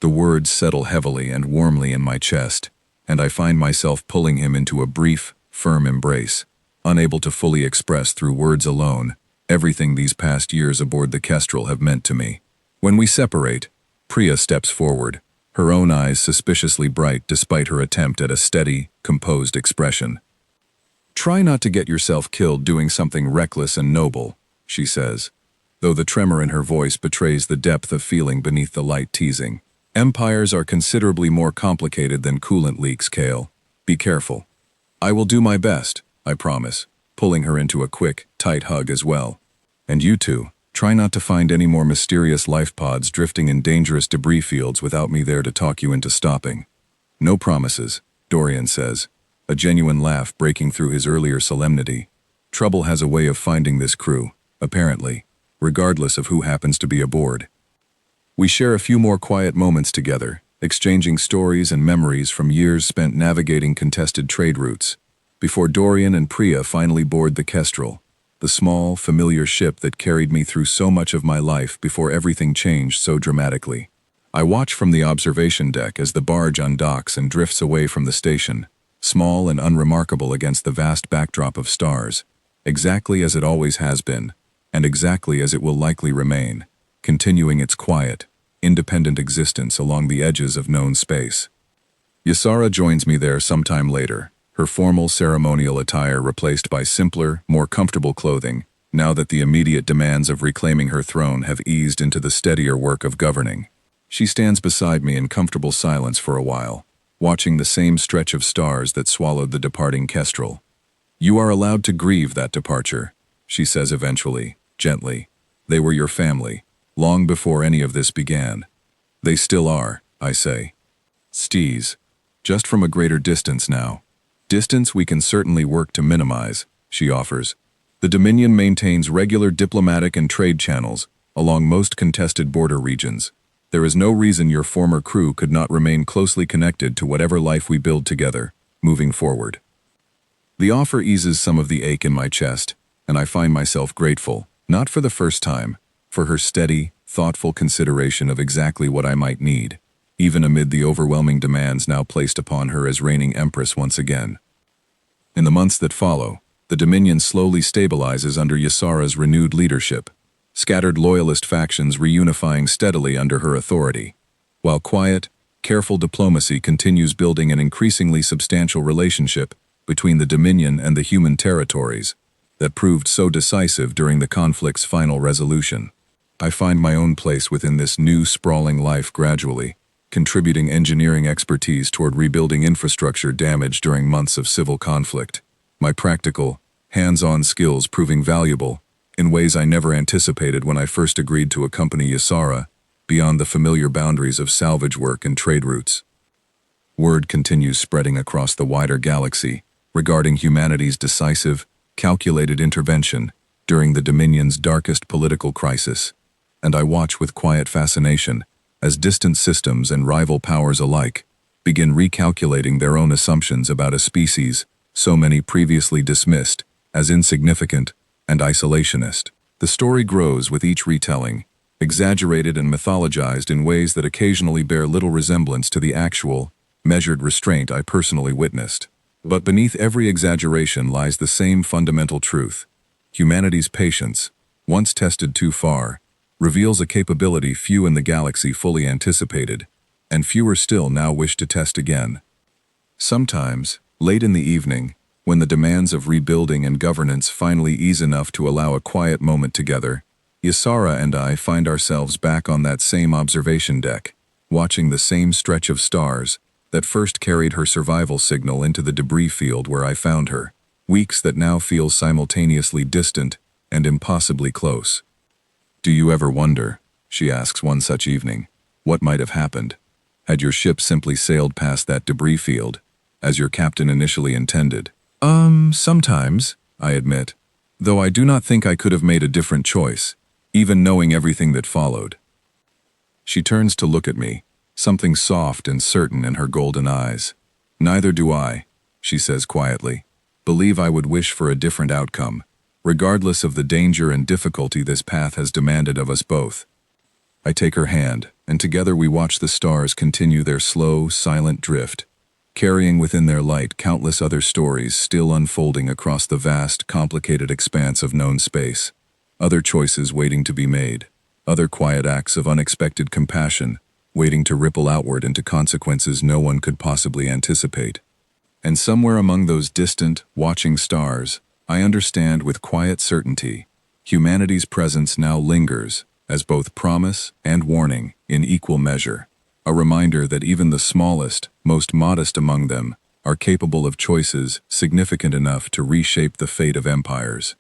The words settle heavily and warmly in my chest, and I find myself pulling him into a brief, firm embrace, unable to fully express through words alone everything these past years aboard the Kestrel have meant to me. When we separate, Priya steps forward, her own eyes suspiciously bright despite her attempt at a steady, composed expression. Try not to get yourself killed doing something reckless and noble, she says. though the tremor in her voice betrays the depth of feeling beneath the light teasing. Empires are considerably more complicated than coolant leaks, Kale. Be careful. I will do my best, I promise, pulling her into a quick, tight hug as well. And you two, try not to find any more mysterious life pods drifting in dangerous debris fields without me there to talk you into stopping. No promises, Dorian says, a genuine laugh breaking through his earlier solemnity. Trouble has a way of finding this crew, apparently, regardless of who happens to be aboard. We share a few more quiet moments together, exchanging stories and memories from years spent navigating contested trade routes, before Dorian and Priya finally board the Kestrel, the small, familiar ship that carried me through so much of my life before everything changed so dramatically. I watch from the observation deck as the barge undocks and drifts away from the station, small and unremarkable against the vast backdrop of stars, exactly as it always has been, and exactly as it will likely remain, continuing its quiet, independent existence along the edges of known space. Ysara joins me there sometime later, her formal ceremonial attire replaced by simpler, more comfortable clothing, now that the immediate demands of reclaiming her throne have eased into the steadier work of governing. She stands beside me in comfortable silence for a while, watching the same stretch of stars that swallowed the departing Kestrel. You are allowed to grieve that departure, she says eventually, gently. They were your family, long before any of this began. They still are, I say. Steez. Just from a greater distance now. Distance we can certainly work to minimize, she offers. The Dominion maintains regular diplomatic and trade channels along most contested border regions. There is no reason your former crew could not remain closely connected to whatever life we build together, moving forward. The offer eases some of the ache in my chest, and I find myself grateful, not for the first time, for her steady, thoughtful consideration of exactly what I might need, even amid the overwhelming demands now placed upon her as reigning empress once again. In the months that follow, the Dominion slowly stabilizes under Ysara's renewed leadership, scattered loyalist factions reunifying steadily under her authority, while quiet, careful diplomacy continues building an increasingly substantial relationship between the Dominion and the human territories that proved so decisive during the conflict's final resolution. I find my own place within this new sprawling life gradually, contributing engineering expertise toward rebuilding infrastructure damaged during months of civil conflict. My practical, hands-on skills proving valuable in ways I never anticipated when I first agreed to accompany Ysara beyond the familiar boundaries of salvage work and trade routes. Word continues spreading across the wider galaxy regarding humanity's decisive, calculated intervention during the Dominion's darkest political crisis, and I watch with quiet fascination as distant systems and rival powers alike begin recalculating their own assumptions about a species so many previously dismissed as insignificant and isolationist. The story grows with each retelling, exaggerated and mythologized in ways that occasionally bear little resemblance to the actual, measured restraint I personally witnessed. But beneath every exaggeration lies the same fundamental truth. Humanity's patience, once tested too far, reveals a capability few in the galaxy fully anticipated, and fewer still now wish to test again. Sometimes, late in the evening, when the demands of rebuilding and governance finally ease enough to allow a quiet moment together, Ysara and I find ourselves back on that same observation deck, watching the same stretch of stars that first carried her survival signal into the debris field where I found her, weeks that now feel simultaneously distant and impossibly close. Do you ever wonder, she asks one such evening, what might have happened had your ship simply sailed past that debris field, as your captain initially intended? Sometimes, I admit, though I do not think I could have made a different choice, even knowing everything that followed. She turns to look at me, something soft and certain in her golden eyes. Neither do I, she says quietly, believe I would wish for a different outcome, regardless of the danger and difficulty this path has demanded of us both. I take her hand, and together we watch the stars continue their slow, silent drift, carrying within their light countless other stories still unfolding across the vast, complicated expanse of known space. Other choices waiting to be made, other quiet acts of unexpected compassion, waiting to ripple outward into consequences no one could possibly anticipate. And somewhere among those distant, watching stars, I understand with quiet certainty Humanity's presence now lingers, as both promise and warning in equal measure. A reminder that even the smallest, most modest among them are capable of choices significant enough to reshape the fate of empires.